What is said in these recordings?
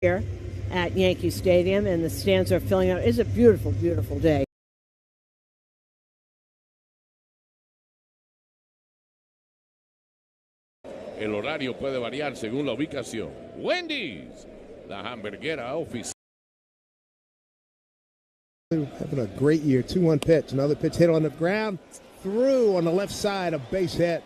here at Yankee Stadium, and the stands are filling up. It's a beautiful, beautiful day. El horario puede variar según la ubicación. Wendy's, la hamburguera oficial. Having a great year. 2-1 pitch. Another pitch hit on the ground. Through on the left side, a base hit.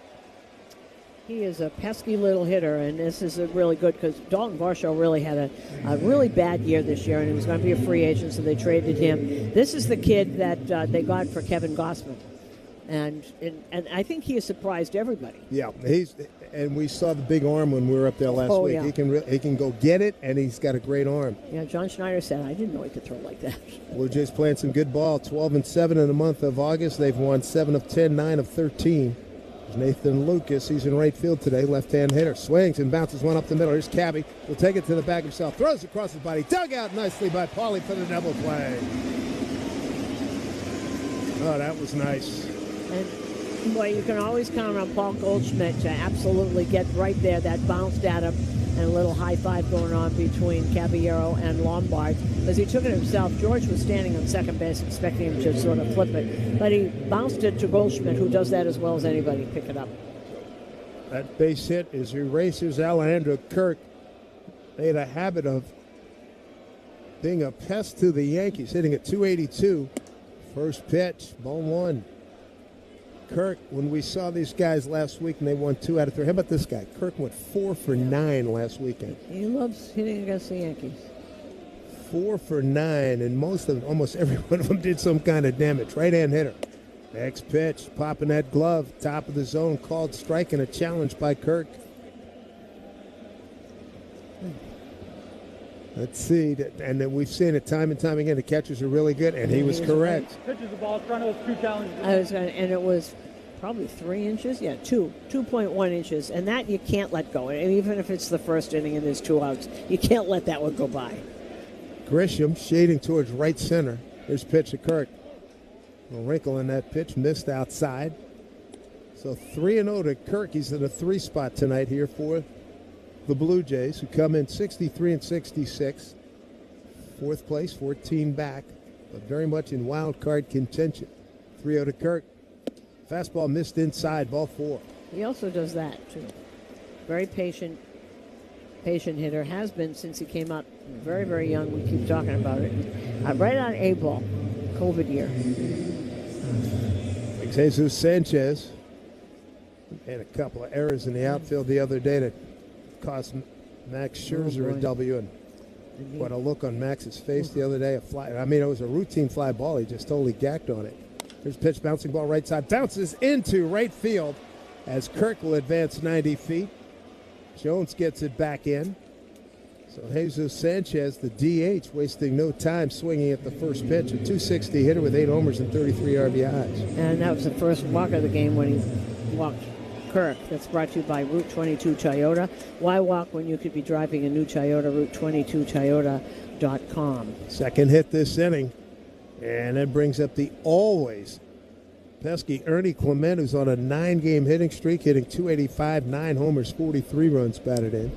He is a pesky little hitter, and this is a really good because Dalton Varsho really had a really bad year this year, and he was going to be a free agent, so they traded him. This is the kid that they got for Kevin Gossman, and I think he has surprised everybody. Yeah, and we saw the big arm when we were up there last week. Yeah. He can go get it, and he's got a great arm. Yeah, John Schneider said, I didn't know he could throw like that. Blue Jays playing some good ball. 12-7 in the month of August. They've won 7 of 10, 9 of 13. There's Nathan Lucas. He's in right field today. Left-hand hitter. Swings and bounces one up the middle. Here's Cabby. Will take it to the back himself. Throws across his body. Dug out nicely by Paulie for the double play. Oh, that was nice. And, boy, you can always count on Paul Goldschmidt to absolutely get right there. That bounced at him, and a little high five going on between Caballero and Lombard. As he took it himself, George was standing on second base expecting him to sort of flip it. But he bounced it to Goldschmidt, who does that as well as anybody. Pick it up. That base hit is erasers Alejandro Kirk. They had a habit of being a pest to the Yankees, hitting at 282. First pitch, ball one. Kirk, when we saw these guys last week and they won 2 out of 3. How about this guy? Kirk went 4 for 9 last weekend. He loves hitting against the Yankees. 4 for 9, and almost every one of them did some kind of damage. Right-hand hitter. Next pitch, popping that glove. Top of the zone, called strike and a challenge by Kirk. Let's see, and then we've seen it time and time again. The catchers are really good, and he was correct. Pitches the ball, front of 2 challenges. And it was probably 3 inches. Yeah, 2.1 inches, and that you can't let go. And even if it's the first inning and there's 2 outs, you can't let that one go by. Grisham shading towards right center. Here's pitch to Kirk. A wrinkle in that pitch, missed outside. So 3-0 to Kirk. He's in a 3 spot tonight here for the Blue Jays, who come in 63 and 66. 4th place, 14 back, but very much in wild card contention. 3-0 to Kirk. Fastball missed inside, ball 4. He also does that, too. Very patient hitter. Has been since he came up very, very young. We keep talking about it. Right on A ball, COVID year. Jesus Sanchez had a couple of errors in the outfield the other day that cost Max Scherzer a W, and what a look on Max's face the other day. It was a routine fly ball. He just totally gacked on it. Here's pitch, bouncing ball right side. Bounces into right field as Kirk will advance 90 feet. Jones gets it back in. So Jesus Sanchez, the DH, wasting no time swinging at the first pitch. A 260 hitter with 8 homers and 33 RBIs. And that was the first walk of the game when he walked Kirk. That's brought to you by Route 22 Toyota. Why walk when you could be driving a new Toyota? Route22Toyota.com. Second hit this inning. And that brings up the always pesky Ernie Clement, who's on a 9-game hitting streak, hitting 285, 9 homers, 43 runs batted in.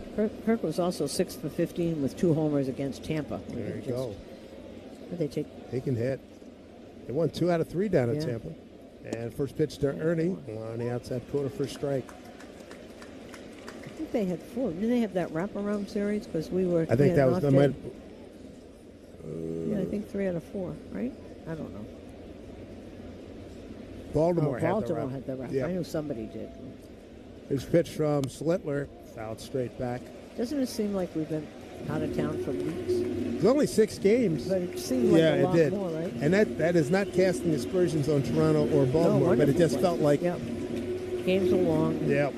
Kirk was also 6 for 15 with 2 homers against Tampa. There you go. He can hit. They won 2 out of 3 down in Tampa. And first pitch to Ernie on the outside corner for strike. I think they had 4. Didn't they have that wraparound series? Because we were. I think that was the. I think 3 out of 4, right? I don't know. Baltimore had the wrap. Yeah. I knew somebody did. Here's pitch from Slittler. Fouled straight back. Doesn't it seem like we've been out of town for weeks? It's only 6 games. But it seemed like a lot more, right? And that is not casting aspersions on Toronto or Baltimore, but it just felt like... Yep. Games are long. Yep.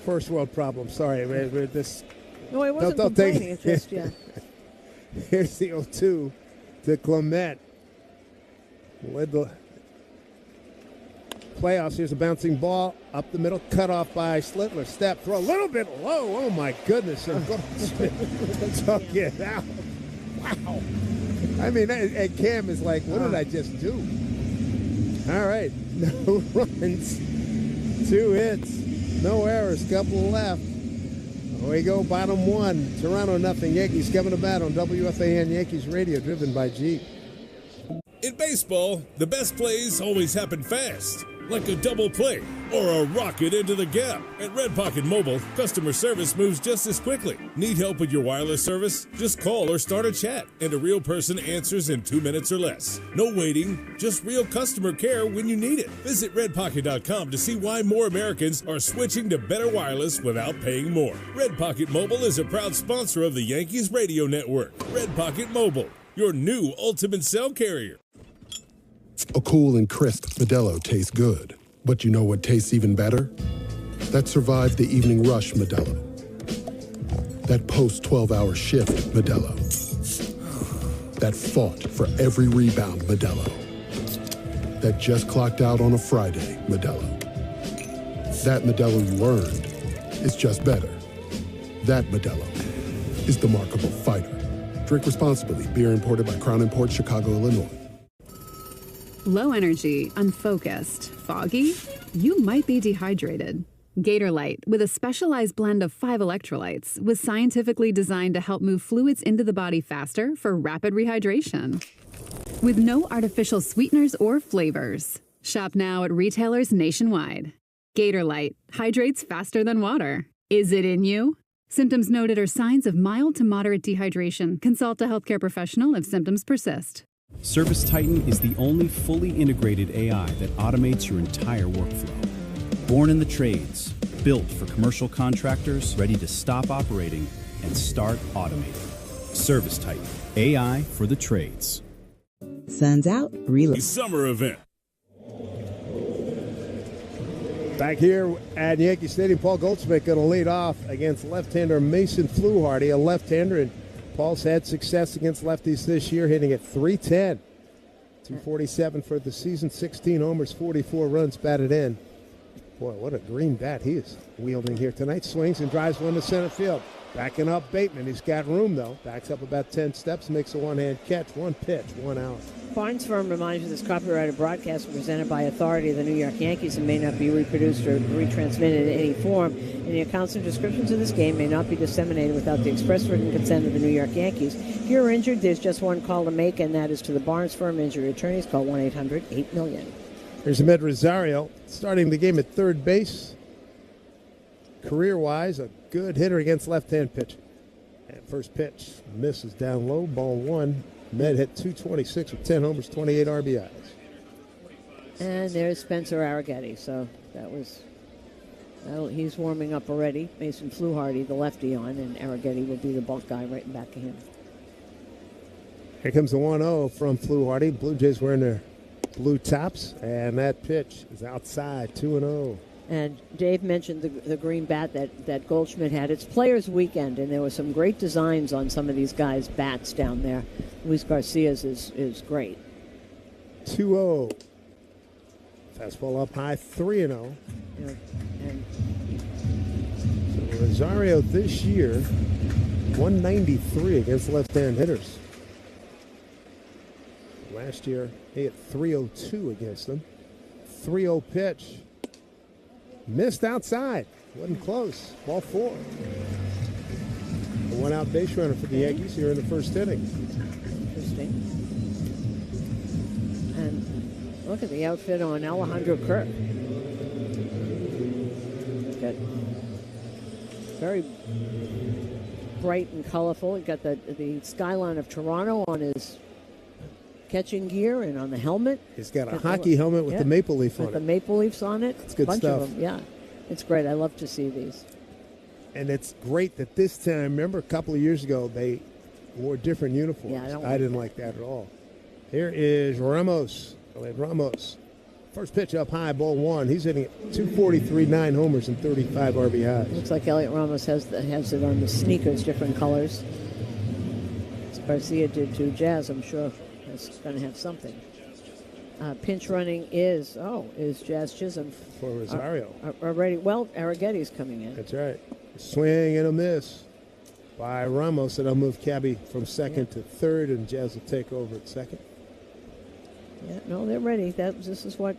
First world problem. Sorry. We're this... No, I wasn't complaining. It's just, Here's the 0-2 to Clement. Led the playoffs. Here's a bouncing ball up the middle, cut off by Slittler. Step, throw a little bit low. Oh my goodness! And took it out. Wow. I mean, and Cam is like, what did I just do? All right, no runs, 2 hits, no errors, couple left. Here we go, bottom one. Toronto nothing. Yankees coming to bat on WFAN Yankees Radio, driven by Jeep. In baseball, the best plays always happen fast, like a double play or a rocket into the gap. At Red Pocket Mobile, customer service moves just as quickly. Need help with your wireless service? Just call or start a chat, and a real person answers in 2 minutes or less. No waiting, just real customer care when you need it. Visit redpocket.com to see why more Americans are switching to better wireless without paying more. Red Pocket Mobile is a proud sponsor of the Yankees Radio Network. Red Pocket Mobile, your new ultimate cell carrier. A cool and crisp Modelo tastes good. But you know what tastes even better? That survived the evening rush Modelo. That post-12-hour shift Modelo. That fought for every rebound Modelo. That just clocked out on a Friday Modelo. That Modelo you earned is just better. That Modelo is the markable fighter. Drink responsibly. Beer imported by Crown Imports, Chicago, Illinois. Low energy, unfocused, foggy? You might be dehydrated. Gatorlyte, with a specialized blend of 5 electrolytes, was scientifically designed to help move fluids into the body faster for rapid rehydration. With no artificial sweeteners or flavors. Shop now at retailers nationwide. Gatorlyte, hydrates faster than water. Is it in you? Symptoms noted are signs of mild to moderate dehydration. Consult a healthcare professional if symptoms persist. Service Titan is the only fully integrated AI that automates your entire workflow. Born in the trades, built for commercial contractors ready to stop operating and start automating. Service Titan, AI for the trades. Sun's out, reload. Summer event. Back here at Yankee Stadium, Paul Goldschmidt going to lead off against left-hander Mason Fluharty, a left-hander, and Paul's had success against lefties this year, hitting at .310. 247 for the season, 16 homers, 44 runs batted in. Boy, what a green bat he is wielding here tonight. Swings and drives one to center field. Backing up Bateman. He's got room, though. Backs up about 10 steps, makes a one-hand catch. One pitch, 1 out. Barnes Firm reminds you this copyrighted broadcast was presented by authority of the New York Yankees and may not be reproduced or retransmitted in any form. Any accounts and descriptions of this game may not be disseminated without the express written consent of the New York Yankees. If you're injured, there's just one call to make, and that is to the Barnes Firm Injury Attorneys. Call 1-800-8-million. Here's Ahmed Rosario starting the game at third base. Career-wise, a good hitter against left-hand pitch. And first pitch misses down low, ball one. Ahmed hit .226 with 10 homers, 28 RBIs. And there's Spencer Arrighetti. So he's warming up already. Mason Fluharty, the lefty, on, and Arrighetti will be the bulk guy right in back of him. Here comes the 1-0 from Fluharty. Blue Jays wearing their blue tops, and that pitch is outside, 2-0. And Dave mentioned the green bat that Goldschmidt had. It's Players Weekend, and there were some great designs on some of these guys' bats down there. Luis Garcia's is great. 2-0. Fastball up high, 3-0. Yeah, and so Rosario this year, 193 against left-hand hitters. Last year, he hit .302 against them. 3-0 pitch. Missed outside. Wasn't close. Ball 4. A one-out base runner for the Yankees here in the first inning. Interesting. And look at the outfit on Alejandro Kirk. Got very bright and colorful. He got the skyline of Toronto on his catching gear and on the helmet. He's got a hockey helmet with the maple leaf on it. With the maple leafs on it. It's good bunch stuff. Of them. Yeah, it's great. I love to see these. And it's great that this time, remember a couple of years ago, they wore different uniforms. Yeah, I didn't like that at all. Here is Ramos. Ramos. First pitch up high, ball 1. He's hitting it .243, 9 homers, and 35 RBIs. Looks like Elliot Ramos has it on the sneakers, different colors. As Garcia did to Jazz, I'm sure. It's going to have something. Pinch running is Jazz Chisholm. For Rosario. Already, well, Arrighetti's coming in. That's right. Swing and a miss by Ramos, and I'll move Cabby from second to third, and Jazz will take over at second. Yeah, no, they're ready. This is what,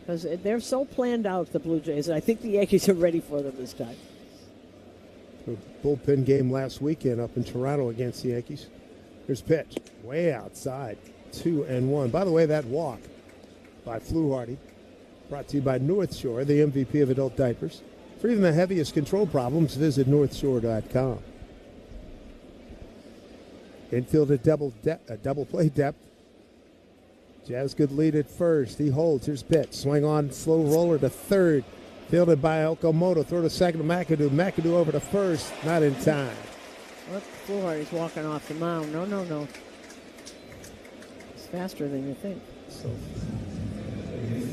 because they're so planned out, the Blue Jays, and I think the Yankees are ready for them this time. bullpen game last weekend up in Toronto against the Yankees. Here's pitch. Way outside. 2-1. By the way, that walk by Fluharty, brought to you by North Shore, the MVP of adult diapers. For even the heaviest control problems, visit northshore.com. Infield at double play depth. Jazz good lead at first. He holds. Here's pitch. Swing on, slow roller to third. Fielded by Okamoto. Throw to second to McAdoo. McAdoo over to first. Not in time. Well, Fluharty's walking off the mound. No. It's faster than you think. So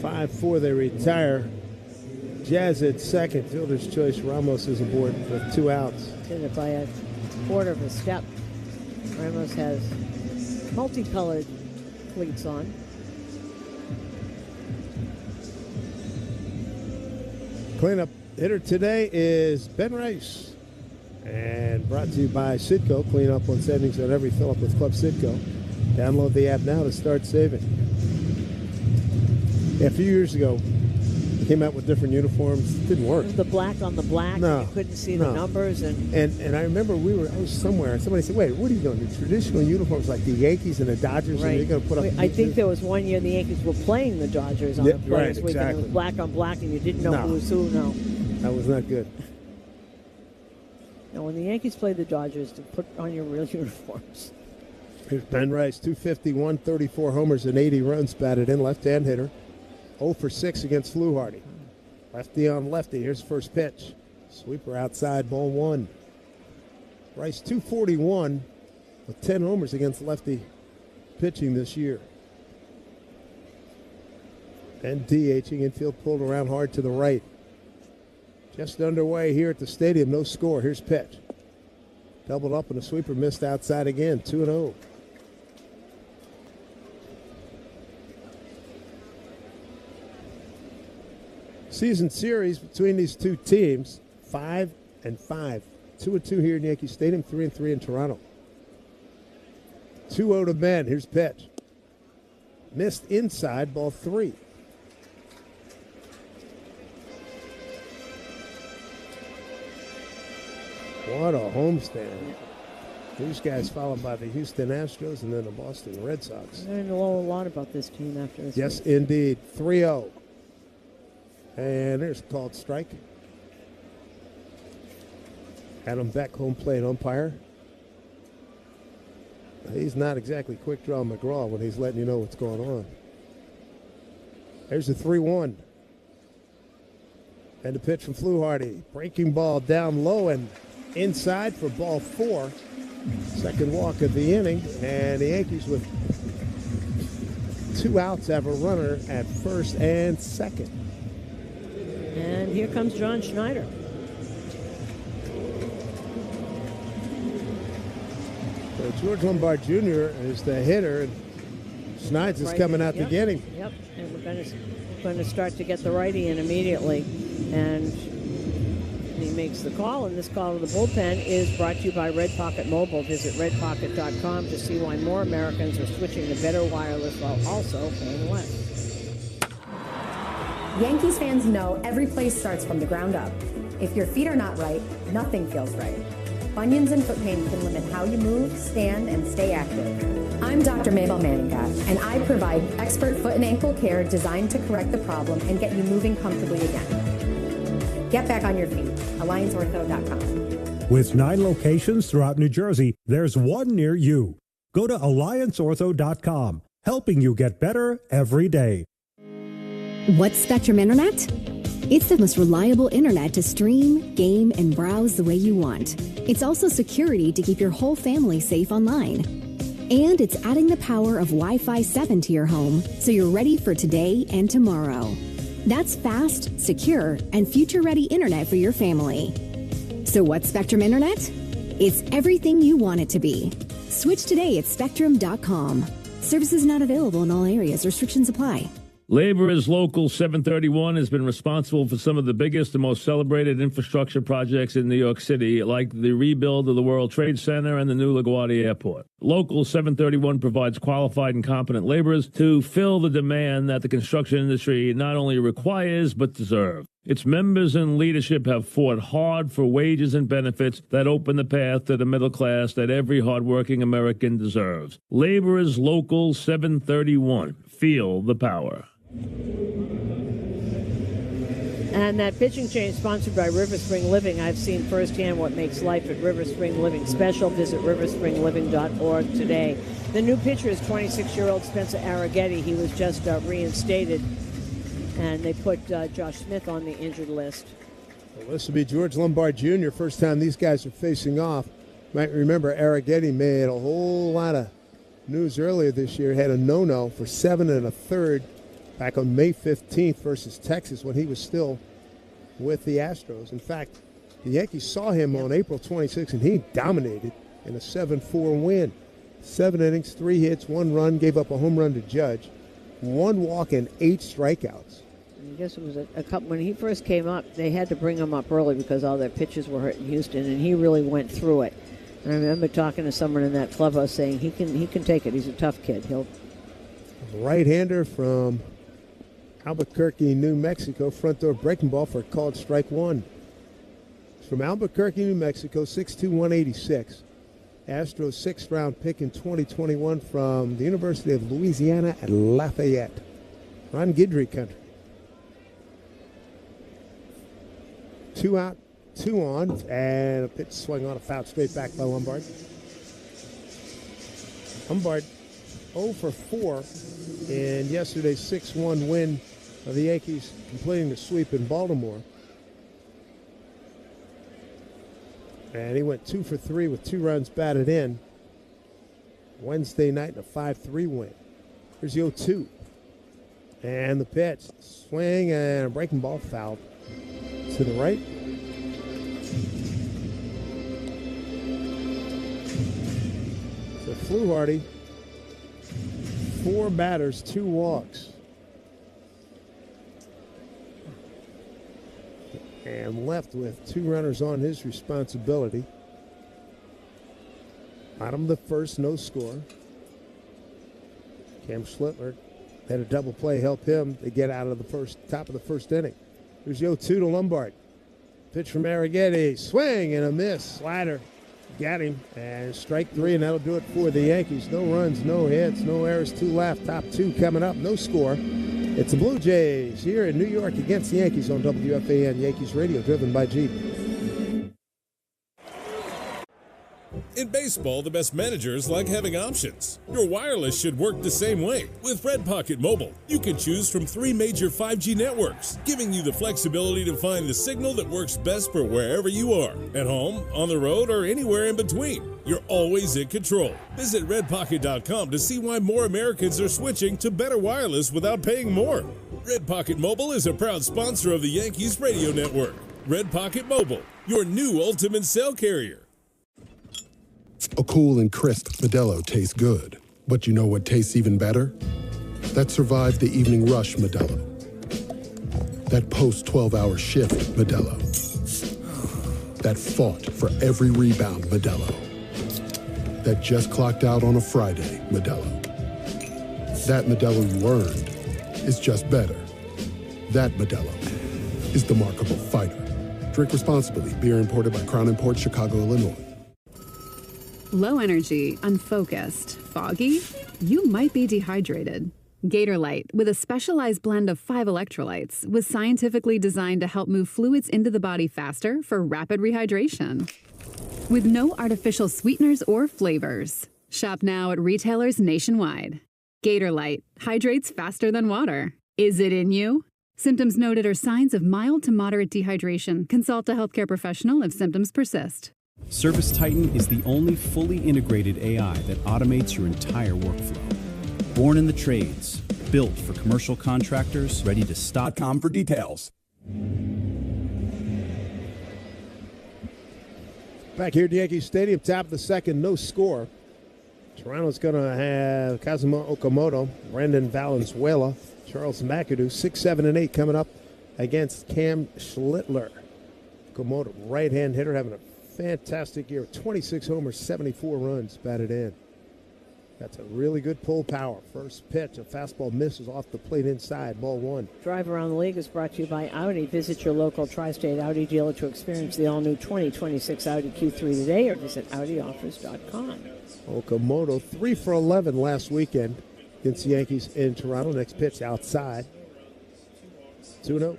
5-4, they retire. Jazz at second. Fielder's choice. Ramos is aboard with 2 outs. Did it by a quarter of a step. Ramos has multicolored cleats on. Cleanup hitter today is Ben Rice. And brought to you by Citgo. Clean up on savings on every fill-up with Club Citgo. Download the app now to start saving. Yeah, a few years ago, they came out with different uniforms. It didn't work. The black on the black. No. You couldn't see the numbers. And I remember I was somewhere, and somebody said, wait, what are you doing? The traditional uniforms like the Yankees and the Dodgers, and you're going to put up I think there was one year the Yankees were playing the Dodgers on the Players Weekend. Exactly. It was black on black, and you didn't know who was who. No. That was not good. Now, when the Yankees played the Dodgers, to put on your real uniforms. Here's Ben Rice, 251, 34 homers, and 80 runs batted in. Left-hand hitter. 0 for 6 against Fluharty. Lefty on lefty. Here's the first pitch. Sweeper outside, ball 1. Rice 241 with 10 homers against lefty pitching this year. And DHing, infield pulled around hard to the right. Just underway here at the stadium. No score. Here's pitch. Doubled up and a sweeper missed outside again. 2-0. Season series between these two teams, 5-5. 2-2 here in Yankee Stadium, 3-3 in Toronto. 2-0 to Ben. Here's pitch. Missed inside, ball 3. What a homestand. These guys followed by the Houston Astros and then the Boston Red Sox. We're going to know a lot about this team after this. Yes, indeed. 3-0. And there's a called strike. Adam Beck, home plate umpire. He's not exactly quick draw McGraw when he's letting you know what's going on. There's a 3-1. And the pitch from Fluharty. Breaking ball down low and inside for ball 4. Second walk of the inning. And the Yankees with 2 outs have a runner at first and second. And here comes John Schneider. So George Lombard Jr. is the hitter, and Schneid's is coming out to get him. Yep, and we're going to start to get the righty in immediately. And he makes the call, and this call to the bullpen is brought to you by Red Pocket Mobile. Visit redpocket.com to see why more Americans are switching to better wireless while also paying less. Yankees fans know every play starts from the ground up. If your feet are not right, nothing feels right. Bunions and foot pain can limit how you move, stand, and stay active. I'm Dr. Mabel Manninga, and I provide expert foot and ankle care designed to correct the problem and get you moving comfortably again. Get back on your feet. AllianceOrtho.com. With 9 locations throughout New Jersey, there's one near you. Go to AllianceOrtho.com, helping you get better every day. What's Spectrum Internet? It's the most reliable internet to stream, game, and browse the way you want. It's also security to keep your whole family safe online. And it's adding the power of Wi-Fi 7 to your home, so you're ready for today and tomorrow. That's fast, secure, and future-ready internet for your family. So what's Spectrum Internet? It's everything you want it to be. Switch today at Spectrum.com. Services not available in all areas. Restrictions apply. Laborers Local 731 has been responsible for some of the biggest and most celebrated infrastructure projects in New York City, like the rebuild of the World Trade Center and the new LaGuardia Airport. Local 731 provides qualified and competent laborers to fill the demand that the construction industry not only requires but deserves. Its members and leadership have fought hard for wages and benefits that open the path to the middle class that every hardworking American deserves. Laborers Local 731. Feel the power. And that pitching change sponsored by River Spring Living. I've seen firsthand what makes life at River Spring Living special. Visit riverspringliving.org today. The new pitcher is 26-year-old Spencer Arrighetti. He was just reinstated, and they put Josh Smith on the injured list. Well, this will be George Lombard Jr. First time these guys are facing off. Might remember Arrighetti made a whole lot of news earlier this year. Had a no-no for 7 1/3 back on May 15th versus Texas when he was still with the Astros. In fact, the Yankees saw him on April 26th, and he dominated in a 7-4 win. 7 innings, 3 hits, 1 run, gave up a home run to Judge, 1 walk, and 8 strikeouts. I guess it was a couple. When he first came up, they had to bring him up early because all their pitchers were hurt in Houston, and he really went through it. And I remember talking to someone in that clubhouse saying he can take it. He's a tough kid. Right-hander from Albuquerque, New Mexico, front door breaking ball for a called strike 1. It's from Albuquerque, New Mexico, 6'2", 186. Astros 6th round pick in 2021 from the University of Louisiana at Lafayette. Ron Guidry country. 2 out, 2 on, and a pitch swung on, a foul straight back by Lombard. Lombard 0 for 4 in yesterday's 6-1 win of the Yankees, completing the sweep in Baltimore. And he went 2 for 3 with 2 runs batted in Wednesday night in a 5-3 win. Here's the 0-2. And the pitch, swing and a breaking ball, fouled to the right. So Fluharty, 4 batters, 2 walks. And left with 2 runners on his responsibility. Bottom of the first, no score. Cam Schlittler had a double play help him to get out of the top of the first inning. Here's the 0-2 to Lombard. Pitch from Arrighetti. Swing and a miss. Slider. Got him. And strike 3, and that'll do it for the Yankees. No runs, no hits, no errors. 2 left. Top 2 coming up. No score. It's the Blue Jays here in New York against the Yankees on WFAN Yankees Radio, driven by Jeep. In baseball, the best managers like having options. Your wireless should work the same way. With Red Pocket Mobile, you can choose from 3 major 5G networks, giving you the flexibility to find the signal that works best for wherever you are. At home, on the road, or anywhere in between. You're always in control. Visit redpocket.com to see why more Americans are switching to better wireless without paying more. Red Pocket Mobile is a proud sponsor of the Yankees Radio Network. Red Pocket Mobile, your new ultimate cell carrier. A cool and crisp Modelo tastes good. But you know what tastes even better? That survived the evening rush Modelo. That post-12-hour shift Modelo. That fought for every rebound Modelo. That just clocked out on a Friday Modelo. That Modelo you earned is just better. That Modelo is the markable fighter. Drink responsibly. Beer imported by Crown Imports, Chicago, Illinois. Low energy, unfocused, foggy? You might be dehydrated. Gatorlight, with a specialized blend of 5 electrolytes, was scientifically designed to help move fluids into the body faster for rapid rehydration. With no artificial sweeteners or flavors. Shop now at retailers nationwide. Gatorlight hydrates faster than water. Is it in you? Symptoms noted are signs of mild to moderate dehydration. Consult a healthcare professional if symptoms persist. Service Titan is the only fully integrated AI that automates your entire workflow. Born in the trades, built for commercial contractors, ready to stop. .com for details. Back here at Yankee Stadium, top of the second, no score. Toronto's going to have Kazuma Okamoto, Brendan Valenzuela, Charles McAdoo, 6, 7, and 8 coming up against Cam Schlittler. Okamoto, right-hand hitter, having a fantastic year. 26 homers, 74 runs batted in. That's a really good pull power. First pitch, a fastball misses off the plate inside, ball 1. Drive Around the League is brought to you by Audi. Visit your local Tri-State Audi dealer to experience the all-new 2026 Audi Q3 today, or visit AudiOffers.com. Okamoto, 3 for 11 last weekend against the Yankees in Toronto. Next pitch outside. 2-0.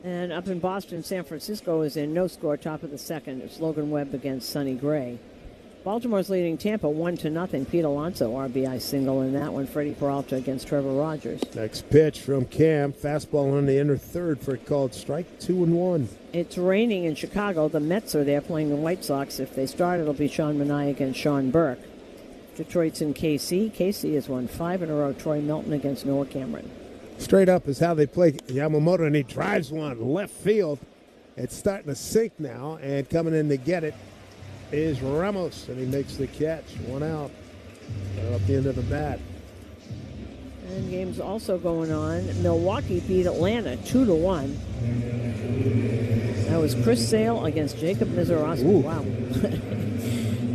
And up in Boston, San Francisco is in no score, top of the second. It's Logan Webb against Sonny Gray. Baltimore's leading Tampa 1-0. Pete Alonso, RBI single in that one. Freddie Peralta against Trevor Rogers. Next pitch from Cam. Fastball on the inner third for a called strike. 2-1. It's raining in Chicago. The Mets are there playing the White Sox. If they start, it'll be Sean Manaea against Sean Burke. Detroit's in KC. KC has won 5 in a row. Troy Milton against Noah Cameron. Straight up is how they play Yamamoto, and he drives one left field. It's starting to sink now, and coming in to get it is Ramos, and he makes the catch. 1 out. Up the end of the bat. And games also going on. Milwaukee beat Atlanta 2-1. That was Chris Sale against Jacob Mizorowski. Wow.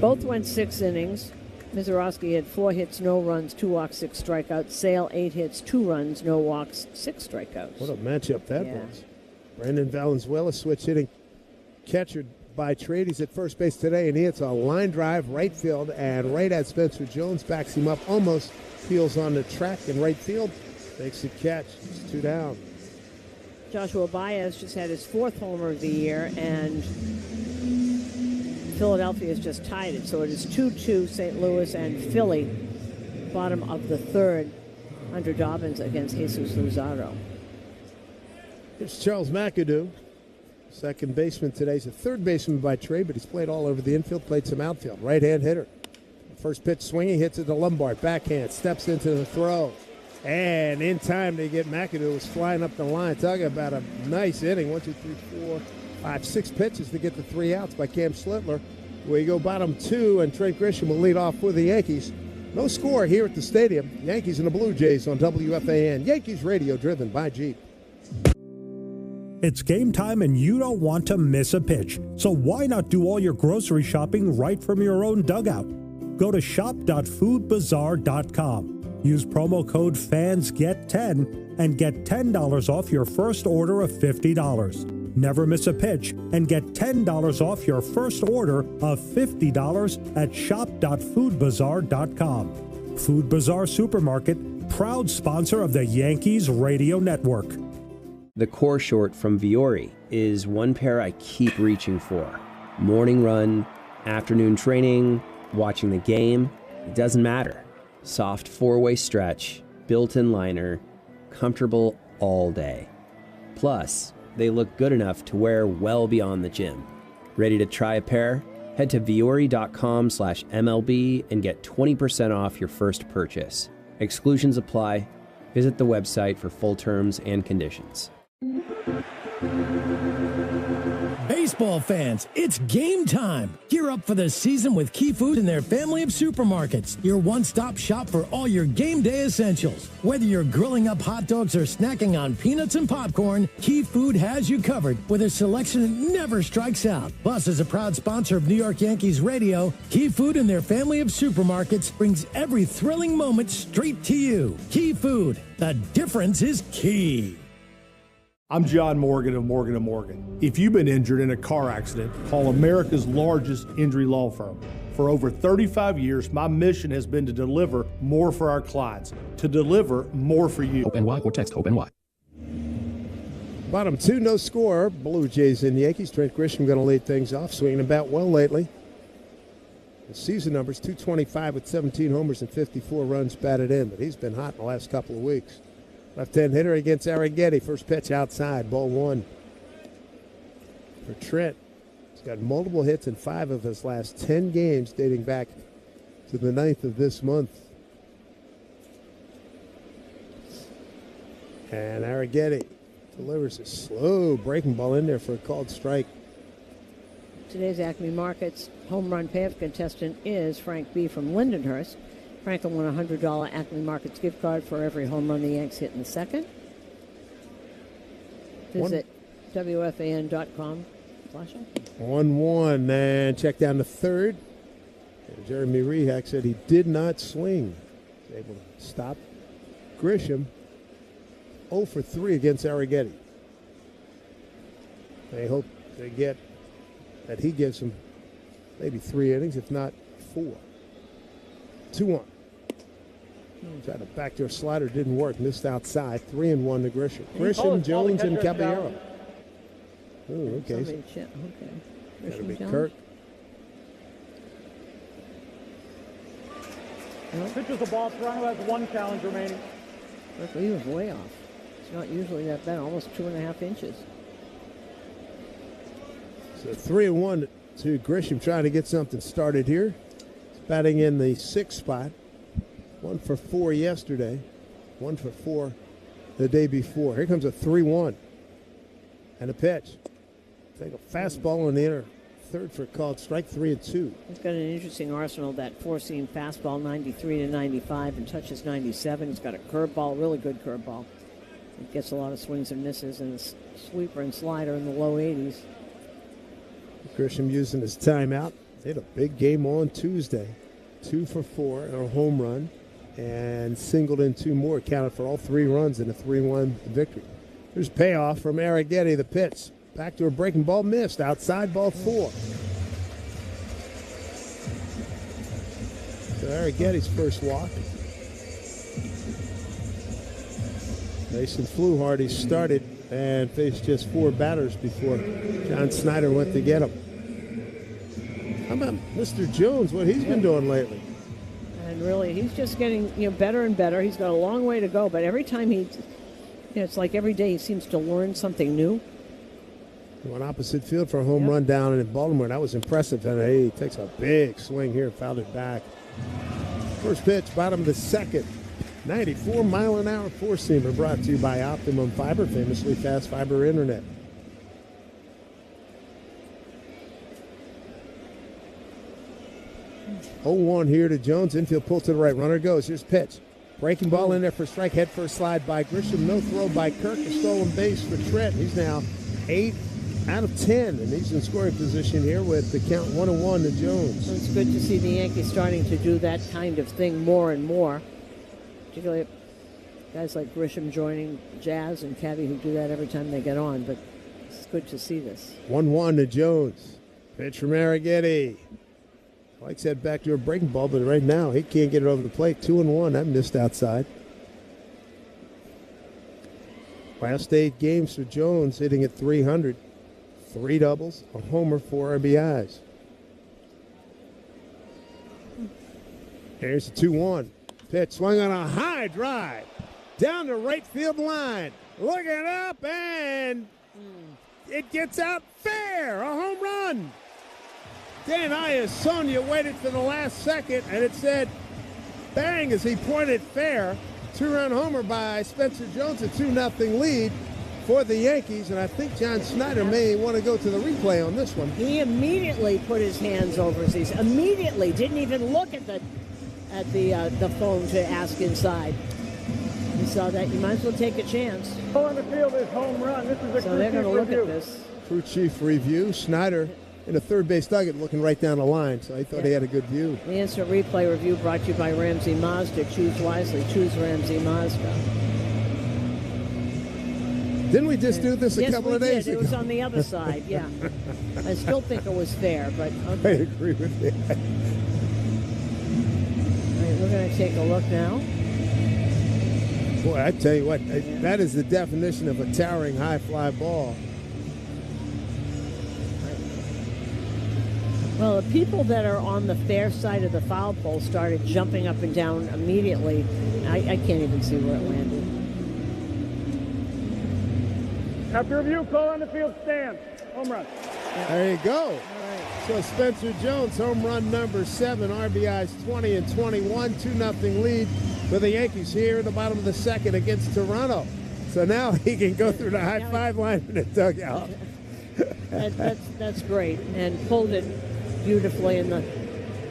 Both went 6 innings. Mizorowski had 4 hits, no runs, 2 walks, 6 strikeouts. Sale, 8 hits, 2 runs, no walks, 6 strikeouts. What a matchup that was. Brandon Valenzuela, switch hitting catcher by trade. He's at first base today, and he hits a line drive right field, and right at Spencer Jones, backs him up, almost peels on the track in right field, makes the catch. It's 2 down. Joshua Baez just had his 4th homer of the year, and Philadelphia has just tied it. So it is 2-2, St. Louis and Philly, bottom of the 3rd. Hunter Dobbins against Jesus Luzardo. Here's Charles McAdoo, second baseman today. He's a third baseman by trade, but he's played all over the infield, played some outfield. Right-hand hitter. First pitch swinging, hits it to Lombard. Backhand, steps into the throw. And in time to get McAdoo, was flying up the line. Talking about a nice inning. 1, 2, 3, 4, 5, 6 pitches to get the 3 outs by Cam Schlittler. We go bottom 2, and Trent Grisham will lead off for the Yankees. No score here at the stadium. Yankees and the Blue Jays on WFAN. Yankees radio driven by Jeep. It's game time and you don't want to miss a pitch. So why not do all your grocery shopping right from your own dugout? Go to shop.foodbazaar.com. Use promo code FANSGET10 and get $10 off your first order of $50. Never miss a pitch and get $10 off your first order of $50 at shop.foodbazaar.com. Food Bazaar Supermarket, proud sponsor of the Yankees Radio Network. The core short from Viore is one pair I keep reaching for. Morning run, afternoon training, watching the game, it doesn't matter. Soft 4-way stretch, built-in liner, comfortable all day. Plus, they look good enough to wear well beyond the gym. Ready to try a pair? Head to viore.com/MLB and get 20% off your first purchase. Exclusions apply. Visit the website for full terms and conditions. Baseball fans, it's game time. Gear up for the season with Key Food and their family of supermarkets. Your one-stop shop for all your game day essentials. Whether you're grilling up hot dogs or snacking on peanuts and popcorn, Key Food has you covered with a selection that never strikes out. Plus, as a proud sponsor of New York Yankees Radio, Key Food and their family of supermarkets brings every thrilling moment straight to you. Key Food, the difference is key. I'm John Morgan of Morgan & Morgan. If you've been injured in a car accident, call America's largest injury law firm. For over 35 years, my mission has been to deliver more for our clients, to deliver more for you. HOPE-NY or text HOPE-NY. Bottom 2, no score. Blue Jays and Yankees. Trent Grisham going to lead things off, swinging about well lately. The season numbers, 225 with 17 homers and 54 runs batted in, but he's been hot in the last couple of weeks. Left-hand hitter against Arrighetti. First pitch outside, ball 1. For Trent, he's got multiple hits in 5 of his last 10 games dating back to the 9th of this month. And Arrighetti delivers a slow breaking ball in there for a called strike. Today's Acme Markets home run payoff contestant is Frank B. from Lindenhurst. Frank will win a $100 Acme Markets gift card for every home run the Yanks hit in the second. Visit WFAN.com. 1-1, and check down the third. And Jeremy Rehak said he did not swing. He was able to stop Grisham. 0 for 3 against Arrighetti. They hope they get that he gives them maybe 3 innings, if not 4. 2-1. Tried a backdoor slider, didn't work. Missed outside. 3-1 to Grisham. Grisham, Jones, and Caballero. Oh, okay. Okay. That'll be Jones. Kirk. Pitches the ball. Toronto has 1 challenge remaining. Look, he was way off. It's not usually that bad. Almost 2.5 inches. So 3-1 to Grisham, trying to get something started here. He's batting in the 6th spot. 1 for 4 yesterday. 1 for 4 the day before. Here comes a 3-1. And a pitch. Take a fastball on the inner third for a called strike. 3-2. He's got an interesting arsenal. That 4-seam fastball, 93 to 95, and touches 97. He's got a curveball, really good curveball. It gets a lot of swings and misses, and a sweeper and slider in the low 80s. Grisham using his timeout. They had a big game on Tuesday. 2 for 4 and a home run, and singled in 2 more. Counted for all 3 runs in a 3-1 victory. There's payoff from Arrighetti. The pitch. Back to a breaking ball, missed. Outside, ball 4. So Arrighetti's first walk. Mason Fluharty started and faced just 4 batters before John Snyder went to get him. How about Mr. Jones, what he's been doing lately? And really, he's just getting better and better. He's got a long way to go, but every time it's like every day he seems to learn something new. Went opposite field for a home run down in Baltimore. That was impressive. And he takes a big swing here, fouled it back. First pitch, bottom of the second. 94-mile-an-hour four-seamer brought to you by Optimum Fiber, famously fast fiber internet. Oh, 1 here to Jones. Infield pull to the right. Runner goes. Here's pitch. Breaking ball in there for strike. Head first slide by Grisham. No throw by Kirk. A stolen base for Trent. He's now 8 out of 10, and he's in scoring position here with the count 1-1 to Jones. So it's good to see the Yankees starting to do that kind of thing more and more. Particularly guys like Grisham joining Jazz and Caddy who do that every time they get on, but it's good to see this. 1-1 to Jones. Pitch from Arrighetti. Like I said, back to a breaking ball, but right now he can't get it over the plate. 2-1. That missed outside. Last 8 games for Jones, hitting at .300. 3 doubles, a homer, 4 RBIs. Here's the 2-1. Pitch swung on a high drive. Down the right field line. Looking up, and it gets out fair. A home run. Dan Iasonia waited for the last second, and it said bang as he pointed fair. 2-run homer by Spencer Jones, a 2-0 lead for the Yankees, and I think John Snyder may want to go to the replay on this one. He immediately put his hands over his knees. Immediately, didn't even look at the phone to ask inside. You saw that. You might as well take a chance. Pull on the field is home run. This is a so they're going to look at this. Crew chief review. Snyder in a third base nugget looking right down the line, so I thought he had a good view. The instant replay review brought to you by Ramsey Mazda. Choose wisely. Choose Ramsey Mazda. Didn't we just do this a couple of days ago? It was on the other side, yeah. I still think it was fair, but okay. I agree with you. All right, we're going to take a look now. Boy, I tell you what, that is the definition of a towering high fly ball. Well, the people that are on the fair side of the foul pole started jumping up and down immediately. I can't even see where it landed. After review, call on the field stand. Home run. There you go. All right. So Spencer Jones, home run number 7, RBIs 20 and 21, 2-0 lead for the Yankees here in the bottom of the second against Toronto. So now he can go through the high five line in the dugout. That's great. And pulled it beautifully. And the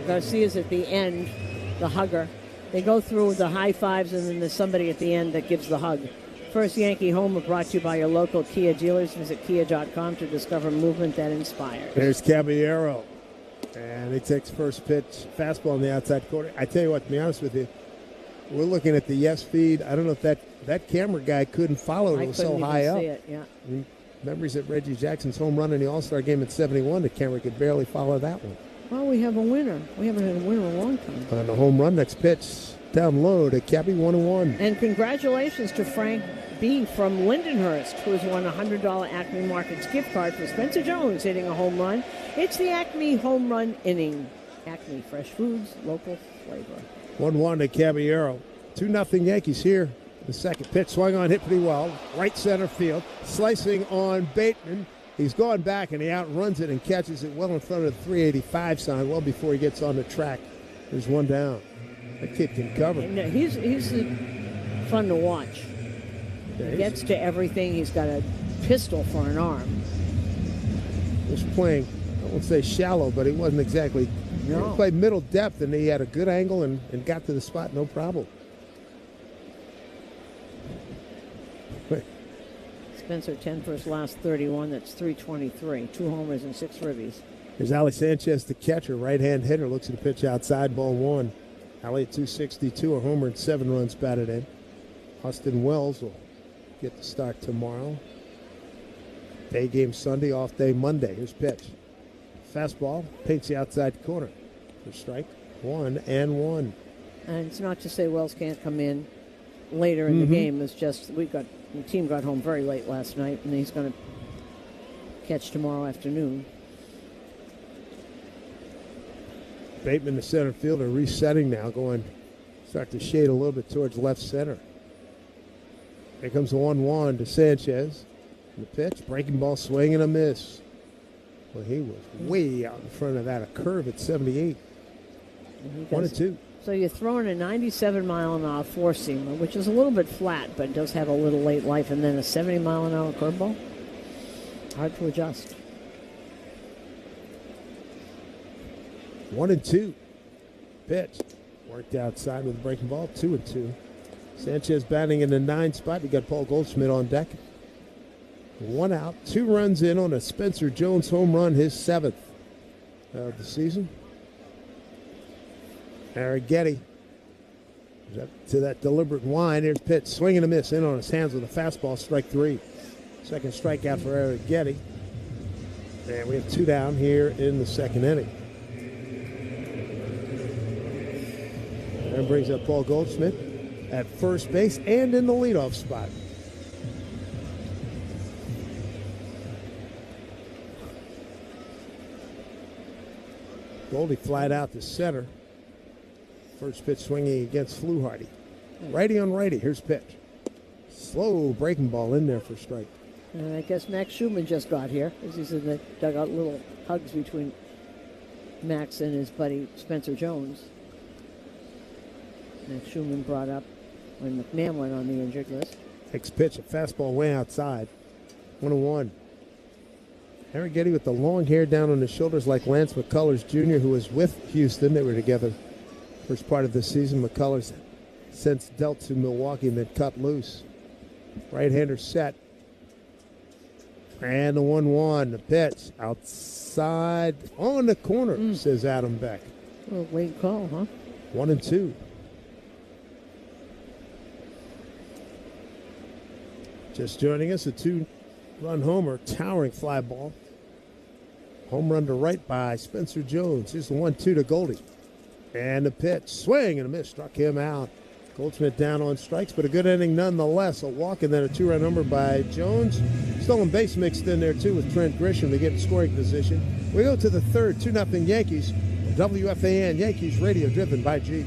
Garcia's at the end, the hugger. They go through the high fives, and then there's somebody at the end that gives the hug. First Yankee Homer brought to you by your local Kia dealers. Visit Kia.com to discover movement that inspires. There's Caballero. And he takes first pitch, fastball on the outside corner. I tell you what, to be honest with you, we're looking at the yes feed. I don't know if that camera guy couldn't follow it. It was so high up. See it, yeah. Memories of Reggie Jackson's home run in the All-Star game at 71. The camera could barely follow that one. Well, we have a winner. We haven't had a winner in a long time. On the home run, next pitch, down low to Cabby, 1-1. And congratulations to Frank B. from Lindenhurst, who has won a $100 Acme Markets gift card for Spencer Jones hitting a home run. It's the Acme home run inning. Acme, fresh foods, local flavor. 1-1 to Caballero. 2-0 Yankees here. The second pitch swung on, hit pretty well. Right center field. Slicing on Bateman. He's gone back and he outruns it and catches it well in front of the 385 sign, well before he gets on the track. There's one down. That kid can cover. And he's fun to watch. He gets to everything. He's got a pistol for an arm. He was playing, I won't say shallow, but he wasn't exactly. No. He played middle depth, and he had a good angle and got to the spot, no problem. Spencer, 10 for his last 31. That's 323. 2 homers and 6 ribbies. Here's Ali Sanchez, the catcher, right-hand hitter, looks at the pitch outside, ball 1. Ali at 262, a homer and 7 runs batted in. Austin Wells will get the start tomorrow. Day game Sunday, off day Monday. Here's pitch. Fastball, paints the outside corner. For strike, 1-1. And it's not to say Wells can't come in later in the game. It's just the team got home very late last night, and he's going to catch tomorrow afternoon. Bateman, the center fielder, resetting now, start to shade a little bit towards left center. Here comes the 1-1 to Sanchez. The pitch, breaking ball, swing and a miss. Well, he was way out in front of that. A curve at 78. 1-2. So you're throwing a 97-mile-an-hour four-seamer, which is a little bit flat, but does have a little late life, and then a 70-mile-an-hour curveball. Hard to adjust. 1-2. Pitch. Worked outside with a breaking ball. 2-2. Sanchez batting in the 9 spot. You got Paul Goldschmidt on deck. 1 out. 2 runs in on a Spencer Jones home run, his 7th of the season. Arrighetti to that deliberate wind. Here's pitch. Swing and a miss. In on his hands with a fastball. Strike 3. Second strikeout for Arrighetti. And we have 2 down here in the second inning. And brings up Paul Goldschmidt at first base and in the leadoff spot. Goldie flied out to center. First pitch swinging against Fluharty. Righty on righty. Here's pitch. Slow breaking ball in there for strike. And I guess Max Schumann just got here. As he's in the dugout, little hugs between Max and his buddy Spencer Jones. Max Schumann brought up when McMahon went on the injured list. Next pitch, a fastball way outside. 1-1. Arrighetti with the long hair down on his shoulders like Lance McCullers Jr., who was with Houston. They were together first part of the season. McCullers since dealt to Milwaukee and then cut loose. Right-hander set. And the 1-1. The pitch outside on the corner, says Adam Beck. A little late call, huh? 1-2. Just joining us, a 2-run homer, towering fly ball. Home run to right by Spencer Jones. Here's the 1-2 to Goldie. And the pitch, swing and a miss, struck him out. Goldschmidt down on strikes, but a good inning nonetheless. A walk and then a 2-run homer by Jones. Stolen base mixed in there too with Trent Grisham to get in scoring position. We go to the third, 2-0 Yankees. WFAN Yankees radio driven by G.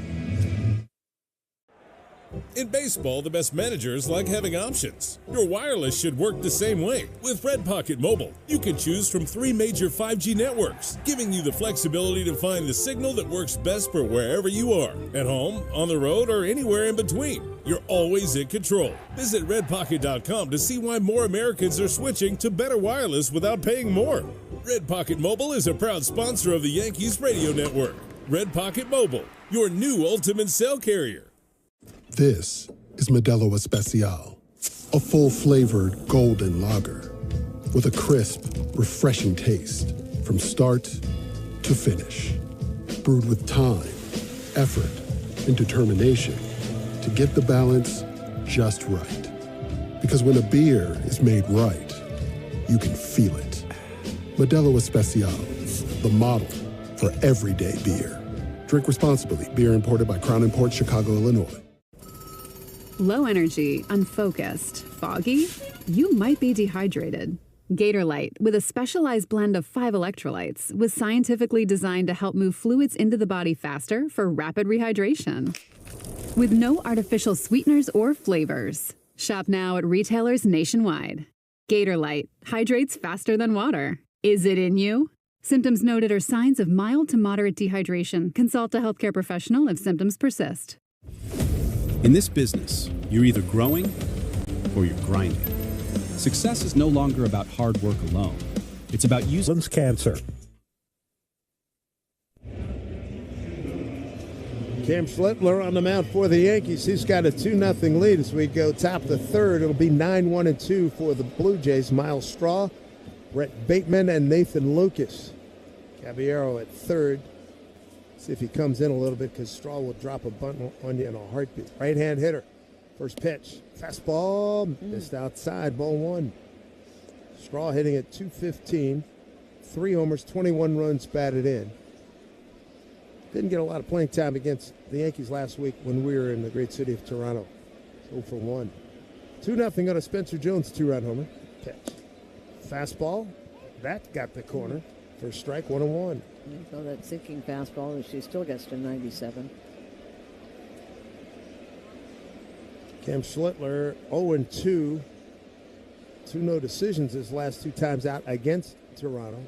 In baseball, the best managers like having options. Your wireless should work the same way. With Red Pocket Mobile, you can choose from 3 major 5G networks, giving you the flexibility to find the signal that works best for wherever you are, at home, on the road, or anywhere in between. You're always in control. Visit redpocket.com to see why more Americans are switching to better wireless without paying more. Red Pocket Mobile is a proud sponsor of the Yankees radio network. Red Pocket Mobile, your new ultimate cell carrier. This is Modelo Especial, a full-flavored golden lager with a crisp, refreshing taste from start to finish. Brewed with time, effort, and determination to get the balance just right. Because when a beer is made right, you can feel it. Modelo Especial, the model for everyday beer. Drink responsibly. Beer imported by Crown Imports, Chicago, Illinois. Low energy, unfocused, foggy? You might be dehydrated. Gatorlight, with a specialized blend of 5 electrolytes, was scientifically designed to help move fluids into the body faster for rapid rehydration. With no artificial sweeteners or flavors. Shop now at retailers nationwide. Gatorlight hydrates faster than water. Is it in you? Symptoms noted are signs of mild to moderate dehydration. Consult a healthcare professional if symptoms persist. In this business, you're either growing or you're grinding. Success is no longer about hard work alone. It's about using cancer. Cam Schlittler on the mound for the Yankees. He's got a 2-0 lead as we go top the third. It'll be 9-1-2 for the Blue Jays. Miles Straw, Brett Bateman, and Nathan Lucas. Caballero at third. See if he comes in a little bit because Straw will drop a bunt on you in a heartbeat. Right-hand hitter. First pitch. Fastball. Missed outside. Ball 1. Straw hitting at .215. 3 homers, 21 runs batted in. Didn't get a lot of playing time against the Yankees last week when we were in the great city of Toronto. 0 for 1. 2-0 on a Spencer Jones 2-run homer. Pitch. Fastball. That got the corner. First strike, 1-1. So that sinking fastball, and she still gets to 97. Cam Schlittler, 0-2. 2 no decisions his last 2 times out against Toronto.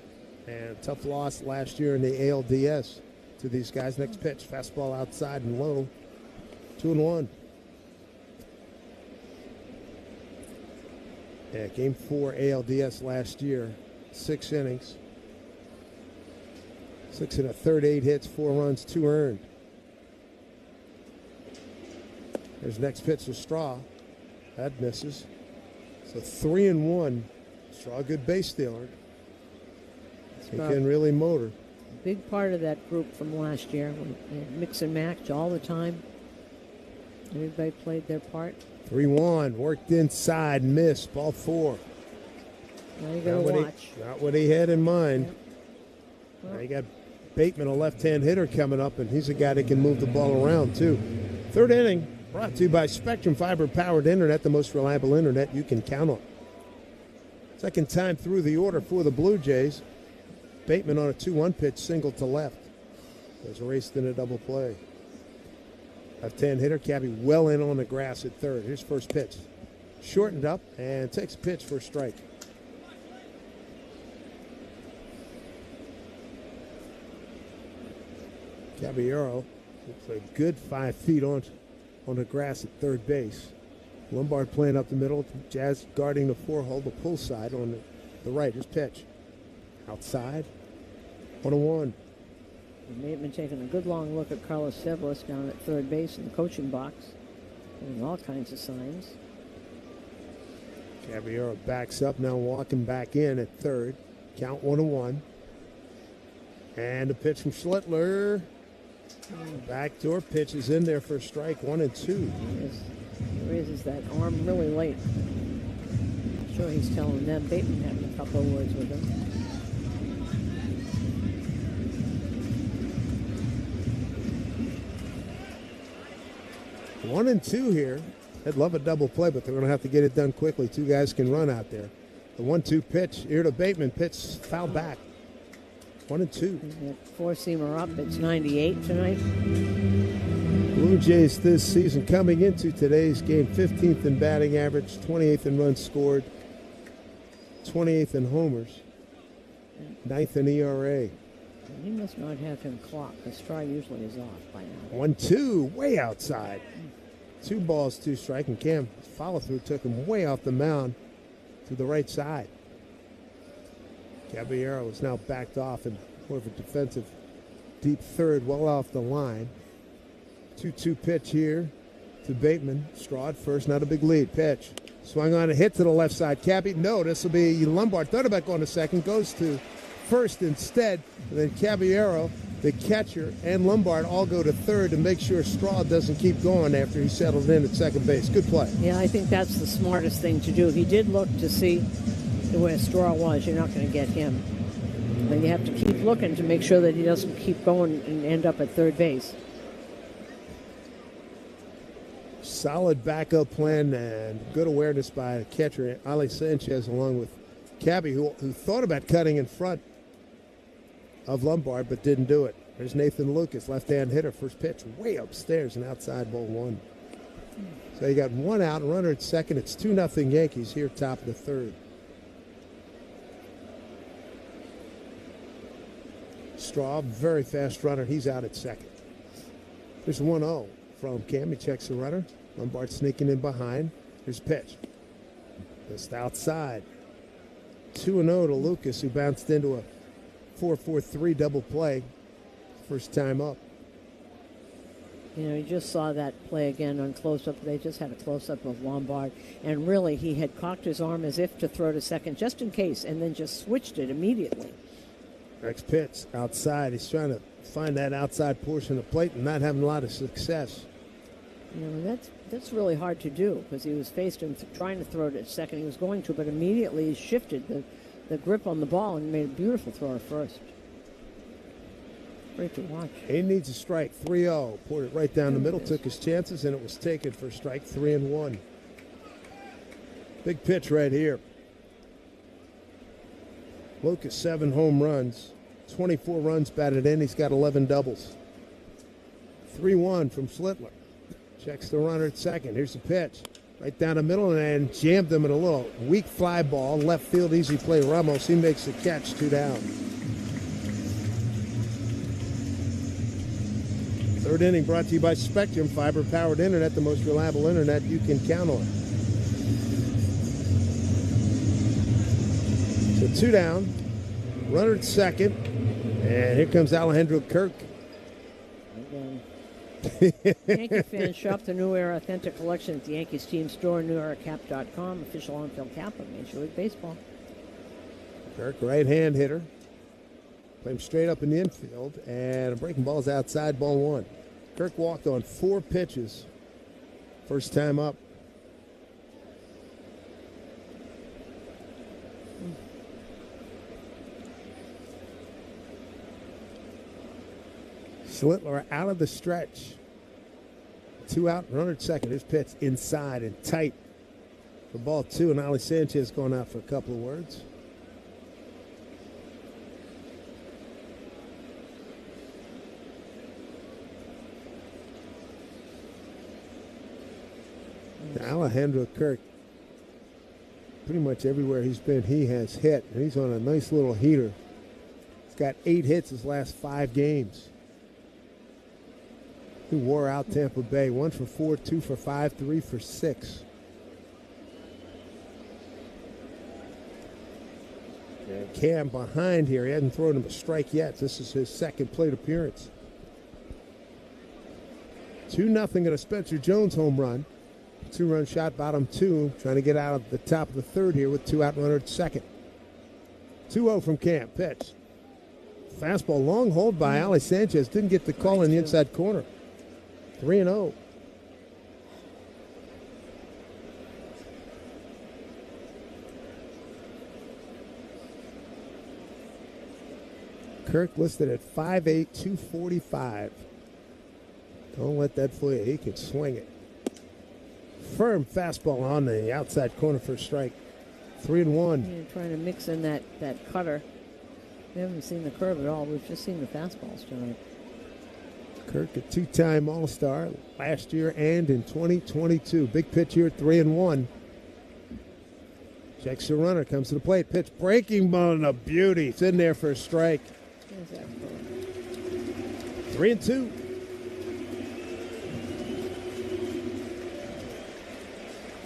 And a tough loss last year in the ALDS to these guys. Next pitch, fastball outside and low. 2-1. Yeah, game 4 ALDS last year. 6 innings. 6 and a third, 8 hits, 4 runs, 2 earned. There's next pitch to Straw. That misses. So 3-1. Straw, good base stealer. He can really motor. Big part of that group from last year. Mix and match all the time. Everybody played their part. 3-1. Worked inside, missed. Ball 4. Now you got to watch. Not what he had in mind. Yep. Now you got Bateman, a left-hand hitter, coming up, and he's a guy that can move the ball around, too. Third inning, brought to you by Spectrum Fiber-powered internet, the most reliable internet you can count on. Second time through the order for the Blue Jays. Bateman on a 2-1 pitch, single to left. Was erased in a double play. Left-hand hitter, Cabby well in on the grass at third. Here's first pitch. Shortened up and takes a pitch for a strike. Caballero looks a good 5 feet on the grass at third base. Lombard playing up the middle. Jazz guarding the 4-hole, the pull side on the right. His pitch. Outside. 1-1. He may have been taking a good long look at Carlos Sevelis down at third base in the coaching box. Giving all kinds of signs. Caballero backs up, now walking back in at third. Count 1-1. And a pitch from Schlittler. Backdoor pitch is in there for a strike, 1-2. He raises that arm really late. I'm sure he's telling them. Bateman having a couple of words with him. One and 2 here. I'd love a double play, but they're going to have to get it done quickly. 2 guys can run out there. The 1-2 pitch here to Bateman. Pitch foul back. 1-2. Four-seamer up. It's 98 tonight. Blue Jays this season coming into today's game, 15th in batting average, 28th in runs scored, 28th in homers, 9th in ERA. He must not have him clocked. The strike usually is off by now. 1-2, way outside. 2 balls, 2 strikes, and Cam follow-through took him way off the mound to the right side. Caballero is now backed off in more of a defensive deep third, well off the line. 2-2 pitch here to Bateman. Straw at first, not a big lead. Pitch. Swung on a hit to the left side. Cabby, no, this will be Lombard. Thought about going to second, goes to first instead. And then Caballero, the catcher, and Lombard all go to third to make sure Straw doesn't keep going after he settled in at second base. Good play. Yeah, I think that's the smartest thing to do. He did look to see where Straw was. You're not going to get him. But you have to keep looking to make sure that he doesn't keep going and end up at third base. Solid backup plan and good awareness by the catcher, Ali Sanchez, along with Cabby, who thought about cutting in front of Lombard but didn't do it. There's Nathan Lucas, left-hand hitter. First pitch way upstairs and outside, ball 1. So you got 1 out, runner at second. It's 2-0 Yankees here, top of the third. Straw, very fast runner. He's out at second. There's 1-0 from Cam. He checks the runner. Lombard sneaking in behind. Here's pitch. Just outside. 2-0 to Lucas, who bounced into a 4-4-3 double play. First time up. You know, you just saw that play again on close-up. They just had a close-up of Lombard. And really, he had cocked his arm as if to throw to second, just in case, and then just switched it immediately. Next pitch, outside. He's trying to find that outside portion of the plate and not having a lot of success. You know, that's really hard to do because he was faced him trying to throw it at second. He was going to, but immediately he shifted the grip on the ball and made a beautiful throw at first. Great to watch. He needs a strike. 3-0. Poured it right down the middle, took his chances, and it was taken for strike 3-1. Big pitch right here. Lucas, 7 home runs, 24 runs batted in. He's got 11 doubles. 3-1 from Schlittler. Checks the runner at second. Here's the pitch. Right down the middle and jammed him at a little weak fly ball. Left field, easy play. Ramos, he makes the catch, 2 down. Third inning brought to you by Spectrum, fiber-powered internet, the most reliable internet you can count on. So 2 down, runner at second, and here comes Alejandro Kirk. Yankee fans, shop the New Era Authentic Collection at the Yankees team store, neweracap.com, official on-field cap of Major League Baseball. Kirk, right-hand hitter. Play him straight up in the infield, and a breaking ball's outside, ball 1. Kirk walked on 4 pitches. First time up. Schlittler out of the stretch. 2 out, runner at second. His pitch inside and tight for ball 2, and Ali Sanchez going out for a couple of words. Alejandro Kirk, pretty much everywhere he's been, he has hit, and he's on a nice little heater. He's got 8 hits his last 5 games. He wore out Tampa Bay. 1 for 4, 2 for 5, 3 for 6. And Cam behind here. He hasn't thrown him a strike yet. This is his second plate appearance. 2-0 at a Spencer Jones home run. 2-run shot, bottom 2. Trying to get out of the top of the third here with 2 out, runner at second. 2-0 from Cam. Pitch. Fastball, long hold by Ali Sanchez. Didn't get the call in the inside corner. 3-0. Kirk listed at 5'8", 245. Don't let that fool you. He can swing it. Firm fastball on the outside corner for a strike. 3-1. You're trying to mix in that cutter. We haven't seen the curve at all. We've just seen the fastballs tonight. Kirk, a two-time All-Star last year and in 2022. Big pitch here, 3-1. Checks the runner, comes to the plate. Pitch, breaking ball, and a beauty. It's in there for a strike. 3-2.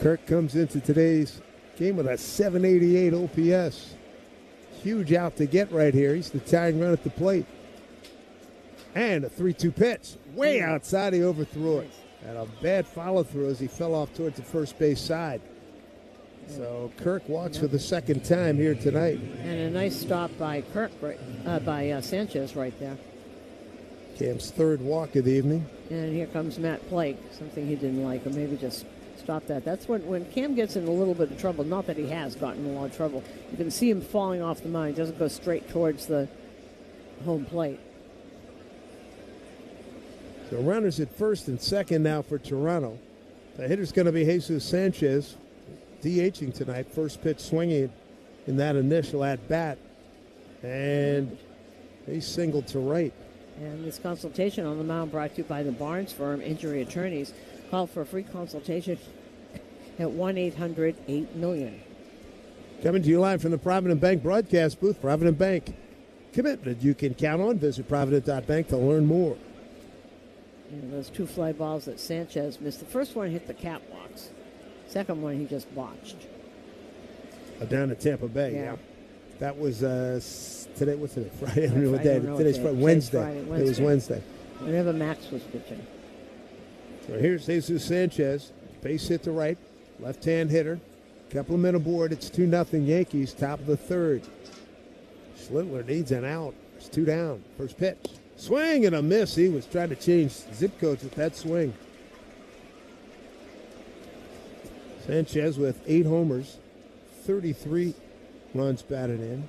Kirk comes into today's game with a 788 OPS. Huge out to get right here. He's the tying run at the plate. And a 3-2 pitch. Way outside, he overthrew it. And a bad follow-through as he fell off towards the first base side. So Kirk walks for the second time here tonight. And a nice stop by by Sanchez right there. Cam's third walk of the evening. And here comes Matt Blake, something he didn't like, or maybe just stop that. That's when Cam gets in a little bit of trouble. Not that he has gotten in a lot of trouble. You can see him falling off the mound. He doesn't go straight towards the home plate. So runners at first and second now for Toronto. The hitter's going to be Jesus Sanchez, DHing tonight. First pitch swinging in that initial at-bat. And he singled to right. And this consultation on the mound brought to you by the Barnes Firm Injury Attorneys. Call for a free consultation at 1-800-8-million. Coming to you live from the Provident Bank broadcast booth. Provident Bank, commitment you can count on. Visit provident.bank to learn more. And those two fly balls that Sanchez missed. The first one hit the catwalks. Second one he just botched. Down at Tampa Bay, yeah. That was today. What's today? Friday. I don't know what day. Today's Friday. Wednesday. It was Wednesday. Whenever Max was pitching. So here's Jesus Sanchez. Base hit to right. Left-hand hitter. Couple of men aboard. It's 2-0 Yankees. Top of the third. Schlittler needs an out. It's 2 down. First pitch. Swing and a miss. He was trying to change zip codes with that swing. Sanchez with 8 homers. 33 runs batted in.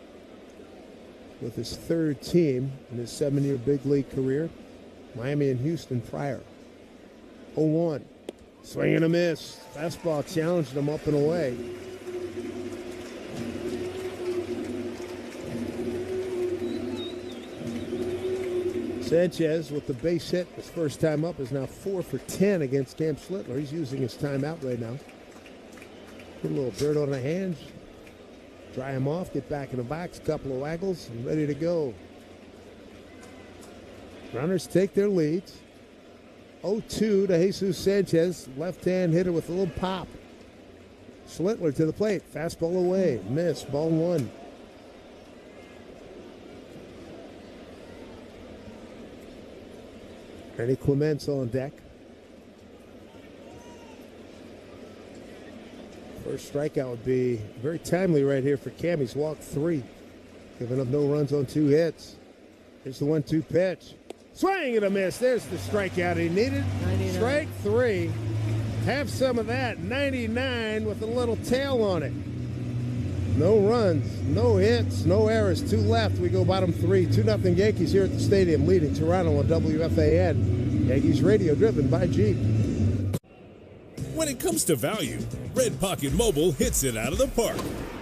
With his third team in his 7-year big league career. Miami and Houston prior. 0-1. Swing and a miss. Fastball challenged him up and away. Sanchez with the base hit his first time up is now 4 for 10 against Cam Schlittler. He's using his timeout right now. Put a little dirt on the hands. Dry him off, get back in the box, couple of waggles, and ready to go. Runners take their leads. 0-2 to Jesus Sanchez, left-hand hitter with a little pop. Schlittler to the plate, fastball away, miss, ball 1. Ernie Clements on deck. First strikeout would be very timely right here for Cam. He's walked 3, giving up no runs on 2 hits. Here's the 1-2 pitch. Swing and a miss. There's the strikeout he needed. 99. Strike 3. Have some of that. 99 with a little tail on it. No runs, no hits, no errors. 2 left. We go bottom 3. 2-0 Yankees here at the stadium, leading Toronto on WFAN. Yankees radio driven by Jeep. When it comes to value, Red Pocket Mobile hits it out of the park.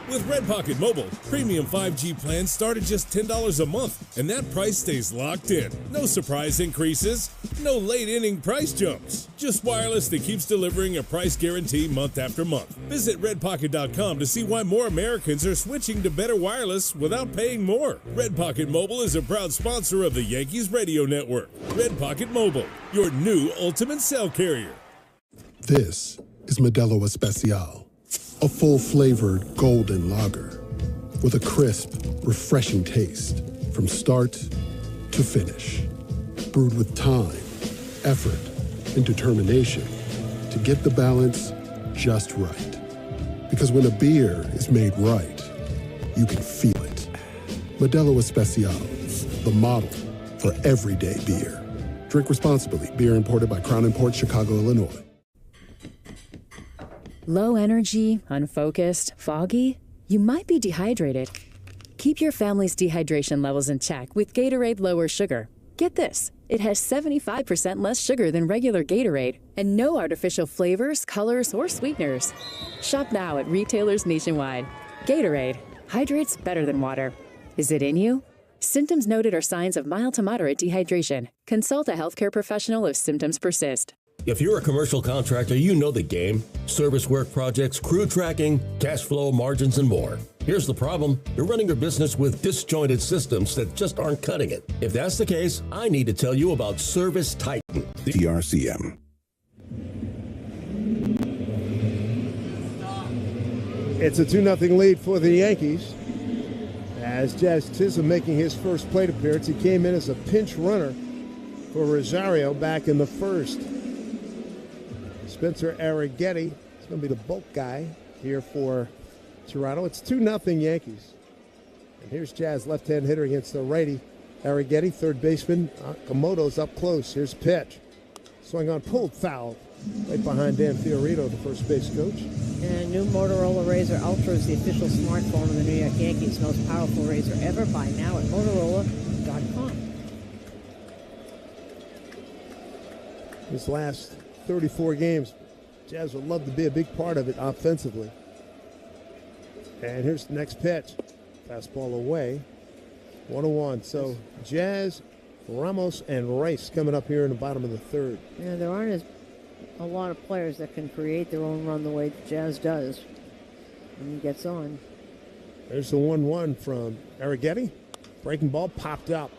With Red Pocket Mobile, premium 5G plans start at just $10 a month, and that price stays locked in. No surprise increases, no late inning price jumps. Just wireless that keeps delivering a price guarantee month after month. Visit redpocket.com to see why more Americans are switching to better wireless without paying more. Red Pocket Mobile is a proud sponsor of the Yankees Radio Network. Red Pocket Mobile, your new ultimate cell carrier. This is Modelo Especial, a full-flavored golden lager with a crisp, refreshing taste from start to finish. Brewed with time, effort, and determination to get the balance just right. Because when a beer is made right, you can feel it. Modelo Especial, the model for everyday beer. Drink responsibly. Beer imported by Crown Imports, Chicago, Illinois. Low energy, unfocused, foggy? You might be dehydrated. Keep your family's dehydration levels in check with Gatorade Lower Sugar. Get this, it has 75% less sugar than regular Gatorade and no artificial flavors, colors, or sweeteners. Shop now at retailers nationwide. Gatorade, hydrates better than water. Is it in you? Symptoms noted are signs of mild to moderate dehydration. Consult a healthcare professional if symptoms persist. If you're a commercial contractor, you know the game. Service work projects, crew tracking, cash flow, margins, and more. Here's the problem. You're running your business with disjointed systems that just aren't cutting it. If that's the case, I need to tell you about Service Titan. TRCM. It's a 2-0 lead for the Yankees. As Jazz Chisholm making his first plate appearance, he came in as a pinch runner for Rosario back in the first. Spencer Arrighetti is going to be the bulk guy here for Toronto. It's 2-0 Yankees. And here's Jazz left-hand hitter against the righty. Arrighetti, third baseman. Komodo's up close. Here's a pitch. Swing on, pulled foul. Right behind Dan Fiorito, the first base coach. And new Motorola Razr Ultra is the official smartphone of the New York Yankees. Most powerful razor ever. Buy now at Motorola.com. His last 34 games, Jazz would love to be a big part of it offensively. And here's the next pitch. Fastball away. 1-1. So Jazz, Ramos, and Rice coming up here in the bottom of the third. Yeah, there aren't a lot of players that can create their own run the way Jazz does when he gets on. There's the 1-1 from Arrighetti. Breaking ball popped up.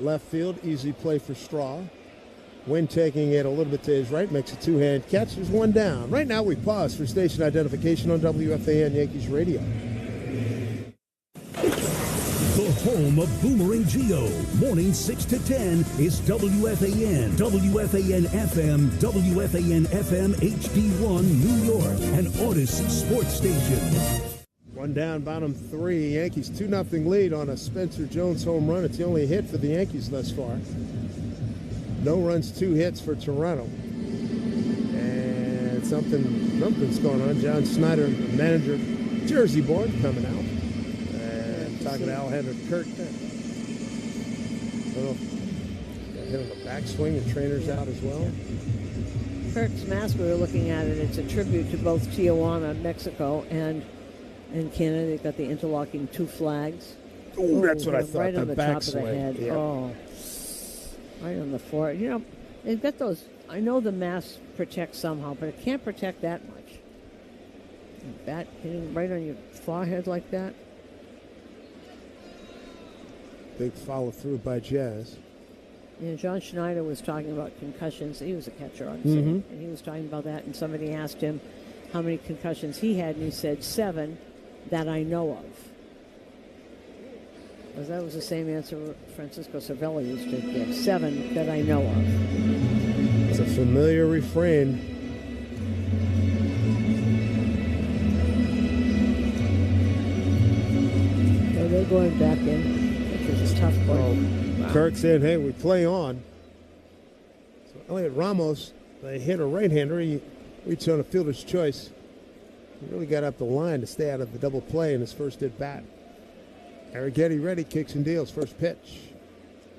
Left field, easy play for Straw. Wynn taking it a little bit to his right, makes a two-hand catch. There's one down. Right now we pause for station identification on WFAN Yankees Radio. The home of Boomerang Geo. Morning 6 to 10 is WFAN, WFAN FM, WFAN FM HD1 New York, and Otis Sports Station. One down, bottom three. Yankees 2-0 lead on a Spencer Jones home run. It's the only hit for the Yankees thus far. No runs, 2 hits for Toronto. And something's going on. John Snyder, the manager, Jersey board, coming out. And talking to Alejandro Kirk. I don't know if hit on the backswing and trainers out as well. Kirk's mask, we were looking at it, it's a tribute to both Tijuana, Mexico, and in Canada. They've got the interlocking 2 flags. Oh, that's what I thought. Right on the top of the backswing. head. Yeah. Oh. Right on the forehead. You know, they've got those. I know the mask protects somehow, but it can't protect that much. Bat hitting right on your forehead like that. Big follow through by Jazz. You know, John Schneider was talking about concussions. He was a catcher on scene, and he was talking about that. And somebody asked him how many concussions he had, and he said 7 that I know of. Because that was the same answer Francisco Cervelli used to give. 7 that I know of. It's a familiar refrain. So they're going back in, which is a tough one. Wow. Kirk said, hey, we play on. So Elliot Ramos, they hit a right-hander. He reached on a fielder's choice. He really got up the line to stay out of the double play in his first at-bat. Arrighetti ready, kicks and deals. First pitch.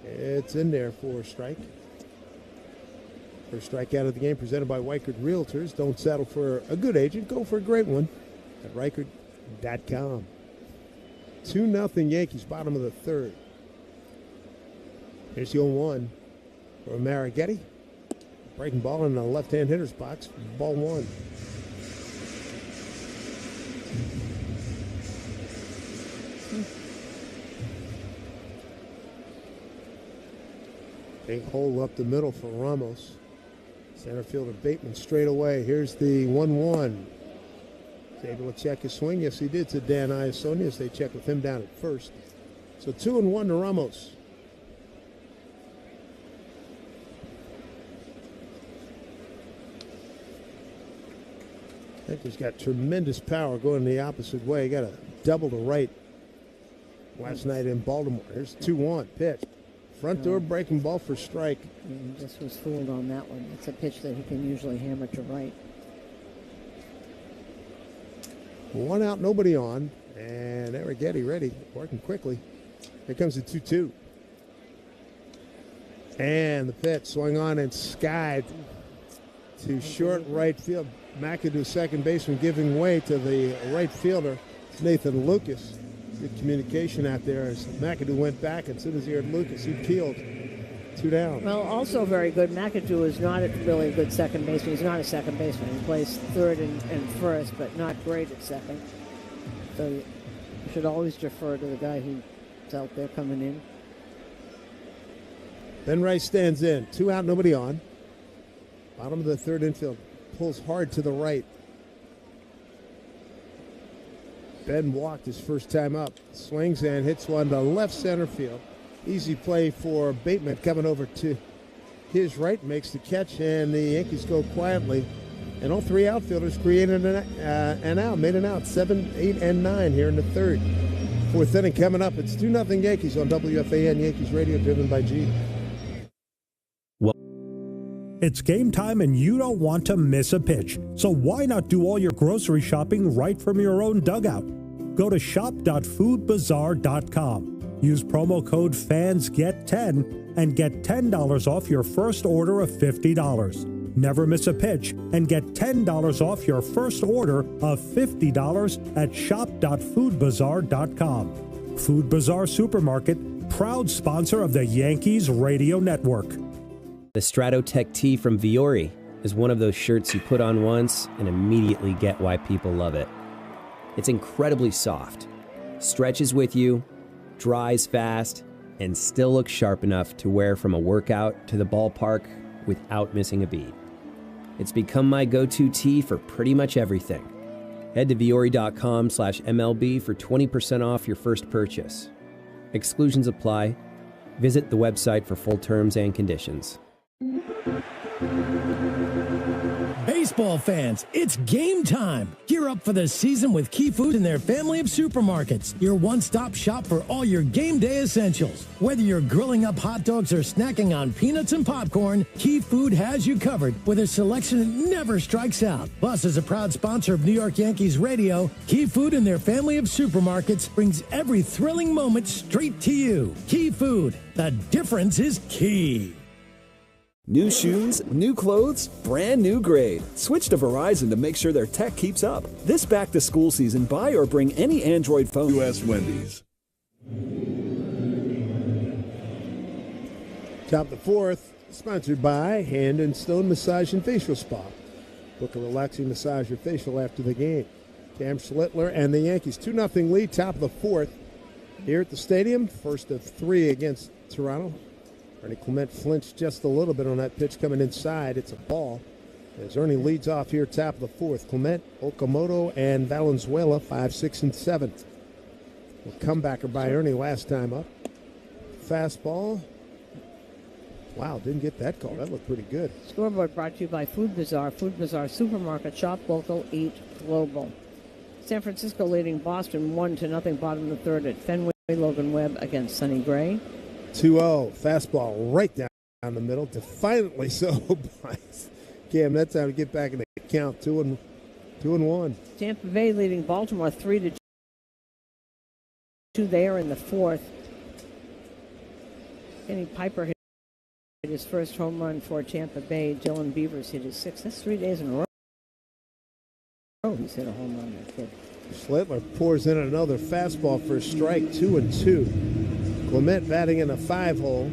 It's in there for a strike. First strikeout of the game presented by Weichert Realtors. Don't settle for a good agent. Go for a great one at Reichert.com. 2-0 Yankees, bottom of the third. Here's the 0-1 for Arrighetti. Breaking ball in the left-hand hitter's box. Ball 1. Big hole up the middle for Ramos. Center fielder Bateman straight away. Here's the 1-1. He's able to check his swing. Yes, he did to Dan Iasonius. They checked with him down at first. So 2-1 to Ramos. I think he's got tremendous power going the opposite way. He got a double to right last night in Baltimore. Here's 2-1 pitch. Front door breaking ball for strike. He just was fooled on that one. It's a pitch that he can usually hammer to right. 1 out, nobody on. And Arrighetti ready, working quickly. Here comes the 2-2. And the pitch swung on and skied to short right field. McAdoo, second baseman, giving way to the right fielder, Nathan Lucas. Good communication out there as McAdoo went back. As soon as he heard Lucas, he peeled. 2 down. Well, also very good. McAdoo is not really a good second baseman. He's not a second baseman. He plays third and first, but not great at second. So you should always defer to the guy who's out there coming in. Ben Rice stands in. 2 out, nobody on. Bottom of the third infield. Pulls hard to the right. Ben walked his first time up. Swings and hits one to left center field. Easy play for Bateman coming over to his right. Makes the catch, and the Yankees go quietly. And all 3 outfielders created an out, made an out. 7, 8, and 9 here in the third. 4th inning coming up. It's 2-0 Yankees on WFAN Yankees Radio, driven by G. It's game time and you don't want to miss a pitch. So why not do all your grocery shopping right from your own dugout? Go to shop.foodbazaar.com. Use promo code FANSGET10 and get $10 off your first order of $50. Never miss a pitch and get $10 off your first order of $50 at shop.foodbazaar.com. Food Bazaar Supermarket, proud sponsor of the Yankees Radio Network. The Stratotech tee from Viore is one of those shirts you put on once and immediately get why people love it. It's incredibly soft, stretches with you, dries fast, and still looks sharp enough to wear from a workout to the ballpark without missing a beat. It's become my go-to tee for pretty much everything. Head to Viore.com/MLB for 20% off your first purchase. Exclusions apply. Visit the website for full terms and conditions. Baseball fans, it's game time. Gear up for the season with Key Food and their family of supermarkets. Your one-stop shop for all your game day essentials. Whether you're grilling up hot dogs or snacking on peanuts and popcorn, Key Food has you covered with a selection that never strikes out. Plus, as a proud sponsor of New York Yankees Radio, Key Food and their family of supermarkets brings every thrilling moment straight to you. Key Food, the difference is key. New shoes, new clothes, brand new grade. Switch to Verizon to make sure their tech keeps up. This back-to-school season, buy or bring any Android phone. U.S. Wendy's. Top of the 4th, sponsored by Hand and Stone Massage and Facial Spa. Book a relaxing massage or facial after the game. Cam Schlittler and the Yankees. 2-0 lead, top of the 4th. Here at the stadium, first of 3 against Toronto. Ernie Clement flinched just a little bit on that pitch coming inside. It's a ball. As Ernie leads off here, top of the 4th. Clement, Okamoto, and Valenzuela, 5, 6, and 7. A comebacker by Ernie last time up. Fastball. Wow, didn't get that call. That looked pretty good. Scoreboard brought to you by Food Bazaar. Food Bazaar Supermarket. Shop local, eat global. San Francisco leading Boston 1-0, bottom of the 3rd at Fenway. Logan Webb against Sonny Gray. 2-0, fastball right down the middle, defiantly so by Cam. That's how to get back in the count, 2-1. Tampa Bay leading Baltimore 3-2 there in the 4th. Kenny Piper hit his first home run for Tampa Bay. Dylan Beavers hit his 6th. That's 3 days in a row. He's hit a home run, that kid. Schlittler pours in another fastball for a strike, 2-2. Clement batting in a 5-hole.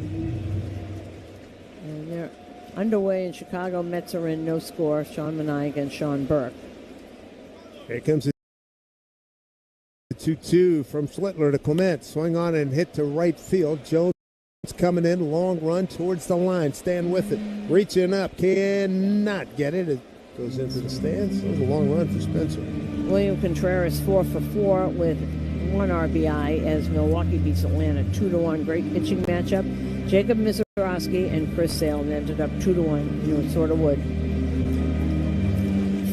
And they're underway in Chicago. Mets are in, no score. Sean Manaea against Sean Burke. Here comes the 2-2 from Schlittler to Clement. Swing on and hit to right field. Jones coming in, long run towards the line. Stand with it. Reaching up, cannot get it. It goes into the stands. It was a long run for Spencer. William Contreras 4 for 4 with 1 RBI as Milwaukee beats Atlanta 2-1. Great pitching matchup. Jacob Mizorowski and Chris Sale ended up 2-1. You know, sort of would.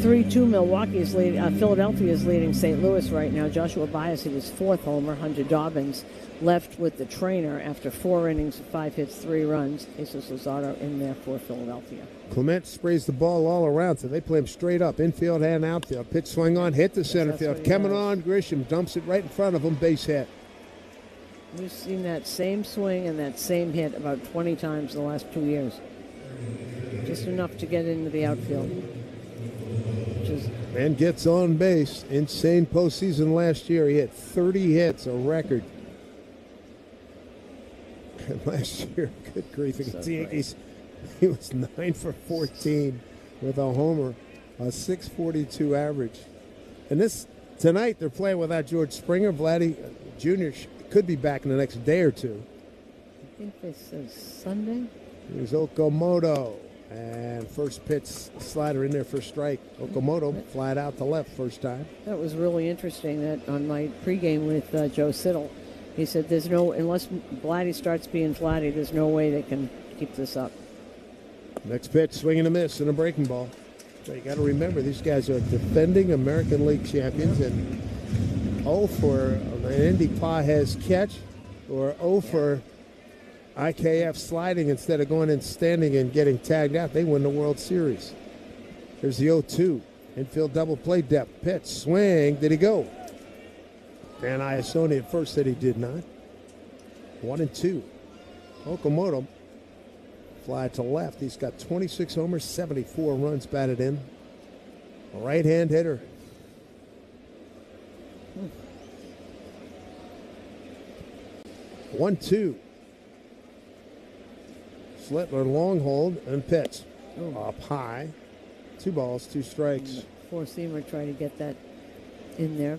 3-2 Milwaukee's lead. Philadelphia is leading St. Louis right now. Joshua Baez hit his 4th homer. Hunter Dobbins left with the trainer after 4 innings, 5 hits, 3 runs. Jesus Luzardo in there for Philadelphia. Clement sprays the ball all around, so they play him straight up, infield and outfield. Pitch swing on, hit to center field. Coming on, Grisham dumps it right in front of him, base hit. We've seen that same swing and that same hit about 20 times in the last 2 years. Just enough to get into the outfield, which is And gets on base. Insane postseason last year. He had 30 hits, a record. And last year, good grief, against the Yankees, he was 9 for 14 with a homer, a .642 average. And tonight they're playing without George Springer. Vladdy Jr. could be back in the next day or two. I think this is Sunday. Here's Okamoto. And first pitch slider in there for strike. Okamoto flat out to left first time. That was really interesting that on my pregame with Joe Siddle, he said unless Vladdy starts being Vladdy, there's no way they can keep this up. Next pitch, swing and a miss and a breaking ball. So you got to remember, these guys are defending American League champions, and 0 for an Indy Pages catch, or 0 for IKF sliding instead of going in standing and getting tagged out. They win the World Series. Here's the 0-2. Infield double play depth. Pitch, swing. Did he go? Dan Iasone at first said he did not. 1-2. Okamoto fly to left. He's got 26 homers, 74 runs batted in. A right-hand hitter. One, two. Slittler long hold and pitch. Up high. 2 balls, 2 strikes. Four-seamer trying to get that in there.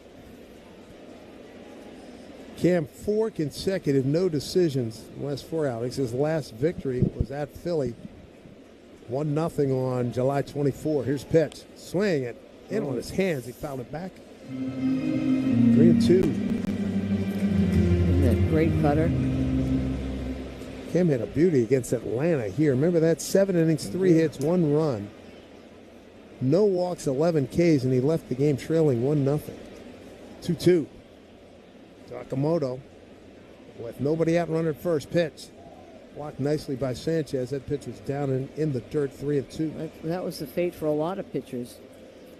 Cam, 4 consecutive no decisions in the last 4 outings. His last victory was at Philly. 1-0 on July 24. Here's pitch. Swing it in on his hands. He fouled it back. 3-2. And that great cutter. Cam had a beauty against Atlanta here. Remember that? 7 innings, 3 hits, 1 run. No walks, 11 Ks, and he left the game trailing 1-0. 2-2. Okamoto with nobody out running at first. Pitch blocked nicely by Sanchez. That pitch was down in the dirt. 3-2. That was the fate for a lot of pitchers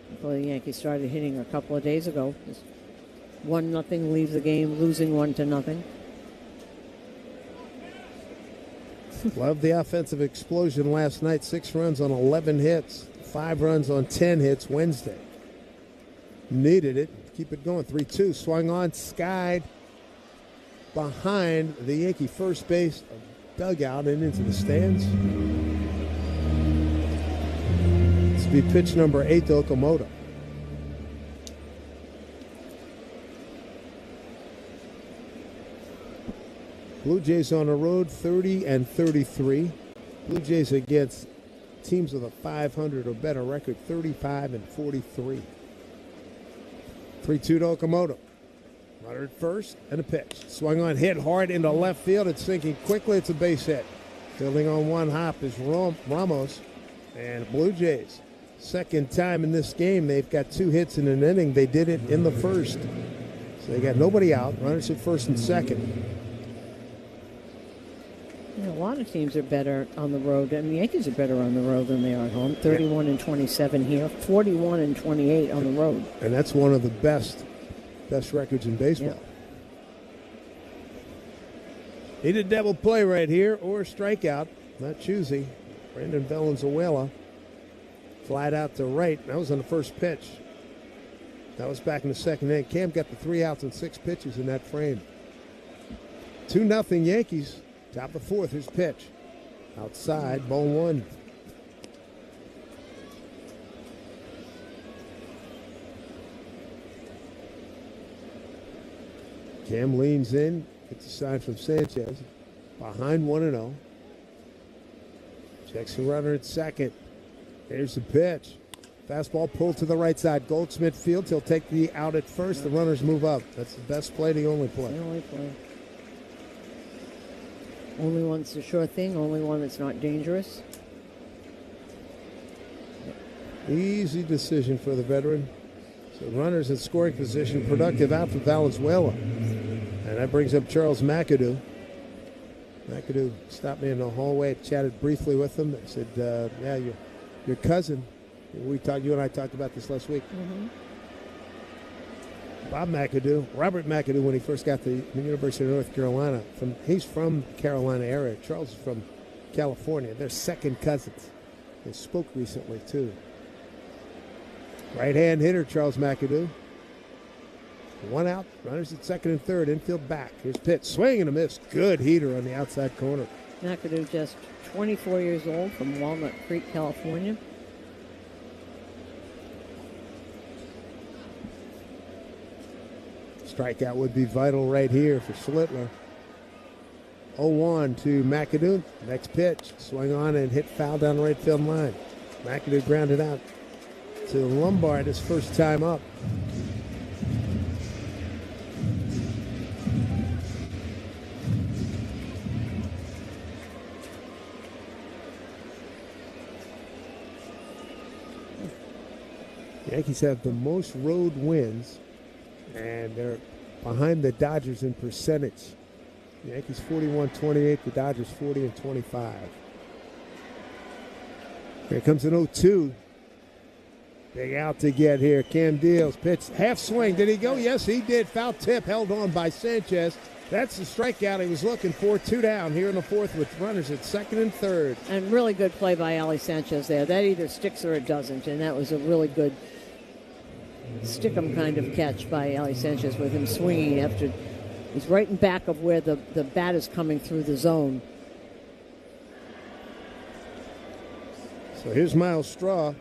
before the Yankees started hitting a couple of days ago. 1-0 leaves the game, losing 1-0. Loved the offensive explosion last night. 6 runs on 11 hits, 5 runs on 10 hits Wednesday. Needed it. Keep it going. 3-2. Swung on, skied behind the Yankee first base dugout and into the stands. This will be pitch number 8 to Okamoto. Blue Jays on the road, 30-33. Blue Jays against teams with a 500 or better record, 35-43. 3-2 to Okamoto. Runner at first and a pitch. Swung on, hit hard into left field. It's sinking quickly. It's a base hit. Fielding on one hop is Ramos. And Blue Jays, second time in this game, they've got 2 hits in an inning. They did it in the first. So they got nobody out. Runners at first and second. A lot of teams are better on the road. I mean, the Yankees are better on the road than they are at home. 31-27 here, 41-28 on the road. And that's one of the best records in baseball. Yeah. Need a double play right here or a strikeout. Not choosy. Brandon Valenzuela flat out to right. That was on the first pitch. That was back in the second inning. Cam got the 3 outs and 6 pitches in that frame. 2-0 Yankees. Top of the 4th, here's pitch. Outside, ball 1. Cam leans in, gets a sign from Sanchez. Behind 1-0. Checks the runner at second. Here's the pitch. Fastball pulled to the right side. Goldschmidt fields. He'll take the out at first. The runners move up. That's the best play, the only play. The only play. Only one that's a sure thing, only one that's not dangerous. Easy decision for the veteran. So runners in scoring position, productive out for Valenzuela. And that brings up Charles McAdoo. McAdoo stopped me in the hallway, chatted briefly with him. I said, yeah, your cousin, you and I talked about this last week. Mm-hmm. Bob McAdoo, Robert McAdoo, when he first got to the University of North Carolina, he's from the Carolina area. Charles is from California. They're second cousins. They spoke recently, too. Right-hand hitter, Charles McAdoo. One out, runners at second and third, infield back. Here's pitch, swing and a miss. Good heater on the outside corner. McAdoo just 24 years old from Walnut Creek, California. Strikeout would be vital right here for Schlittler. 0-1 to McAdoo. Next pitch, swing on and hit foul down the right field line. McAdoo grounded out to Lombard his first time up. Yankees have the most road wins, and they're behind the Dodgers in percentage. The Yankees 41-28, the Dodgers 40-25. Here comes an 0-2. Big out to get here. Cam Deals pitch, half swing. Did he go? Yes, he did. Foul tip held on by Sanchez. That's the strikeout he was looking for. 2 down here in the fourth with runners at second and third. And really good play by Ali Sanchez there. That either sticks or it doesn't, and that was a really good stick-em kind of catch by Ali Sanchez with him swinging after he's right in back of where the bat is coming through the zone. So here's Miles Straw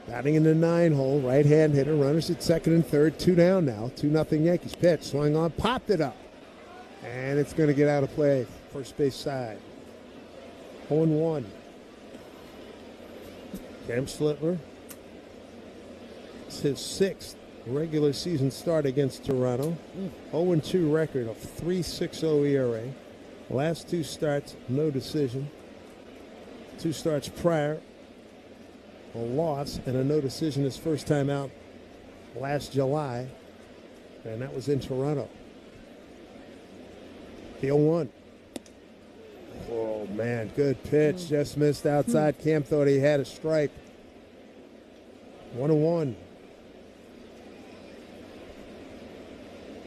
batting in the 9-hole, right-hand hitter, runners at second and third, 2 down now, 2-0 Yankees. Pitch, swung on, popped it up, and it's going to get out of play, first base side. 0-1. Cam Schlittler. It's his 6th regular season start against Toronto. 0-2 record of 3.60 ERA. Last 2 starts, no decision. 2 starts prior, a loss and a no decision his first time out last July, and that was in Toronto. The 0-1. Oh, man, good pitch. Just missed outside. Cam thought he had a strike. 1-1.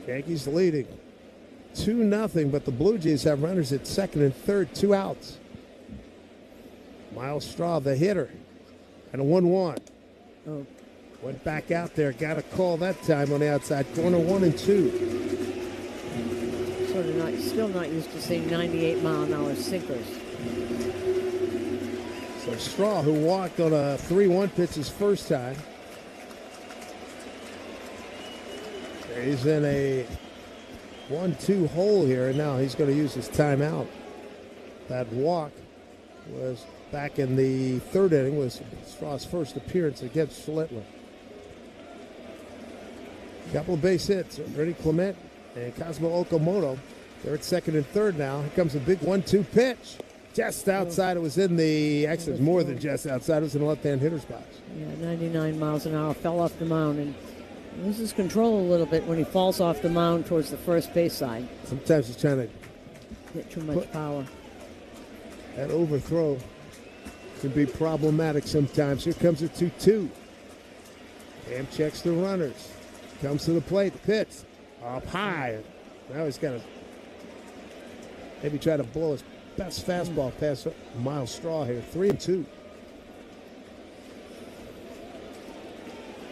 Yankees leading 2-0, but the Blue Jays have runners at second and third, 2 outs. Miles Straw, the hitter, and a 1-1. Oh. Went back out there, got a call that time on the outside corner, 1-2. Sort of still not used to seeing 98-mile-an-hour sinkers. So Straw, who walked on a 3-1 pitch his first time, he's in a 1-2 hole here, and now he's going to use his timeout. That walk was back in the 3rd inning, was Straw's first appearance against Schlittler. Couple of base hits. Ernie Clement and Cosmo Okamoto. They're at second and third now. Here comes a big 1-2 pitch. Just outside. It was in the, actually it's more than just outside. It was in the left-hand hitter's box. Yeah, 99 miles an hour. Fell off the mound and loses control a little bit when he falls off the mound towards the first base side. Sometimes he's trying to get too much power. That overthrow can be problematic sometimes. Here comes a 2-2. Cam checks the runners. Comes to the plate. Pitch up high. Now he's got to maybe try to blow his best fastball past Miles Straw here. 3-2.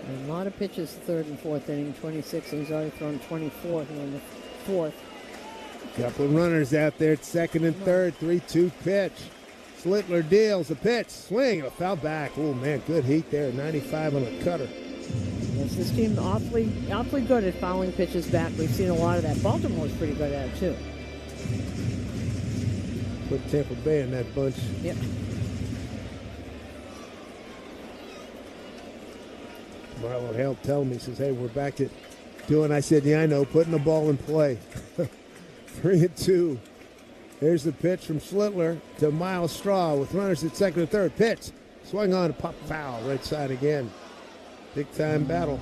A lot of pitches the 3rd and 4th inning. 26, and he's already thrown 24 here in the 4th. Couple of runners out there at second and third. 3-2 pitch. Schlittler deals a pitch. Swing and a foul back. Oh, man, good heat there. 95 on a cutter. Yes, this team awfully good at fouling pitches back. We've seen a lot of that. Baltimore's pretty good at it, too. Put Tampa Bay in that bunch. Yep. Marlon Hale telling me, he says, hey, we're back to doing, I said, yeah, I know, putting the ball in play. 3-2. Here's the pitch from Schlittler to Miles Straw with runners at second and third. Pitch. Swung on, pop foul, right side again. Big time battle.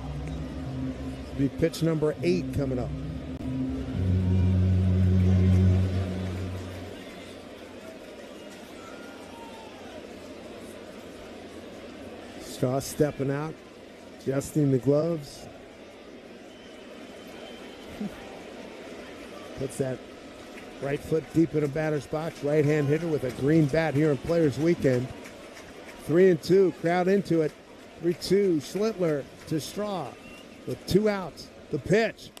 It'll be pitch number 8 coming up. Straw stepping out, adjusting the gloves. Puts that right foot deep in a batter's box. Right-hand hitter with a green bat here in Players Weekend. 3-2, crowd into it. 3-2, Schlittler to Straw with 2 outs. The pitch.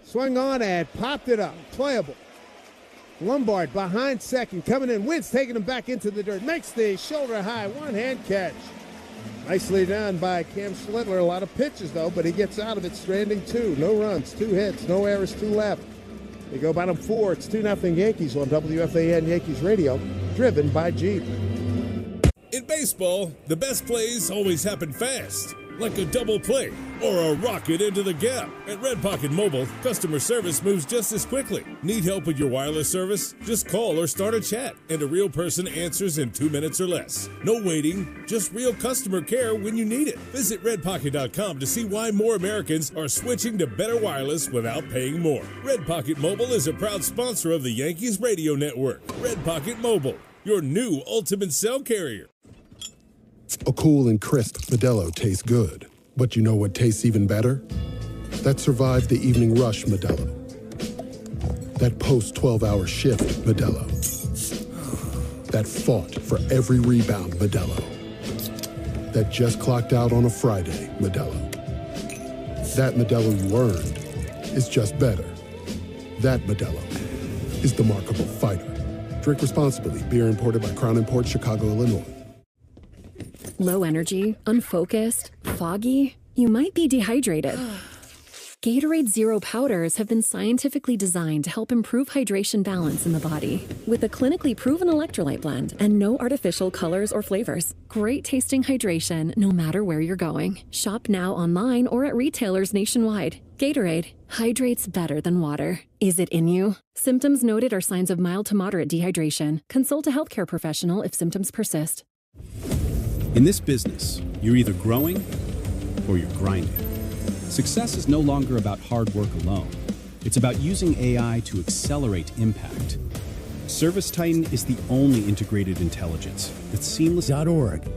Swung on and popped it up. Playable. Lombard behind second, coming in. Wentz taking him back into the dirt. Makes the shoulder high, one-hand catch. Nicely done by Cam Schlittler. A lot of pitches, though, but he gets out of it stranding 2. No runs, 2 hits, no errors, 2 left. They go bottom 4. It's 2-0 Yankees on WFAN Yankees Radio, driven by Jeep. In baseball, the best plays always happen fast, like a double play or a rocket into the gap. At Red Pocket Mobile, customer service moves just as quickly. Need help with your wireless service? Just call or start a chat, and a real person answers in 2 minutes or less. No waiting, just real customer care when you need it. Visit redpocket.com to see why more Americans are switching to better wireless without paying more. Red Pocket Mobile is a proud sponsor of the Yankees Radio Network. Red Pocket Mobile, your new ultimate cell carrier. A cool and crisp Modelo tastes good. But you know what tastes even better? That survived the evening rush Modelo. That post-12-hour shift Modelo. That fought for every rebound Modelo. That just clocked out on a Friday Modelo. That Modelo you earned is just better. That Modelo is the markable fighter. Drink responsibly. Beer imported by Crown Imports, Chicago, Illinois. Low energy, unfocused, foggy? You might be dehydrated. Gatorade Zero powders have been scientifically designed to help improve hydration balance in the body. With a clinically proven electrolyte blend and no artificial colors or flavors. Great tasting hydration no matter where you're going. Shop now online or at retailers nationwide. Gatorade hydrates better than water. Is it in you? Symptoms noted are signs of mild to moderate dehydration. Consult a healthcare professional if symptoms persist. In this business, you're either growing or you're grinding. Success is no longer about hard work alone. It's about using AI to accelerate impact. Service Titan is the only integrated intelligence that's seamless.org.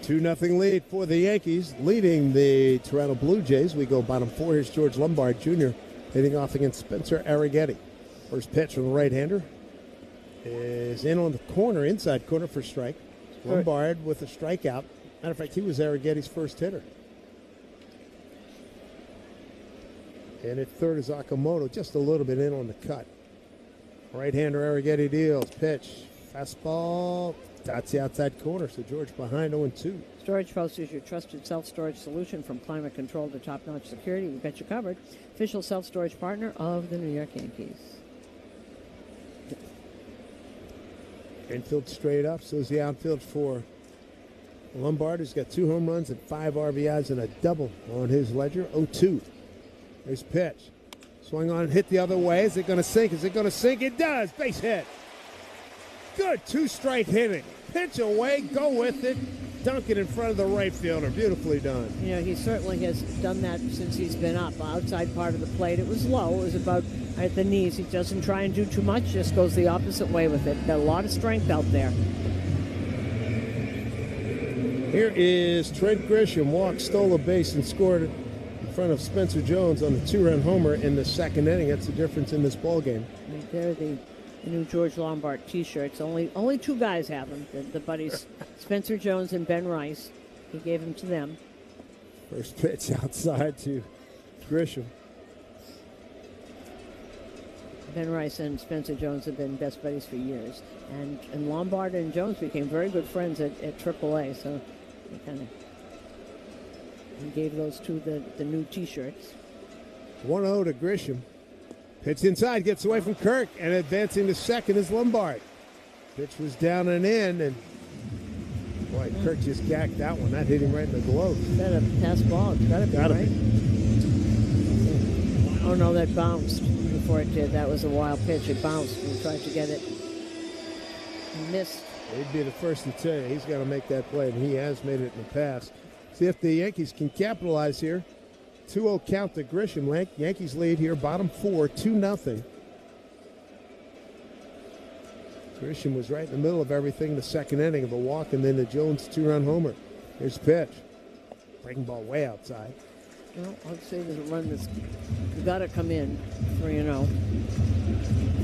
2-0 lead for the Yankees, leading the Toronto Blue Jays. We go bottom 4. Here's George Lombard Jr. hitting off against Spencer Arrighetti. First pitch from the right-hander is in on the corner, inside corner for strike. Lombard with a strikeout. Matter of fact, he was Arrighetti's first hitter. And at third is Akamoto, just a little bit in on the cut. Right-hander Arrighetti deals. Pitch. Fastball. That's the outside corner, so George behind 0-2. Storage Post is your trusted self-storage solution. From climate control to top-notch security, we've got you covered. Official self-storage partner of the New York Yankees. Infield straight up, so is the outfield for Lombard, who's got 2 home runs and 5 RBIs and a double on his ledger. 0-2. There's pitch. Swung on and hit the other way. Is it going to sink? Is it going to sink? It does. Base hit. Good 2-strike hitting. Pitch away, go with it. Dunk it in front of the right fielder. Beautifully done. You know, he certainly has done that since he's been up. Outside part of the plate, it was low. It was about at the knees. He doesn't try and do too much, just goes the opposite way with it. Got a lot of strength out there. Here is Trent Grisham. Walked, stole a base, and scored in front of Spencer Jones on the 2-run homer in the second inning. That's the difference in this ballgame. And there the new George Lombard T-shirts. Only 2 guys have them. The buddies, Spencer Jones and Ben Rice. He gave them to them. First pitch outside to Grisham. Ben Rice and Spencer Jones have been best buddies for years. And Lombard and Jones became very good friends at AAA. So they kind of gave those two the new T-shirts. 1-0 to Grisham. Pitch inside, gets away from Kirk, and advancing to second is Lombard. Pitch was down and in, and boy, Kirk just gacked that one. That hit him right in the glove. Is that a pass ball? It's got to be, right? Oh, no, that bounced before it did. That was a wild pitch. It bounced. He tried to get it. He missed. He'd be the first to tell you he's got to make that play, and he has made it in the past. See if the Yankees can capitalize here. 2-0 count to Grisham. Yankees lead here, bottom 4, 2-0. Grisham was right in the middle of everything the second inning of a walk, and then the Jones 2-run homer. Here's pitch. Breaking ball way outside. Well, I'd say there's a run that's got to come in, 3-0.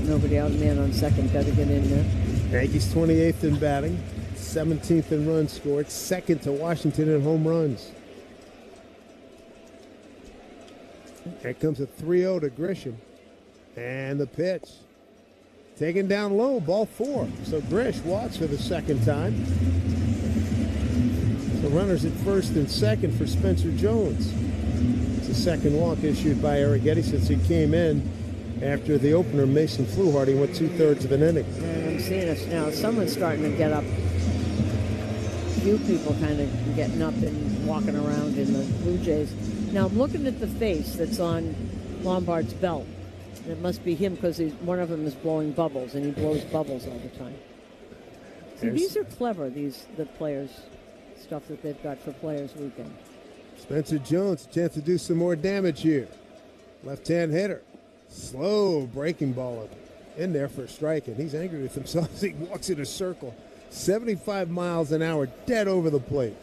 Nobody out, man on second, got to get in there. Yankees 28th in batting, 17th in runs scored, second to Washington in home runs. Here comes a 3-0 to Grisham. And the pitch. Taken down low, ball 4. So Grish walks for the second time. So runners at first and second for Spencer Jones. It's the second walk issued by Arrighetti since he came in after the opener. Mason Fluharty went 2/3 of an inning. And I'm seeing us now. Someone's starting to get up. A few people kind of getting up and walking around in the Blue Jays. Now I'm looking at the face that's on Lombard's belt. It must be him because one of them is blowing bubbles, and he blows bubbles all the time. See, these are clever, the players, stuff that they've got for Players Weekend. Spencer Jones, a chance to do some more damage here. Left-hand hitter. Slow breaking ball in there for a strike, and he's angry with himself as he walks in a circle. 75 miles an hour, dead over the plate.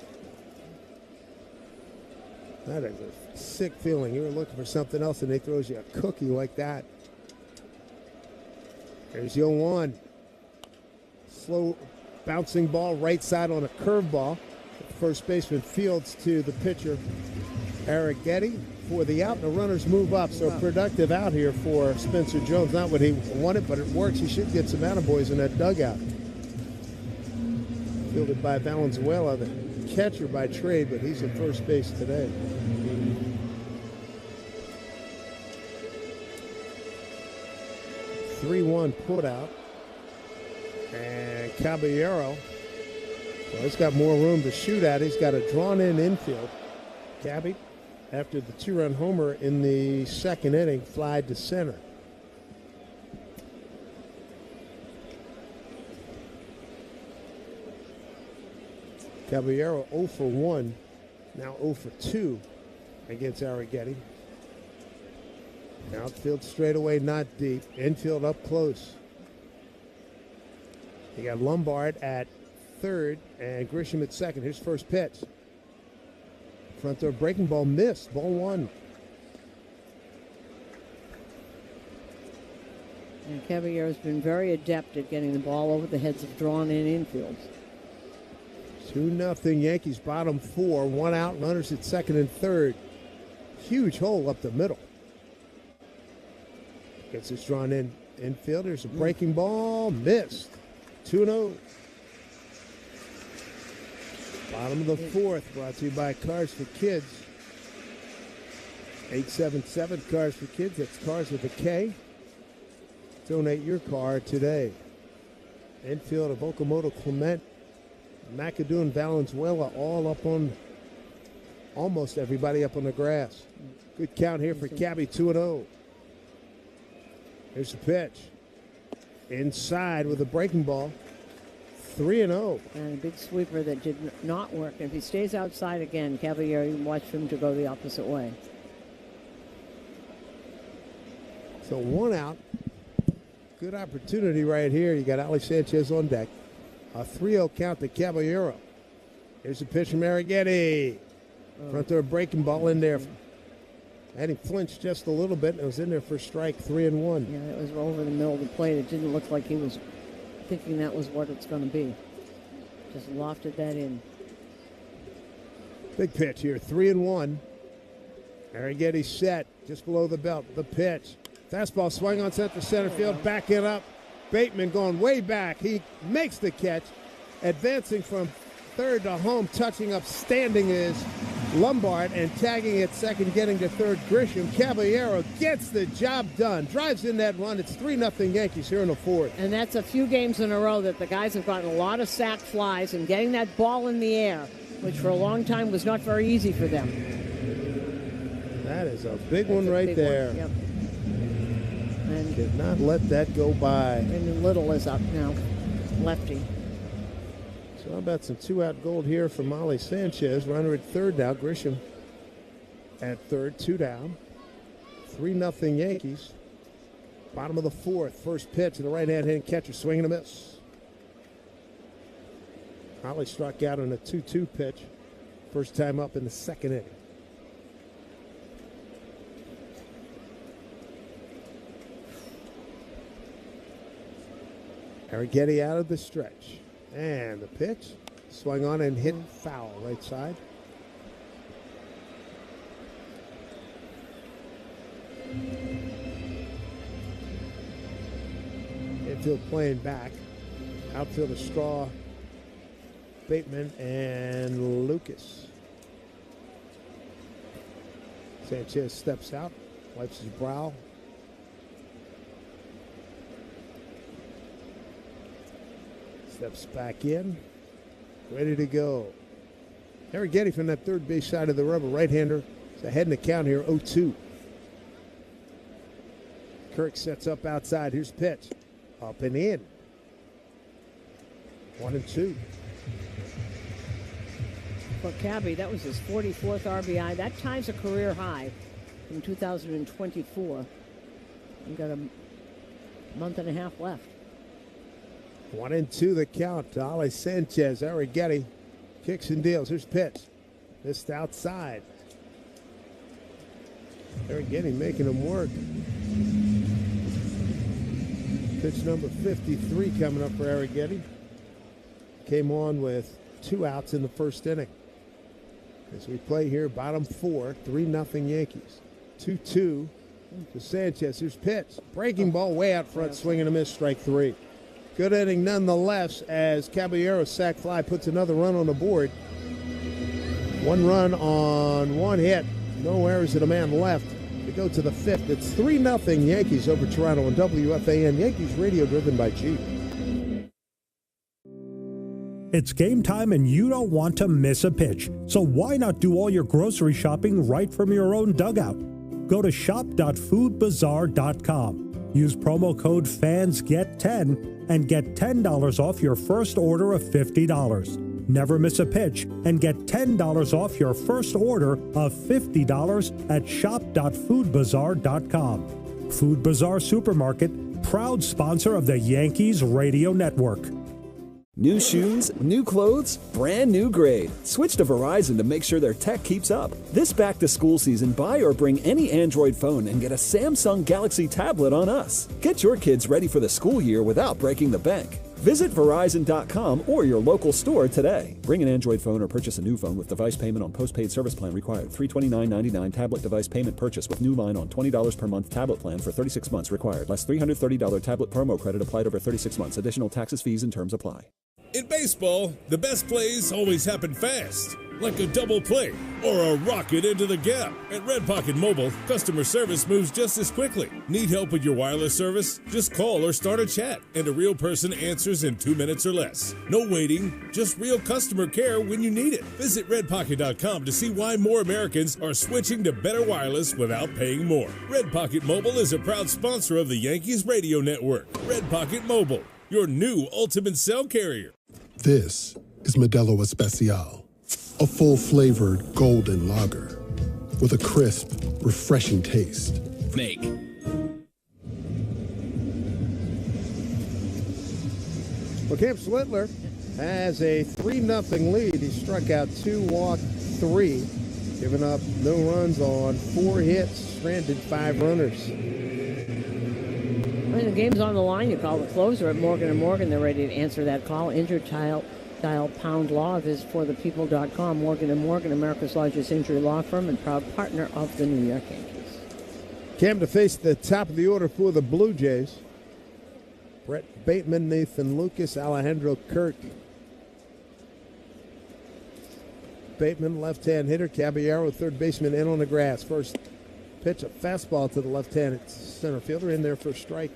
That is a sick feeling. You were looking for something else, and they throws you a cookie like that. There's 0-1. Slow bouncing ball, right side on a curveball. First baseman fields to the pitcher, Arrighetti, for the out, and the runners move up. So a productive out here for Spencer Jones. Not what he wanted, but it works. He should get some attaboys in that dugout. Fielded by Valenzuela, the catcher by trade, but he's at first base today. Three-1 put out. And Caballero, well, he's got more room to shoot at. He's got a drawn-in infield. Cabby, after the 2-run homer in the second inning, flied to center. Caballero 0 for 1, now 0 for 2 against Arrighetti. Outfield straightaway, not deep. Infield up close. You got Lombard at third and Grisham at second. Here's first pitch. Front door breaking ball missed. Ball 1. And Caballero's been very adept at getting the ball over the heads of drawn-in infields. 2-0 Yankees, bottom 4. 1 out, runners at second and third. Huge hole up the middle. Gets this drawn in infield. There's a breaking ball. Missed. 2-0. Bottom of the 4th, brought to you by Cars for Kids. 877 Cars for Kids. That's Cars with a K. Donate your car today. Infield of Okamoto, Clement, McAdoo, and Valenzuela all up on, almost everybody up on the grass. Good count here for Cabby, 2-0. Here's the pitch. Inside with a breaking ball. 3-0. And a big sweeper that did not work. And if he stays outside again, Caballero, you can watch him to go the opposite way. So 1 out. Good opportunity right here. You got Ali Sanchez on deck. A 3-0 count to Caballero. Here's the pitch from Arrighetti. Front door breaking ball in there. And he flinched just a little bit, and it was in there for strike 3-1. Yeah, it was over the middle of the plate. It didn't look like he was thinking that was what it's going to be. Just lofted that in. Big pitch here, 3-1. Arrighetti set just below the belt. The pitch. Fastball swung on center field, backing up. Bateman going way back. He makes the catch. Advancing from third to home, touching up, standing is Lombard, and tagging at second, getting to third, Grisham. Caballero gets the job done. Drives in that run. It's 3-0 Yankees here in the 4th. And that's a few games in a row that the guys have gotten a lot of sac flies and getting that ball in the air, which for a long time was not very easy for them. That is a big one right there. Yep. And did not let that go by. And Little is up now, lefty. So how about some 2-out gold here from Ali Sanchez. Runner at third now. Grisham at third, 2 down. 3-0 Yankees. Bottom of the 4th. First pitch to the right-hand hitting catcher. Swing and a miss. Ali struck out on a 2-2 pitch. First time up in the second inning. Arrighetti out of the stretch. And the pitch. Swung on and hit foul right side. Infield playing back. Outfield is Straw, Bateman, and Lucas. Sanchez steps out, wipes his brow. Steps back in, ready to go. Arrighetti from that third base side of the rubber, right-hander. Is ahead in the count here, 0-2. Kirk sets up outside. Here's the pitch. Up and in. 1-2. For Cabby, that was his 44th RBI. That ties a career high from 2024. We've got a month and a half left. 1-2 the count to Ale Sanchez. Arrighetti kicks and deals. Here's pitch. Missed outside. Arrighetti making him work. Pitch number 53 coming up for Arrighetti. Came on with 2 outs in the first inning. As we play here, bottom 4, 3-0 Yankees. 2-2 to Sanchez. Here's pitch. Breaking ball way out front, swing and a miss, strike 3. Good inning nonetheless as Caballero's sac fly puts another run on the board. 1 run on 1 hit. No errors and a man left. We go to the 5th. It's 3-0 Yankees over Toronto on WFAN. Yankees radio driven by Jeep. It's game time and you don't want to miss a pitch. So why not do all your grocery shopping right from your own dugout? Go to shop.foodbazaar.com. Use promo code FANSGET10 and get $10 off your first order of $50. Never miss a pitch and get $10 off your first order of $50 at shop.foodbazaar.com. Food Bazaar Supermarket, proud sponsor of the Yankees Radio Network. New shoes, new clothes, brand new grade. Switch to Verizon to make sure their tech keeps up. This back-to-school season, buy or bring any Android phone and get a Samsung Galaxy tablet on us. Get your kids ready for the school year without breaking the bank. Visit Verizon.com or your local store today. Bring an Android phone or purchase a new phone with device payment on postpaid service plan required. $329.99 tablet device payment purchase with new line on $20 per month tablet plan for 36 months required. Less $330 tablet promo credit applied over 36 months. Additional taxes, fees, and terms apply. In baseball, the best plays always happen fast, like a double play or a rocket into the gap. At Red Pocket Mobile, customer service moves just as quickly. Need help with your wireless service? Just call or start a chat, and a real person answers in 2 minutes or less. No waiting, just real customer care when you need it. Visit redpocket.com to see why more Americans are switching to better wireless without paying more. Red Pocket Mobile is a proud sponsor of the Yankees Radio Network. Red Pocket Mobile, your new ultimate cell carrier. This is Modelo Especial, a full-flavored golden lager with a crisp, refreshing taste. Make. Well, Cam Schlittler has a 3-0 lead. He struck out 2, walked 3, giving up no runs on 4 hits, stranded 5 runners. When the game's on the line, you call the closer at Morgan & Morgan. They're ready to answer that call. Injured dial pound law is for the people.com. Morgan & Morgan, America's largest injury law firm and proud partner of the New York Yankees. Cam to face the top of the order for the Blue Jays. Brett Bateman, Nathan Lucas, Alejandro Kirk. Bateman, left-hand hitter. Caballero, third baseman, in on the grass. First pitch, a fastball to the left-handed center fielder, in there for a strike.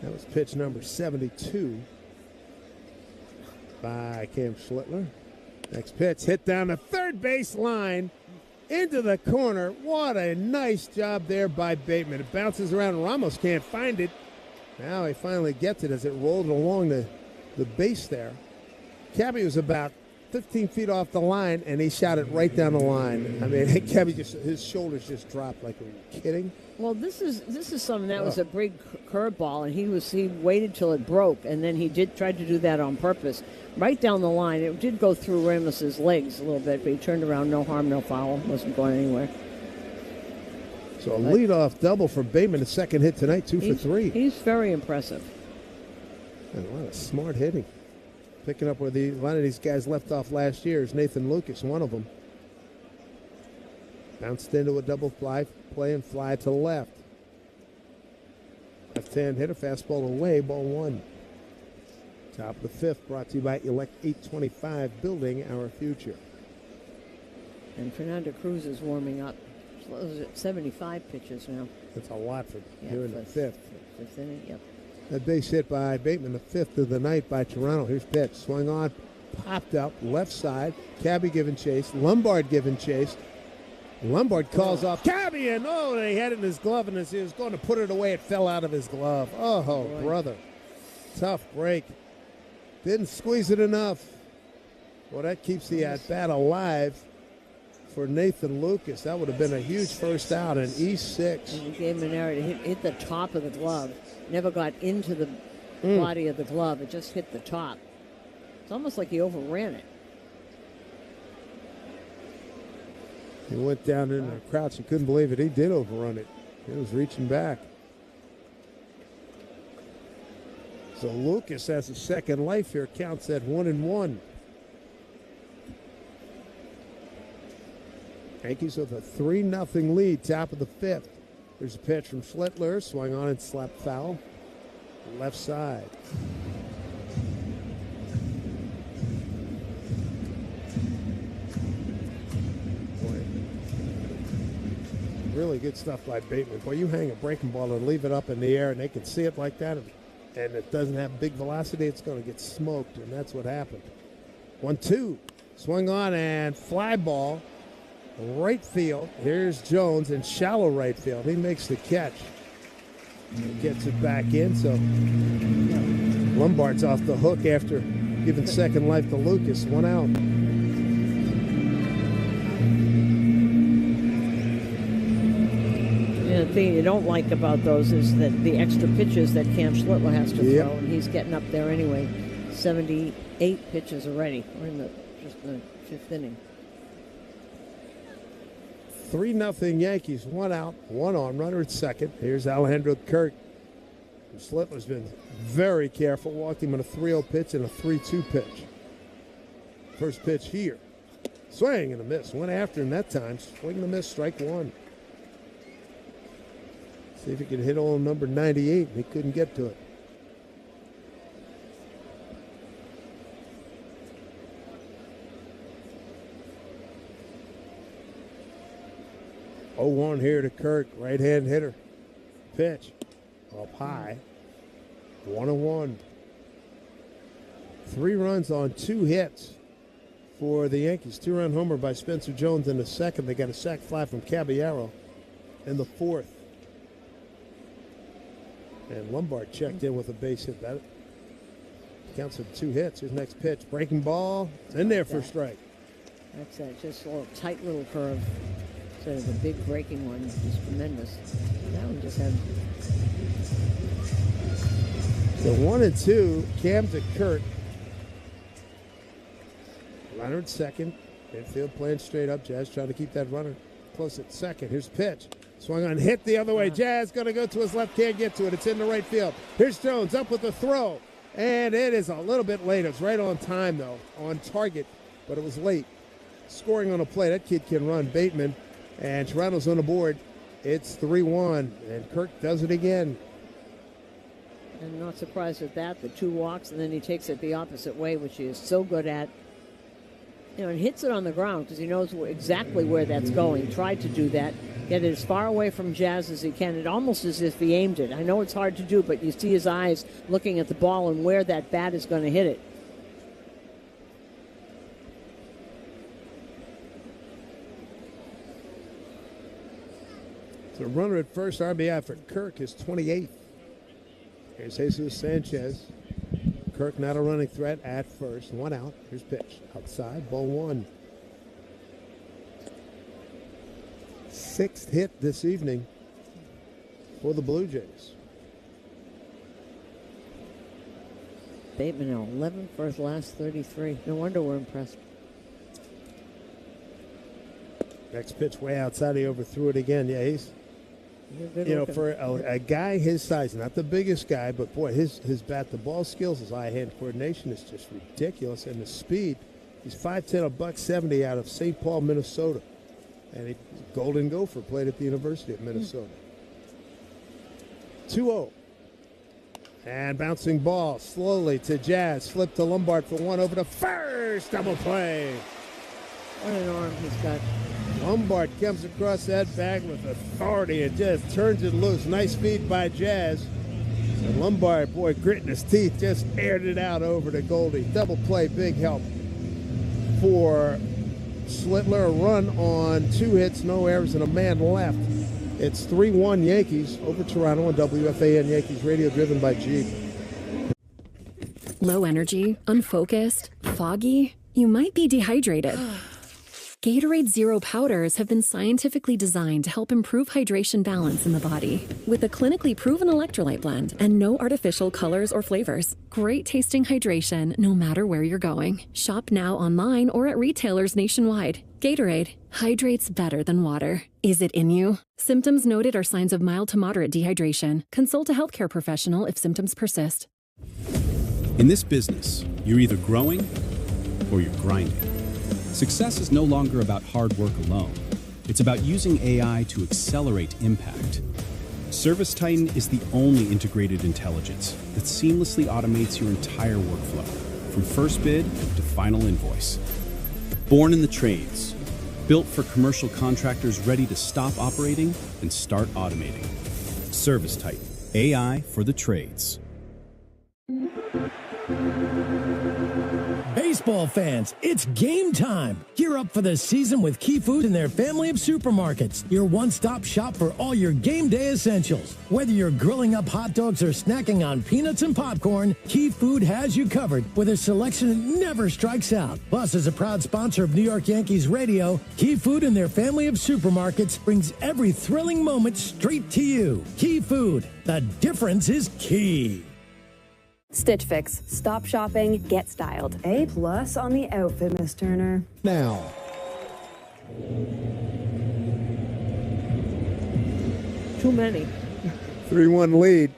That was pitch number 72 by Cam Schlittler. Next pitch, hit down the third base line into the corner. What a nice job there by Bateman. It bounces around. Ramos can't find it. Now he finally gets it as it rolled along the base there. Cabby was about 15 feet off the line, and he shot it right down the line. I mean, Cabby his shoulders just dropped. Like, are you kidding? Well, this is something that was a big curveball, and he waited till it broke, and then he tried to do that on purpose, right down the line. It did go through Ramos's legs a little bit, but he turned around, no harm, no foul, wasn't going anywhere. So a leadoff double for Bateman, the second hit tonight, 2 for 3. He's very impressive. And a lot of smart hitting. Picking up where a lot of these guys left off last year is Nathan Lucas, one of them. Bounced into a double play and fly to the left. Left-hand hitter, fastball away, ball 1. Top of the fifth, brought to you by Elect 825, building our future. And Fernando Cruz is warming up. 75 pitches now. That's a lot for here in the fifth. Fifth inning, yep. A base hit by Bateman, the fifth of the night by Toronto. Here's pitch. Swung on, popped up, left side. Cabby giving chase. Lombard giving chase. Lombard calls off Cabby, and they had it in his glove, and as he was going to put it away, it fell out of his glove. Oh, brother. Tough break. Didn't squeeze it enough. Well, that keeps the at-bat alive for Nathan Lucas. That would have been a huge first out, and E6. And he gave him an error to hit the top of the glove. Never got into the body of the glove. It just hit the top. It's almost like he overran it. He went down in the crouch. You couldn't believe it. He did overrun it. He was reaching back. So Lucas has a second life here. Counts at 1-1. Yankees with a 3-0 lead, top of the fifth. There's a pitch from Schlittler, swung on and slapped foul. Left side. Boy, really good stuff by Bateman. Boy, you hang a breaking ball and leave it up in the air, and they can see it like that, and it doesn't have big velocity, it's going to get smoked, and that's what happened. 1-2. Swung on and fly ball. Right field. Here's Jones in shallow right field. He makes the catch. He gets it back in, so Lombard's off the hook after giving second life to Lucas. 1 out. Yeah, the thing you don't like about those is that the extra pitches that Cam Schlittler has to throw, and he's getting up there anyway. 78 pitches already. We're in just the fifth inning. 3-0 Yankees, 1 out, 1 on, runner at second. Here's Alejandro Kirk. Schlittler's been very careful, walked him on a 3-0 pitch and a 3-2 pitch. First pitch here. Swing and a miss. Went after him that time. Swing and a miss, strike 1. See if he can hit on number 98. He couldn't get to it. Oh, 1 here to Kirk, right-hand hitter. Pitch up high. 1-1. 3 runs on 2 hits for the Yankees. 2-run homer by Spencer Jones in the second. They got a sac fly from Caballero in the fourth. And Lombard checked in with a base hit. That counts for 2 hits. His next pitch, breaking ball. It's in there for a strike. That's just a little tight little curve. So the big breaking one is tremendous. That one just had. So 1-2, Cam to Kurt. Runner at second. Infield playing straight up. Jazz trying to keep that runner close at second. Here's pitch. Swung on, hit the other way. Jazz going to go to his left, can't get to it. It's in the right field. Here's Jones up with the throw. And it is a little bit late. It's right on time, though, on target, but it was late. Scoring on a play. That kid can run. Bateman. And Toronto's on the board. It's 3-1, and Kirk does it again. I'm not surprised at that. The 2 walks, and then he takes it the opposite way, which he is so good at. And hits it on the ground because he knows exactly where that's going. Tried to do that. Get it as far away from Jazz as he can. It almost as if he aimed it. I know it's hard to do, but you see his eyes looking at the ball and where that bat is going to hit it. So runner at first, RBI for Kirk is 28th. Here's Jesus Sanchez. Kirk not a running threat at first. 1 out. Here's pitch. Outside, ball 1. 6th hit this evening for the Blue Jays. Bateman now 11 for his last 33. No wonder we're impressed. Next pitch way outside. He overthrew it again. Yeah, he's You know, for a guy his size, not the biggest guy, but boy, his bat-to-ball skills, his eye-hand coordination is just ridiculous, and the speed. He's 5'10", $170 out of St. Paul, Minnesota, and he Golden Gopher, played at the University of Minnesota. 2-0, and bouncing ball slowly to Jazz, flip to Lombard for one over to first, double play. What an arm he's got. Lombard comes across that bag with authority and just turns it loose. Nice feed by Jazz. And Lombard, boy, gritting his teeth, just aired it out over to Goldie. Double play, big help for Slittler. A run on 2 hits, no errors, and a man left. It's 3-1 Yankees over Toronto on WFAN Yankees Radio, driven by Jeep. Low energy, unfocused, foggy. You might be dehydrated. Gatorade Zero powders have been scientifically designed to help improve hydration balance in the body. With a clinically proven electrolyte blend and no artificial colors or flavors. Great tasting hydration no matter where you're going. Shop now online or at retailers nationwide. Gatorade hydrates better than water. Is it in you? Symptoms noted are signs of mild to moderate dehydration. Consult a healthcare professional if symptoms persist. In this business, you're either growing or you're grinding. Success is no longer about hard work alone. It's about using AI to accelerate impact. ServiceTitan is the only integrated intelligence that seamlessly automates your entire workflow, from first bid to final invoice. Born in the trades, built for commercial contractors ready to stop operating and start automating. ServiceTitan, AI for the trades. Baseball fans, it's game time. Gear up for the season with Key Food and their family of supermarkets. Your one-stop shop for all your game day essentials. Whether you're grilling up hot dogs or snacking on peanuts and popcorn, Key Food has you covered with a selection that never strikes out. Plus, as a proud sponsor of New York Yankees Radio, Key Food and their family of supermarkets brings every thrilling moment straight to you. Key Food, the difference is key. Stitch Fix. Stop shopping, get styled. A+ on the outfit, Miss Turner. Now. Too many. 3-1 lead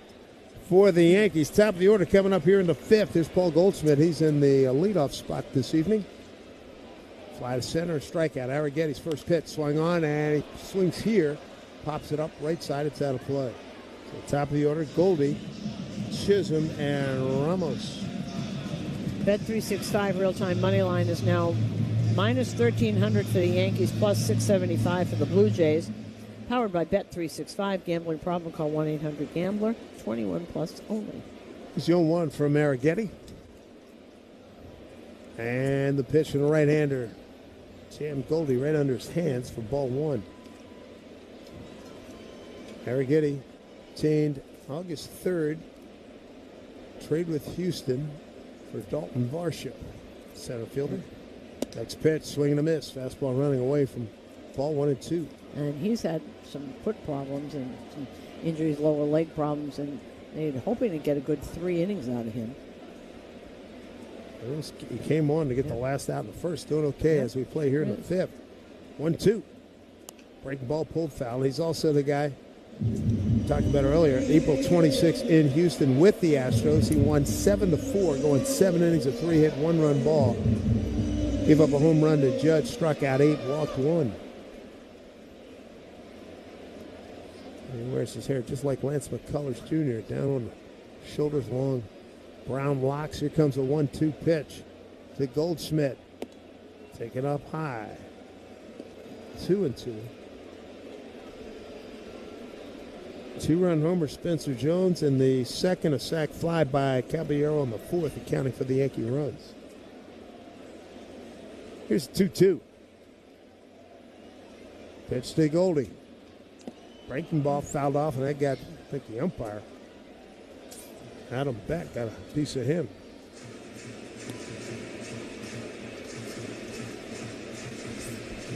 for the Yankees. Top of the order coming up here in the 5th. Here's Paul Goldschmidt. He's in the leadoff spot this evening. Fly to center, strikeout. Arrigetti's first pitch swung on, and he swings here. Pops it up right side. It's out of play. So top of the order, Goldie, Chisholm, and Ramos. Bet365 real-time money line is now minus 1,300 for the Yankees, plus 675 for the Blue Jays. Powered by Bet365. Gambling problem, call 1-800-GAMBLER. 21 plus only. It's 0-1 from Arrigetti. And the pitch from the right-hander. Jammed Goldie right under his hands for ball 1. Arrigetti obtained August 3rd. Trade with Houston for Dalton Varsho, center fielder. Next pitch, swing and a miss. Fastball running away from ball 1 and 2. And he's had some foot problems and some injuries, lower leg problems, and they're hoping to get a good 3 innings out of him. He came on to get the last out in the first, doing okay as we play here in the 5th. 1-2. Breaking ball pulled foul. He's also the guy we talked about earlier. April 26th in Houston with the Astros. He won 7-4, going 7 innings of 3-hit, 1-run ball. Gave up a home run to Judge, struck out 8, walked 1. And he wears his hair just like Lance McCullers Jr., down on the shoulders, long brown locks. Here comes a 1-2 pitch to Goldschmidt. Taken up high. 2-2. 2-run homer, Spencer Jones, and the second a sac fly by Caballero on the 4th, accounting for the Yankee runs. Here's 2-2. Pitch to Goldie. Breaking ball fouled off, and that got, I think, the umpire. Adam Beck got a piece of him.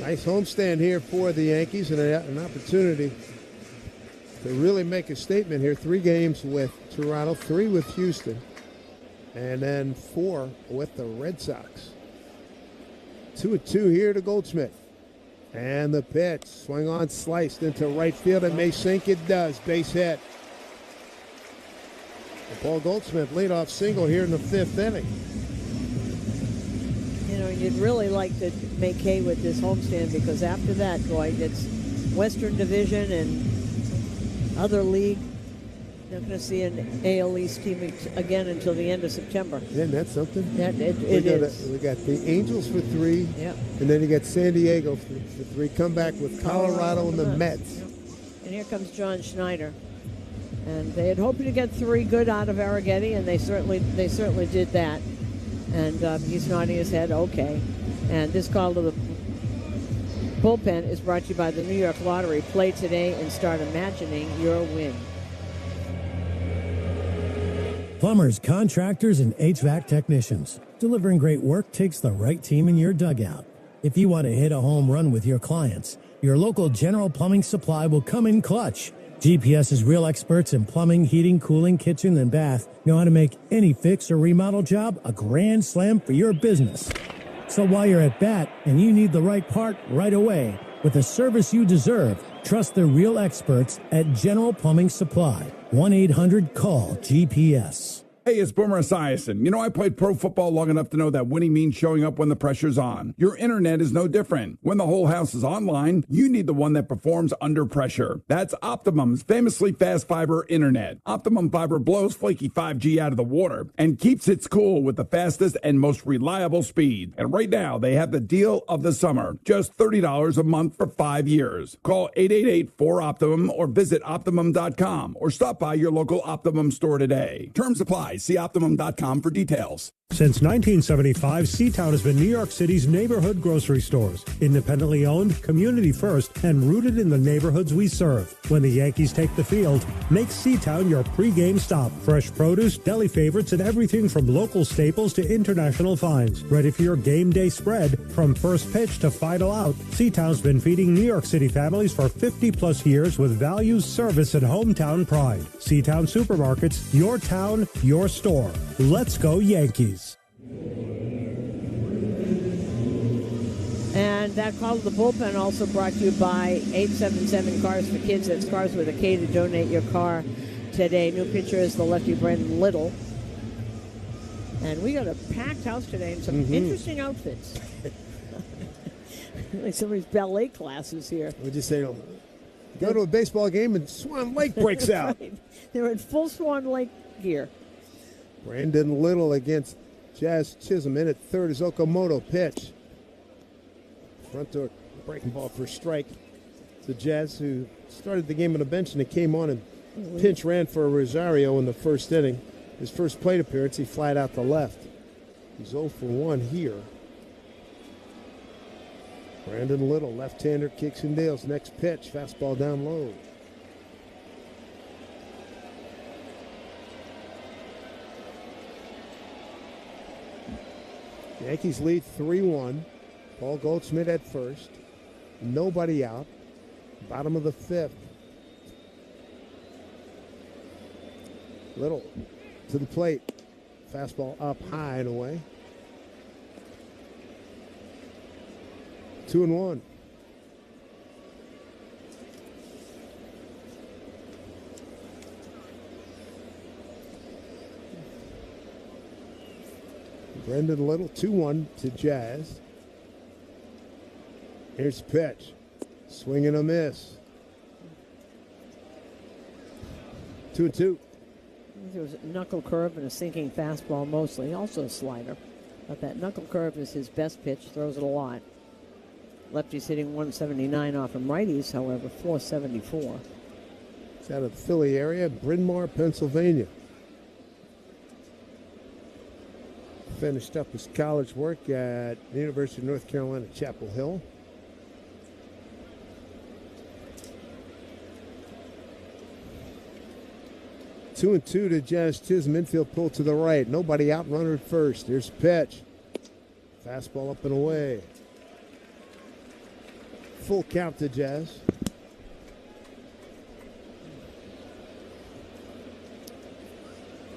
Nice homestand here for the Yankees, and an opportunity to really make a statement here. 3 games with Toronto, 3 with Houston, and then 4 with the Red Sox. 2-2 here to Goldschmidt. And the pitch, swing on, sliced into right field. It may sink. It does. Base hit. And Paul Goldschmidt leadoff single here in the 5th inning. You know, you'd really like to make hay with this homestand because after that, boy, it's Western Division and other league. Not going to see an AL East team again until the end of September. Isn't that something? It is. We got the Angels for 3, yep. And then you got San Diego for 3. Come back with Colorado and the Mets. Yep. And here comes John Schneider. And they had hoped to get 3 good out of Arrighetti, and they certainly did that. And he's nodding his head, okay. And this call to the bullpen is brought to you by the New York Lottery. Play today and start imagining your win. Plumbers, contractors, and HVAC technicians. Delivering great work takes the right team in your dugout. If you want to hit a home run with your clients, your local General Plumbing Supply will come in clutch. GPS's real experts in plumbing, heating, cooling, kitchen, and bath know how to make any fix or remodel job a grand slam for your business. So while you're at bat and you need the right part right away, with the service you deserve, trust the real experts at General Plumbing Supply. 1-800-CALL-GPS. Hey, it's Boomer Esiason. You know, I played pro football long enough to know that winning means showing up when the pressure's on. Your internet is no different. When the whole house is online, you need the one that performs under pressure. That's Optimum's famously fast fiber internet. Optimum Fiber blows flaky 5G out of the water and keeps it cool with the fastest and most reliable speed. And right now, they have the deal of the summer. Just $30 a month for 5 years. Call 888-4OPTIMUM or visit Optimum.com or stop by your local Optimum store today. Terms apply. See Optimum.com for details. Since 1975, Seatown has been New York City's neighborhood grocery stores. Independently owned, community first, and rooted in the neighborhoods we serve. When the Yankees take the field, make Seatown your pregame stop. Fresh produce, deli favorites, and everything from local staples to international finds. Ready for your game day spread. From first pitch to final out, Seatown's been feeding New York City families for 50-plus years with values, service, and hometown pride. Seatown Supermarkets, your town, your store. Let's go Yankees. And that call to the bullpen also brought to you by 877 Cars for Kids. That's Cars with a K to donate your car today. New pitcher is the lefty Brandon Little. And we got a packed house today and some interesting outfits. Like somebody's ballet classes here. Would you say, go to a baseball game and Swan Lake breaks out. Right. They're in full Swan Lake gear. Brandon Little against Jazz Chisholm. In at third is Okamoto. Pitch. Front door breaking ball for a strike. The Jazz, who started the game on the bench and he came on and pinch ran for Rosario in the first inning. His first plate appearance, he flied out to left. He's 0 for 1 here. Brandon Little, left-hander, kicks and deals. Next pitch, fastball down low. Yankees lead 3-1. Paul Goldschmidt at first. Nobody out. Bottom of the 5th. Little to the plate. Fastball up high and away. 2-1. Brendan Little, 2-1 to Jazz. Here's the pitch. Swing and a miss. 2-2. There was a knuckle curve and a sinking fastball mostly. Also a slider. But that knuckle curve is his best pitch. Throws it a lot. Lefty's hitting 179 off him. Righties, however, 474. It's out of the Philly area, Bryn Mawr, Pennsylvania. Finished up his college work at the University of North Carolina, Chapel Hill. Two and two to Jazz Chisholm. Infield pull to the right. Nobody out, runner at first. Here's a pitch. Fastball up and away. Full count to Jazz.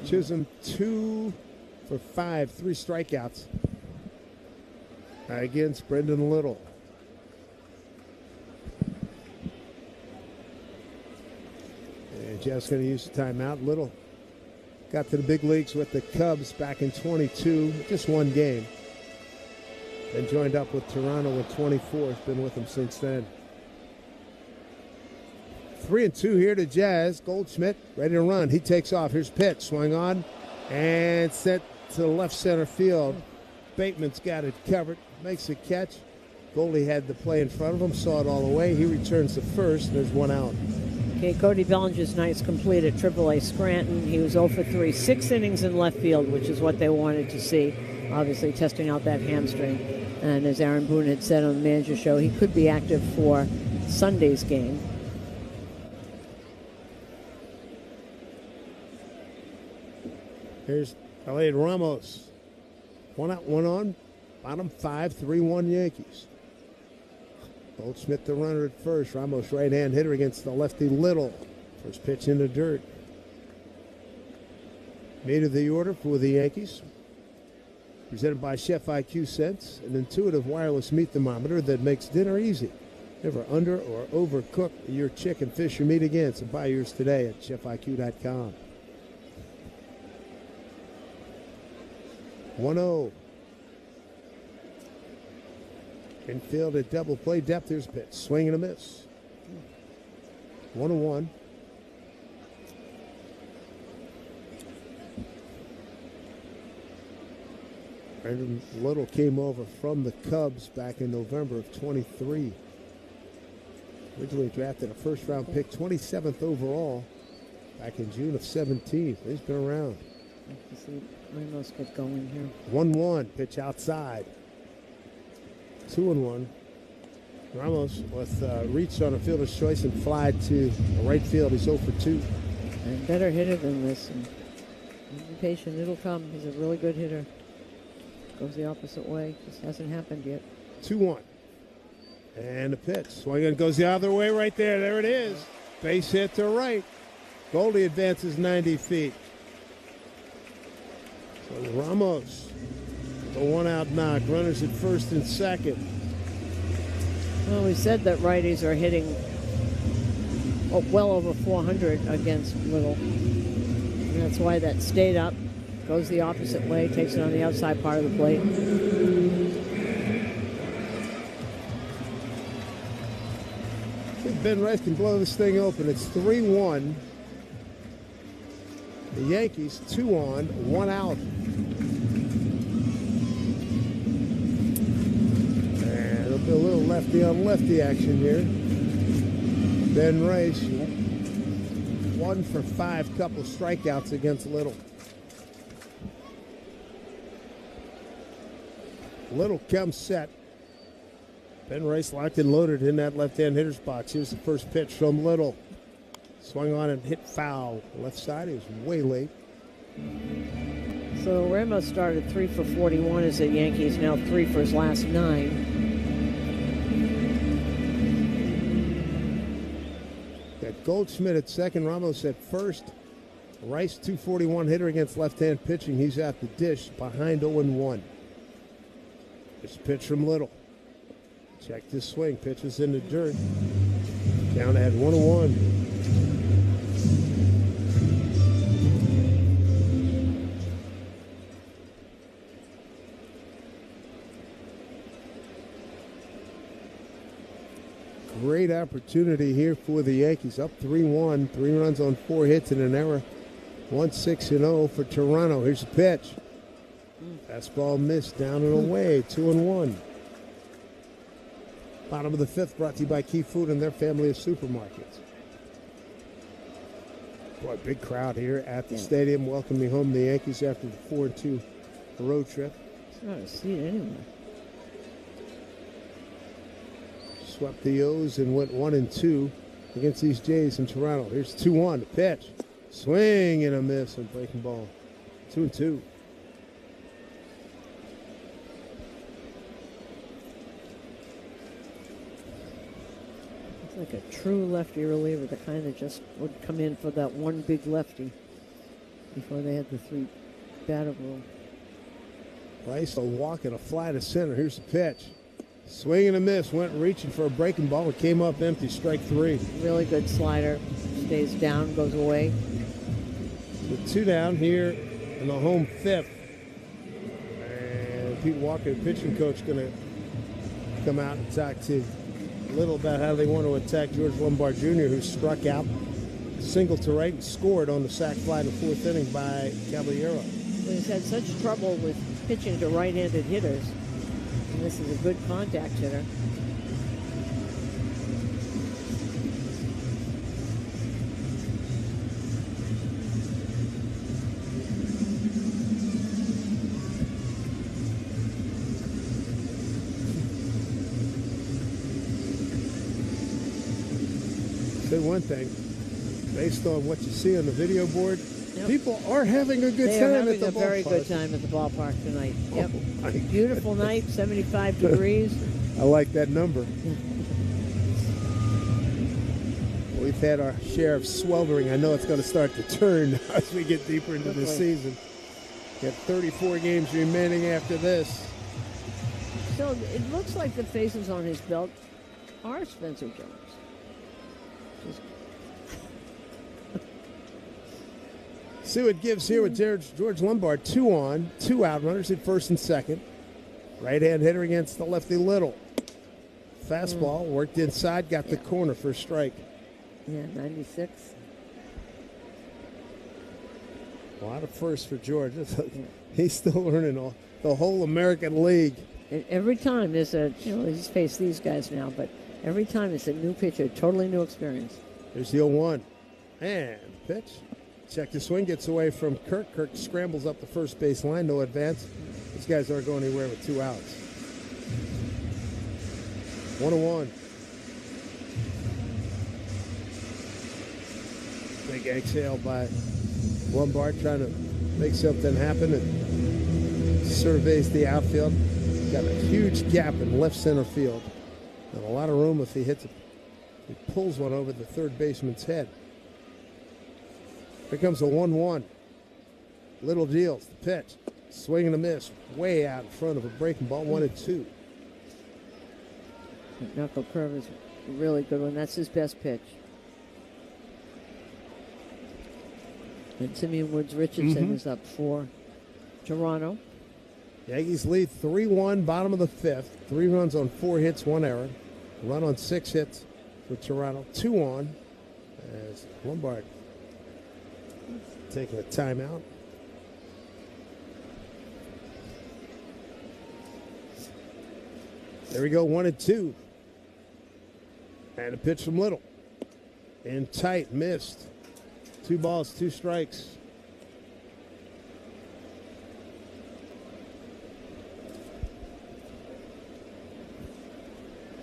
Chisholm 2 for 5, 3 strikeouts against Brendan Little. Jeff's going to use the timeout. Little got to the big leagues with the Cubs back in 22, just one game. Then joined up with Toronto in 24. Has been with them since then. 3-2 here to Jazz. Goldschmidt ready to run. He takes off. Here's pitch. Swung on and sent to the left center field. Bateman's got it covered. Makes a catch. Goldie had the play in front of him. Saw it all the way. He returns to first. There's one out. Okay, Cody Bellinger's night's complete at AAA Scranton. He was 0 for 3. 6 innings in left field, which is what they wanted to see. Obviously testing out that hamstring. And as Aaron Boone had said on the manager show, he could be active for Sunday's game. Here's Elliot Ramos. One out, one on. Bottom 5, 3-1 Yankees. Goldschmidt the runner at first. Ramos right-hand hitter against the lefty Little. First pitch in the dirt. Meat of the order for the Yankees. Presented by Chef IQ Sense, an intuitive wireless meat thermometer that makes dinner easy. Never under or overcook your chicken, fish, or meat again. So buy yours today at chefiq.com. 1-0. Infield at double play depth. Here's a pitch. Swing and a miss. 1-1. Brandon Little came over from the Cubs back in November of 23. Originally drafted a first-round pick, 27th overall, back in June of 17. He's been around. Let's see Ramos get going here. 1-1, pitch outside. 2-1. Ramos with reach on a fielder's choice and fly to the right field. He's 0 for 2. And better hitter than this. And be patient, it'll come. He's a really good hitter. Goes the opposite way. Just hasn't happened yet. 2-1. And a pitch. Swinging goes the other way right there. There it is. Base hit to right. Goldie advances 90 feet. So Ramos, the one-out knock. Runners at first and second. Well, we said that righties are hitting well over 400 against Little. And that's why that stayed up. Goes the opposite way, takes it on the outside part of the plate. I think Ben Rice can blow this thing open. It's 3-1. The Yankees 2 on, 1 out. And it'll be a little lefty on lefty action here. Ben Rice 1 for 5, couple strikeouts against Little. Little comes set. Ben Rice locked and loaded in that left-hand hitter's box. Here's the first pitch from Little. Swung on and hit foul. Left side, he was way late. So Ramos started 3 for 41 as the Yankees, now 3 for his last 9. Got Goldschmidt at second, Ramos at first. Rice, 241 hitter against left-hand pitching. He's at the dish behind 0-1. This pitch from Little. Check this swing. Pitches in the dirt. Count at 1-1. Great opportunity here for the Yankees. Up 3-1. 3 runs on 4 hits and an error. 1-6-0 for Toronto. Here's a pitch. Fastball missed, down and away, 2-1. Bottom of the 5th, brought to you by Key Food and their family of supermarkets. Boy, big crowd here at the stadium welcoming home the Yankees after the 4-2 road trip. It's not a seat anywhere. Swept the O's and went 1-2 against these Jays in Toronto. Here's 2-1, the pitch. Swing and a miss on breaking ball. 2-2. Like a true lefty reliever, the kind that just would come in for that one big lefty before they had the 3 batter rule. Rice a walk and a fly to center. Here's the pitch. Swing and a miss. Went reaching for a breaking ball. It came up empty. Strike 3. Really good slider. stays down, goes away. With 2 down here in the home 5th. And Pete Walker, the pitching coach, going to come out and talk to Little about how they want to attack George Lombard Jr., who struck out, single to right, and scored on the sac fly in the 4th inning by Caballero. He's had such trouble with pitching to right-handed hitters. And this is a good contact hitter. Say one thing, based on what you see on the video board, people are having a good time at the ballpark. They are having a very good time at the ballpark tonight. Yep. Beautiful night, 75 degrees. I like that number. We've had our share of sweltering. I know it's going to start to turn as we get deeper into the season. Got 34 games remaining after this. So it looks like the faces on his belt are Spencer Jones. See what gives here with George Lombard. 2 on, 2 out, runners at first and second. Right-hand hitter against the lefty Little. Fastball, worked inside, got the corner for a strike. Yeah, 96. A lot of firsts for George. He's still learning the whole American League. And every time there's he's faced these guys now, but every time it's a new pitcher, totally new experience. There's the 0-1. And pitch. Check the swing, gets away from Kirk. Kirk scrambles up the first base line, no advance. These guys aren't going anywhere with 2 outs. 1-1. Big exhale by Lombard, trying to make something happen, and surveys the outfield. Got a huge gap in left center field. And a lot of room if he hits it. He pulls one over the third baseman's head. Here comes a 1-1. Little deals the pitch. Swing and a miss. Way out in front of a breaking ball. 1-2. That knuckle curve is a really good one. That's his best pitch. And Simeon Woods Richardson is up for Toronto. Yankees lead 3-1, bottom of the 5th. 3 runs on 4 hits, 1 error. A run on 6 hits for Toronto. 2 on as Lombard taking a timeout. There we go, 1-2. And a pitch from Little. In tight, missed. 2 balls, 2 strikes.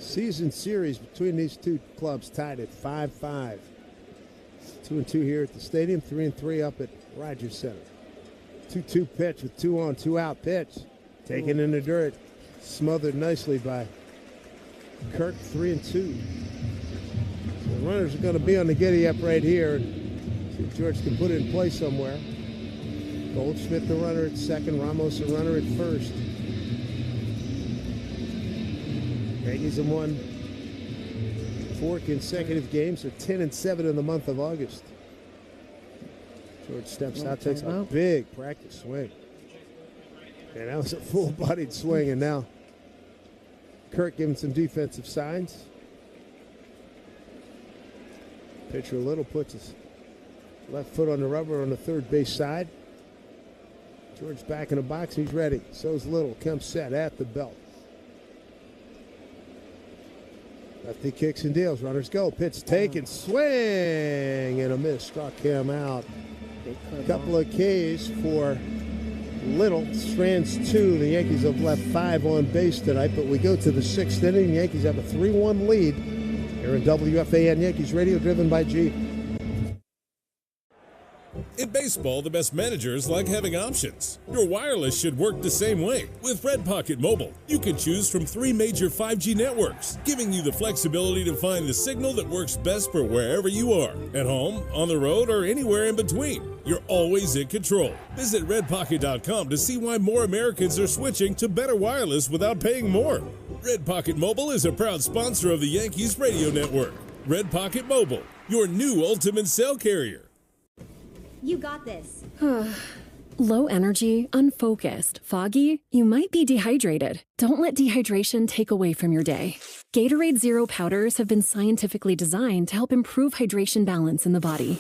Season series between these two clubs tied at 5-5. 2-2 here at the stadium, 3-3 up at Rogers Center. 2-2 pitch with 2 on, 2 out pitch. Taken in the dirt. Smothered nicely by Kirk, 3-2. The runners are going to be on the giddy up right here. See if George can put it in play somewhere. Goldschmidt the runner at second, Ramos the runner at first. Yankees have won 4 consecutive games. They're 10-7 in the month of August. George steps out, takes a big practice swing. And that was a full-bodied swing, and now Kirk giving some defensive signs. Pitcher Little puts his left foot on the rubber on the third base side. George back in the box, he's ready. So's Little, comes set at the belt. Lefty kicks and deals. Runners go. Pitch taken. Swing and a miss. Struck him out. A couple of Ks for Little. Strands 2. The Yankees have left 5 on base tonight, but we go to the 6th inning. The Yankees have a 3-1 lead here in WFAN Yankees Radio, driven by G. In baseball, the best managers like having options. Your wireless should work the same way. With Red Pocket Mobile, you can choose from 3 major 5G networks, giving you the flexibility to find the signal that works best for wherever you are. At home, on the road, or anywhere in between. You're always in control. Visit redpocket.com to see why more Americans are switching to better wireless without paying more. Red Pocket Mobile is a proud sponsor of the Yankees Radio Network. Red Pocket Mobile. your new ultimate cell carrier. You got this. Low energy, unfocused, foggy. You might be dehydrated. Don't let dehydration take away from your day. Gatorade Zero powders have been scientifically designed to help improve hydration balance in the body.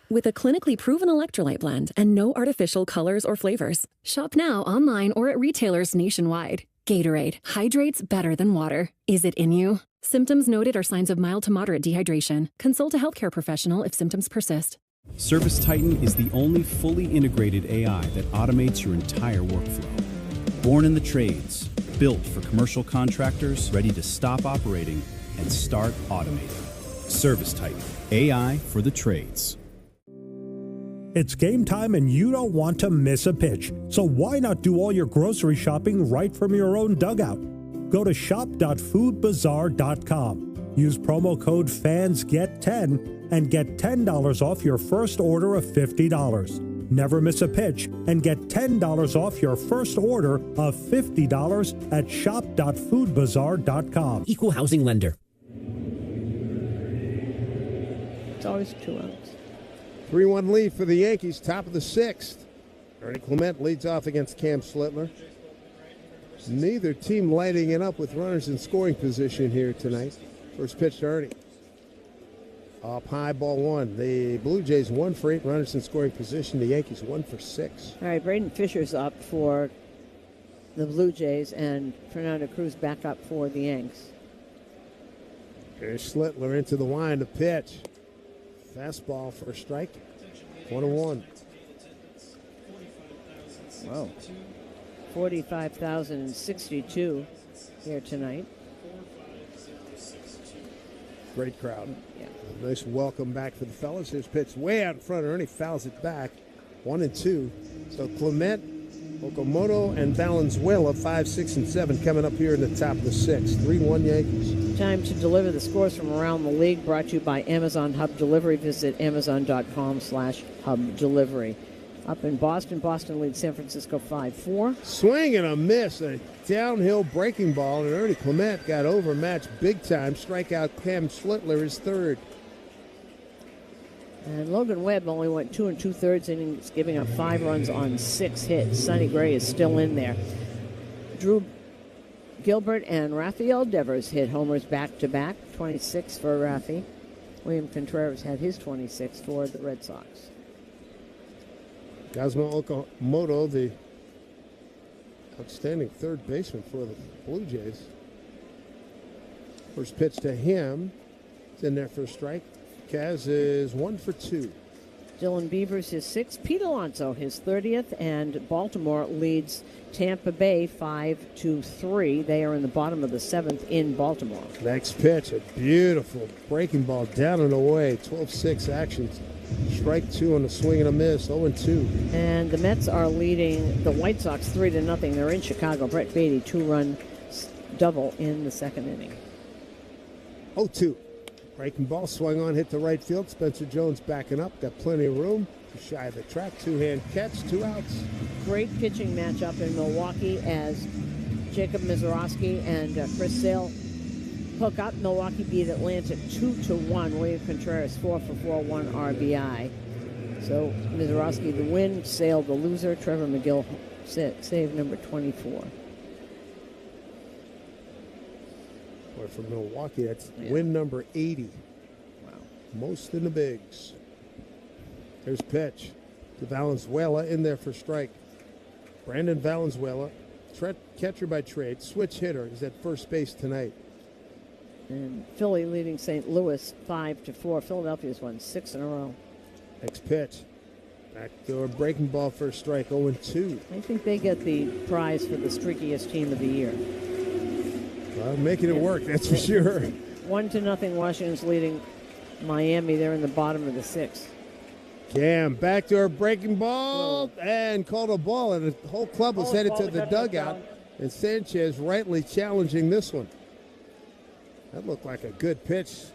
With a clinically proven electrolyte blend and no artificial colors or flavors. Shop now online or at retailers nationwide. Gatorade hydrates better than water. Is it in you? Symptoms noted are signs of mild to moderate dehydration. Consult a healthcare professional if symptoms persist. Service Titan is the only fully integrated AI that automates your entire workflow. Born in the trades, built for commercial contractors ready to stop operating and start automating. Service Titan, AI for the trades. It's game time and you don't want to miss a pitch. So why not do all your grocery shopping right from your own dugout? Go to shop.foodbazaar.com. Use promo code FANSGET10 and get $10 off your first order of $50. Never miss a pitch and get $10 off your first order of $50 at shop.foodbazaar.com. Equal housing lender. It's always 2 outs. 3-1 lead for the Yankees, top of the 6th. Ernie Clement leads off against Cam Schlittler. Neither team lighting it up with runners in scoring position here tonight. First pitch to Ernie. Up high, ball 1. The Blue Jays 1 for 8 runners in scoring position. The Yankees 1 for 6. All right, Braden Fisher's up for the Blue Jays, and Fernando Cruz back up for the Yanks. Here's Schlittler into the wind, a pitch. Fastball for a strike. 1-1. Whoa. 45,062 here tonight. Great crowd. Yeah. Nice welcome back for the fellas. Here's pitch way out in front. Ernie fouls it back. 1-2. So Clement, Okamoto, and Valenzuela 5, 6, and 7 coming up here in the top of the 6th. 3-1 Yankees. Time to deliver the scores from around the league, brought to you by Amazon Hub Delivery. Visit amazon.com/hub delivery. Up in Boston, Boston leads San Francisco 5-4. Swing and a miss, a downhill breaking ball, and Ernie Clement got overmatched big time. Strikeout Cam Schlittler is third. And Logan Webb only went 2 2/3 innings, giving up 5 runs on 6 hits. Sonny Gray is still in there. Drew Gilbert and Rafael Devers hit homers back-to-back. 26 for Rafi. William Contreras had his 26 for the Red Sox. Cosmo Okamoto, the outstanding third baseman for the Blue Jays. First pitch to him. It's in there for a strike. Kaz is 1 for 2. Dylan Beavers his 6th. Pete Alonso his 30th. And Baltimore leads Tampa Bay 5-3. They are in the bottom of the 7th in Baltimore. Next pitch, a beautiful breaking ball down and away. 12-6 action. Strike 2 on the swing and a miss. 0-2. And the Mets are leading the White Sox 3-0. They're in Chicago. Brett Beatty 2-run double in the 2nd inning. 0-2. Breaking ball swung on, hit the right field. Spencer Jones backing up, got plenty of room. Shy of the track, 2-hand catch, 2 outs. Great pitching matchup in Milwaukee as Jacob Mizorowski and Chris Sale hook up. Milwaukee beat Atlanta 2-1. William Contreras 4 for 4, 1 RBI. So Mizorowski the win, Sale the loser. Trevor McGill save number 24. Boy, from Milwaukee, that's win number 80. Wow. Most in the bigs. Here's pitch to Valenzuela in there for strike. Brandon Valenzuela, catcher by trade, switch hitter, is at first base tonight. And Philly leading St. Louis 5-4. Philadelphia's won 6 in a row. Next pitch. Backdoor breaking ball for a strike, 0-2. I think they get the prize for the streakiest team of the year. Well, making it work, that's for sure. 1-0 Washington's leading Miami. They're in the bottom of the 6th. Cam, backdoor breaking ball, and called a ball, and the whole club was headed to the dugout, and Sanchez rightly challenging this one. That looked like a good pitch.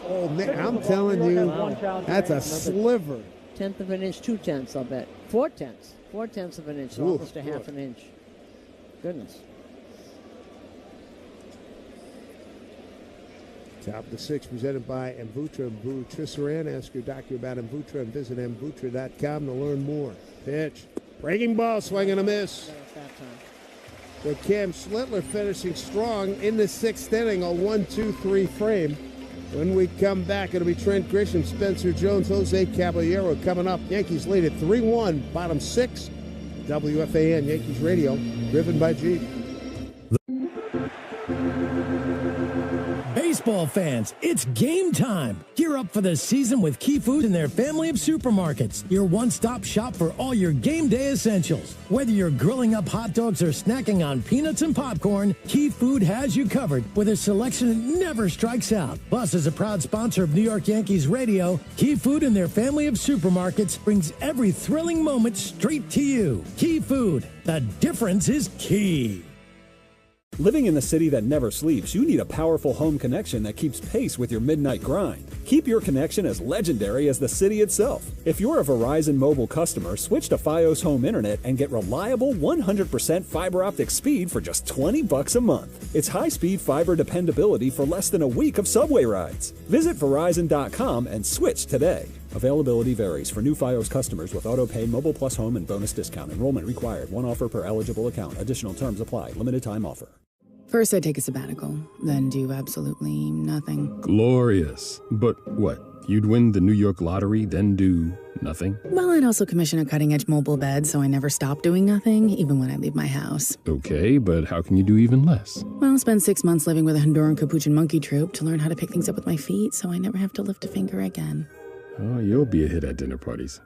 Oh, man, I'm telling you, that's a sliver. 1/10 of an inch, 2/10, I'll bet. 4/10. 4/10 of an inch, so almost a half an inch. Goodness. Top of the 6 presented by Mvutra and Vutrisiran. Ask your doctor about Mvutra and visit mvutra.com to learn more. Pitch. Breaking ball, swing and a miss. So Cam Schlittler finishing strong in the 6th inning, a 1-2-3 frame. When we come back, it'll be Trent Grisham, Spencer Jones, Jose Caballero coming up. Yankees lead at 3-1, bottom 6. WFAN Yankees Radio, driven by Jeep. Baseball fans, it's game time. Gear up for the season with Key Food and their family of supermarkets. Your one-stop shop for all your game day essentials. Whether you're grilling up hot dogs or snacking on peanuts and popcorn, Key Food has you covered with a selection that never strikes out. Plus, as a proud sponsor of New York Yankees Radio, Key Food and their family of supermarkets brings every thrilling moment straight to you. Key Food, the difference is key. Living in the city that never sleeps, you need a powerful home connection that keeps pace with your midnight grind. Keep your connection as legendary as the city itself. If you're a Verizon mobile customer, switch to Fios Home Internet and get reliable 100% fiber optic speed for just $20 a month. It's high-speed fiber dependability for less than a week of subway rides. Visit Verizon.com and switch today. Availability varies for new Fios customers with auto-pay, mobile plus home, and bonus discount. Enrollment required. One offer per eligible account. Additional terms apply. Limited time offer. First, I take a sabbatical, then do absolutely nothing. Glorious. But what? You'd win the New York lottery, then do nothing? Well, I'd also commission a cutting-edge mobile bed, so I never stop doing nothing, even when I leave my house. Okay, but how can you do even less? Well, spend 6 months living with a Honduran Capuchin monkey troupe to learn how to pick things up with my feet, so I never have to lift a finger again. Oh, you'll be a hit at dinner parties.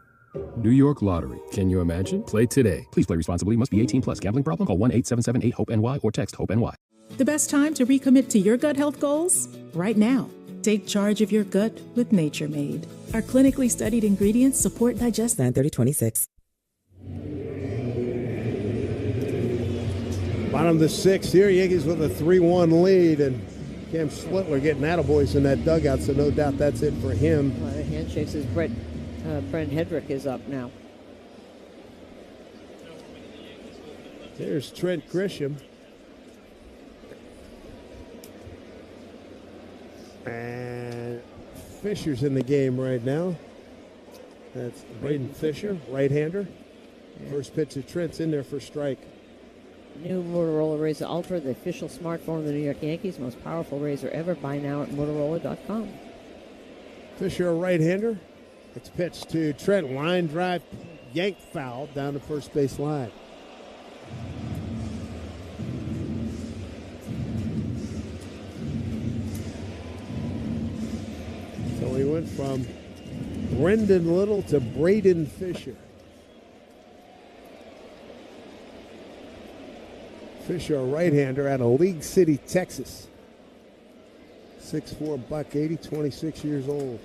New York Lottery. Can you imagine? Play today. Please play responsibly. Must be 18 plus. Gambling problem? Call 1-877-8-HOPE-NY or text HOPE-NY. The best time to recommit to your gut health goals? Right now. Take charge of your gut with Nature Made. Our clinically studied ingredients support digestion. 9/30/26. Bottom of the 6th here, Yankees with a 3-1 lead, and Cam Schlittler getting attaboys in that dugout, so no doubt that's it for him. A lot of handshakes as Brent Hedrick is up now. There's Trent Grisham. And Fisher's in the game right now. That's Braden Fisher, right-hander. First pitch to Trent's in there for strike. New Motorola Razr Ultra, the official smartphone of the New York Yankees, most powerful razor ever. Buy now at Motorola.com. Fisher, a right-hander. It's pitched to Trent. Line drive, yanked foul down the first base line. So we went from Brendan Little to Braden Fisher. Fisher, a right-hander out of League City, Texas. 6'4", $180, 26 years old.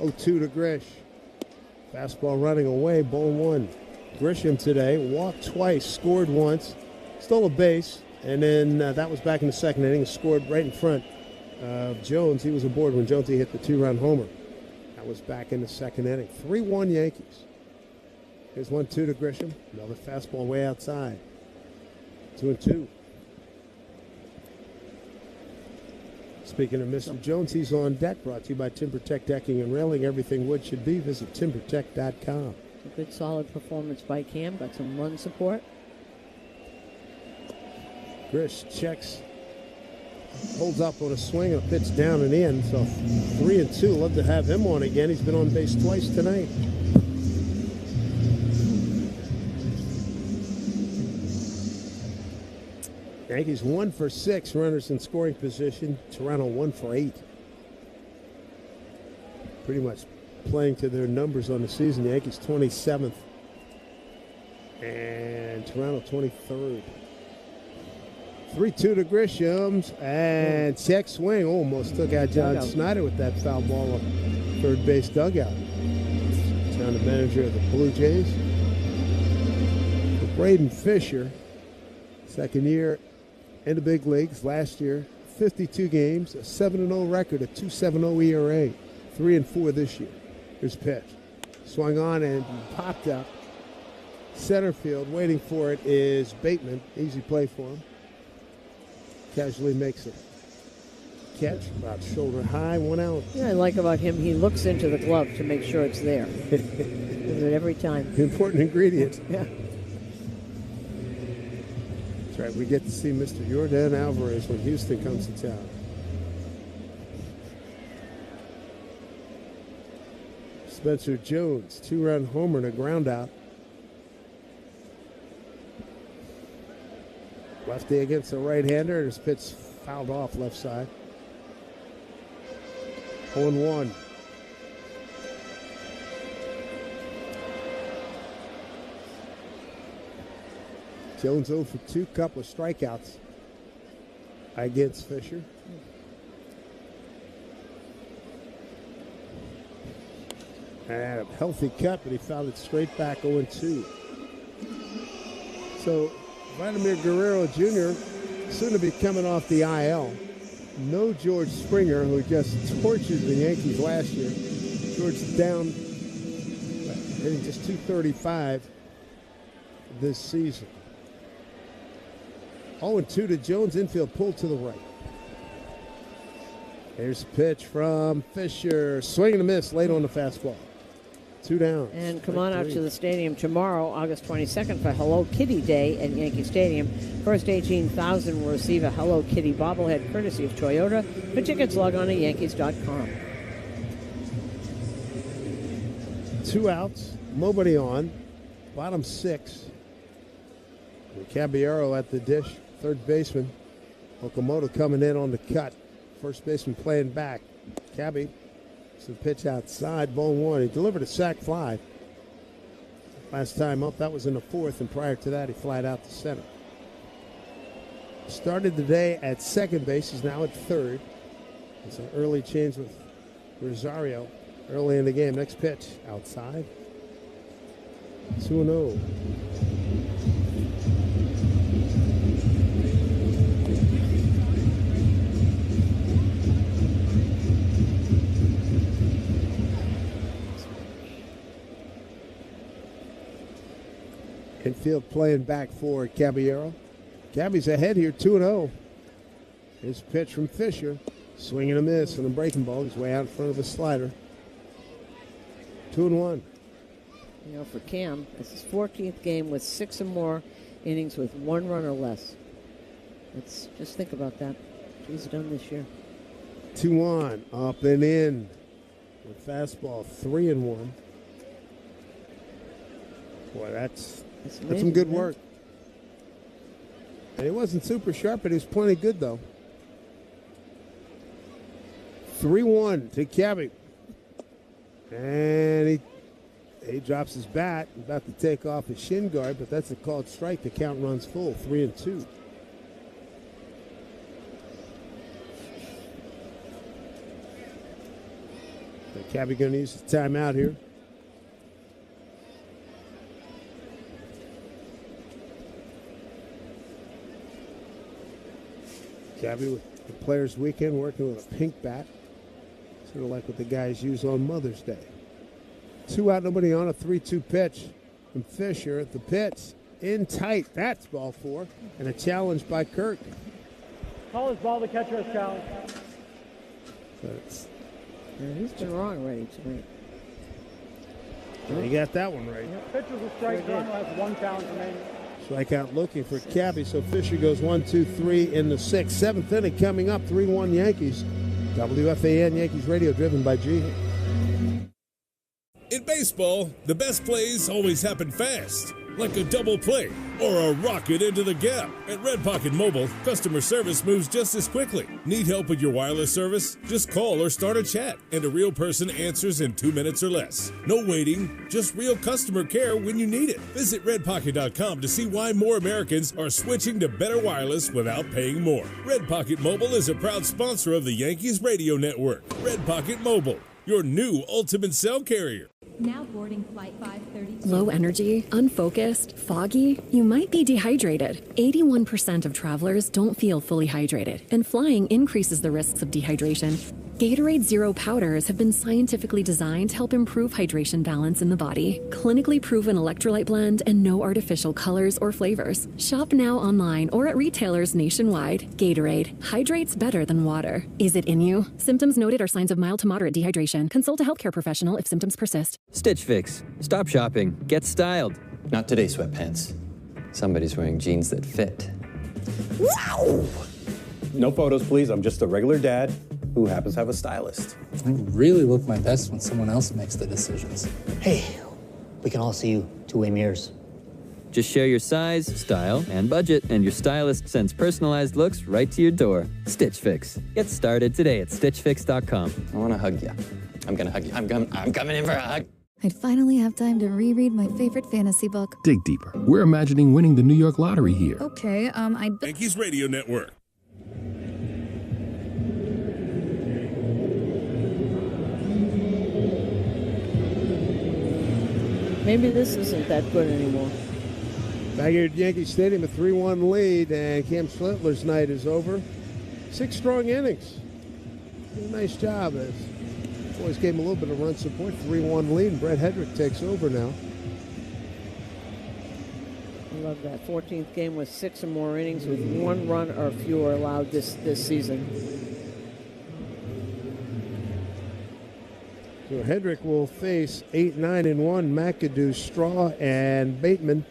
0-2 to Grish. Fastball running away, ball 1. Grisham today walked twice, scored once, stole a base, and then that was back in the second inning. Scored right in front of Jones. He was aboard when Jonesy hit the 2-run homer. That was back in the second inning. 3-1 Yankees. Here's 1-2 to Grisham. Another fastball way outside. 2-2. Speaking of Mr. Jones, he's on deck. Brought to you by TimberTech Decking and Railing. Everything wood should be. Visit TimberTech.com. A good solid performance by Cam. Got some run support. Grish checks. Holds up on a swing and a pitch down and in. So 3-2. Love to have him on again. He's been on base twice tonight. Yankees 1 for 6 runners in scoring position. Toronto 1 for 8. Pretty much playing to their numbers on the season. The Yankees 27th and Toronto 23rd. 3-2 to Grisham's and check swing. Almost took out John Snyder with that foul ball on third base dugout. Now the manager of the Blue Jays. For Braden Fisher, second year in the big leagues. Last year, 52 games, a 7-0 record, a 2.70 ERA, 3-4 this year. Here's pitch. Swung on and popped up. Center field, waiting for it is Bateman. Easy play for him. Casually makes it. catch, about shoulder high, 1 out. Yeah, I like about him, he looks into the glove to make sure it's there. Does it every time. Important ingredient. Yeah. That's right, we get to see Mr. Yordan Alvarez when Houston comes to town. Spencer Jones, 2-run homer and a ground out. Lefty against the right-hander, and his pitch fouled off left side. 0-1. Jones 0 for 2, couple of strikeouts against Fisher. And a healthy cut, but he fouled it straight back 0-2. So Vladimir Guerrero Jr. soon to be coming off the IL. No George Springer, who just tortured the Yankees last year. George down, hitting just .235 this season. 0-2 to Jones, infield pulled to the right. Here's a pitch from Fisher. Swing and a miss late on the fastball. 2 down. And come on out to the stadium tomorrow, August 22nd, for Hello Kitty Day at Yankee Stadium. First 18,000 will receive a Hello Kitty bobblehead courtesy of Toyota. For tickets, log on to Yankees.com. 2 outs, nobody on. Bottom 6. And Caballero at the dish, third baseman. Okamoto coming in on the cut. First baseman playing back. Cabby. Some pitch outside, ball 1. He delivered a sac fly. Last time up, that was in the 4th, and prior to that, he flied out to center. Started the day at second base. He's now at third. It's an early change with Rosario early in the game. Next pitch, outside. 2-0. Infield playing back for Caballero. Cabby's ahead here, 2-0. Here's a pitch from Fisher. Swing and a miss on a breaking ball. He's way out in front of the slider. 2-1. You know, for Cam, it's his 14th game with 6 or more innings with 1 run or less. Let's just think about that. He's done this year. 2-1, up and in. With fastball, 3-1. Boy, that's some good work. And he wasn't super sharp, but he was plenty good, though. 3-1 to Cabby. And he drops his bat, about to take off his shin guard, but that's a called strike. The count runs full, 3-2. So Cabby going to use the timeout here. Cabby with the Players Weekend working with a pink bat. Sort of like what the guys use on Mother's Day. 2 out, nobody on, a 3-2 pitch from Fisher at the pitch. In tight, that's ball 4. And a challenge by Kirk. Call his ball, the catcher has challenged. Yeah, he's been wrong already tonight. He got that one right. Pitch was a strike, Toronto has 1 challenge remaining. Strikeout looking for Cabby, so Fisher goes 1-2-3 in the 6th. 7th inning coming up, 3-1 Yankees. WFAN Yankees Radio, driven by G. In baseball, the best plays always happen fast, like a double play or a rocket into the gap. At Red Pocket Mobile, customer service moves just as quickly. Need help with your wireless service? Just call or start a chat, and a real person answers in 2 minutes or less. No waiting, just real customer care when you need it. Visit redpocket.com to see why more Americans are switching to better wireless without paying more. Red Pocket Mobile is a proud sponsor of the Yankees Radio Network. Red Pocket Mobile, your new ultimate cell carrier. Now boarding flight 532. Low energy, unfocused, foggy? You might be dehydrated. 81% of travelers don't feel fully hydrated, and flying increases the risks of dehydration. Gatorade Zero powders have been scientifically designed to help improve hydration balance in the body. Clinically proven electrolyte blend and no artificial colors or flavors. Shop now online or at retailers nationwide. Gatorade. Hydrates better than water. Is it in you? Symptoms noted are signs of mild to moderate dehydration. Consult a healthcare professional if symptoms persist. Stitch Fix. Stop shopping. Get styled. Not today, sweatpants. Somebody's wearing jeans that fit. Wow! No photos, please. I'm just a regular dad who happens to have a stylist. I really look my best when someone else makes the decisions. Hey, we can all see you. Two-way mirrors. Just share your size, style, and budget, and your stylist sends personalized looks right to your door. Stitch Fix. Get started today at StitchFix.com. I want to hug you. I'm going to hug you. I'm coming in for a hug. I'd finally have time to reread my favorite fantasy book. Dig deeper. We're imagining winning the New York lottery here. Okay, Yankees Radio Network. Maybe this isn't that good anymore. Back here at Yankee Stadium, a 3-1 lead, and Cam Schlittler's night is over. 6 strong innings. Did a nice job. Boys gave him a little bit of run support. 3-1 lead, and Brett Hedrick takes over now. I love that. 14th game with 6 or more innings with 1 run or fewer allowed this season. So Hedrick will face 8-9-1 McAdoo, Straw, and Bateman.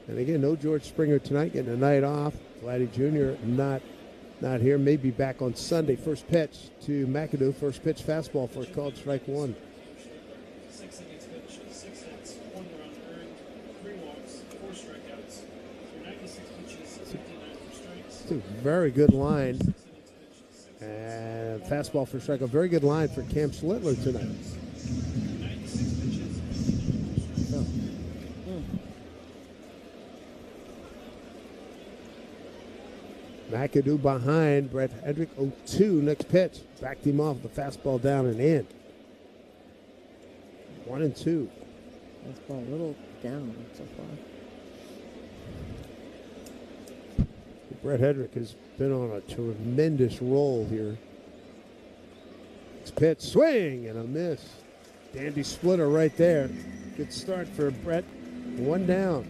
And again, no George Springer tonight, getting a night off. Vladdy Jr. not here. May be back on Sunday. First pitch to McAdoo. First pitch fastball for a called strike 1. 6 innings pitched, 6 hits, 1 run earned, 3 walks, 4 strikeouts, 96 pitches, 59 strikes. It's a very good line. And fastball for strike. A very good line for Cam Schlittler tonight. McAdoo behind. Brett Hedrick 0-2. Next pitch. Backed him off. The fastball down and in. 1-2. Fastball a little down so far. Brett Hedrick has been on a tremendous roll here. Next pitch. Swing and a miss. Dandy splitter right there. Good start for Brett. 1 down.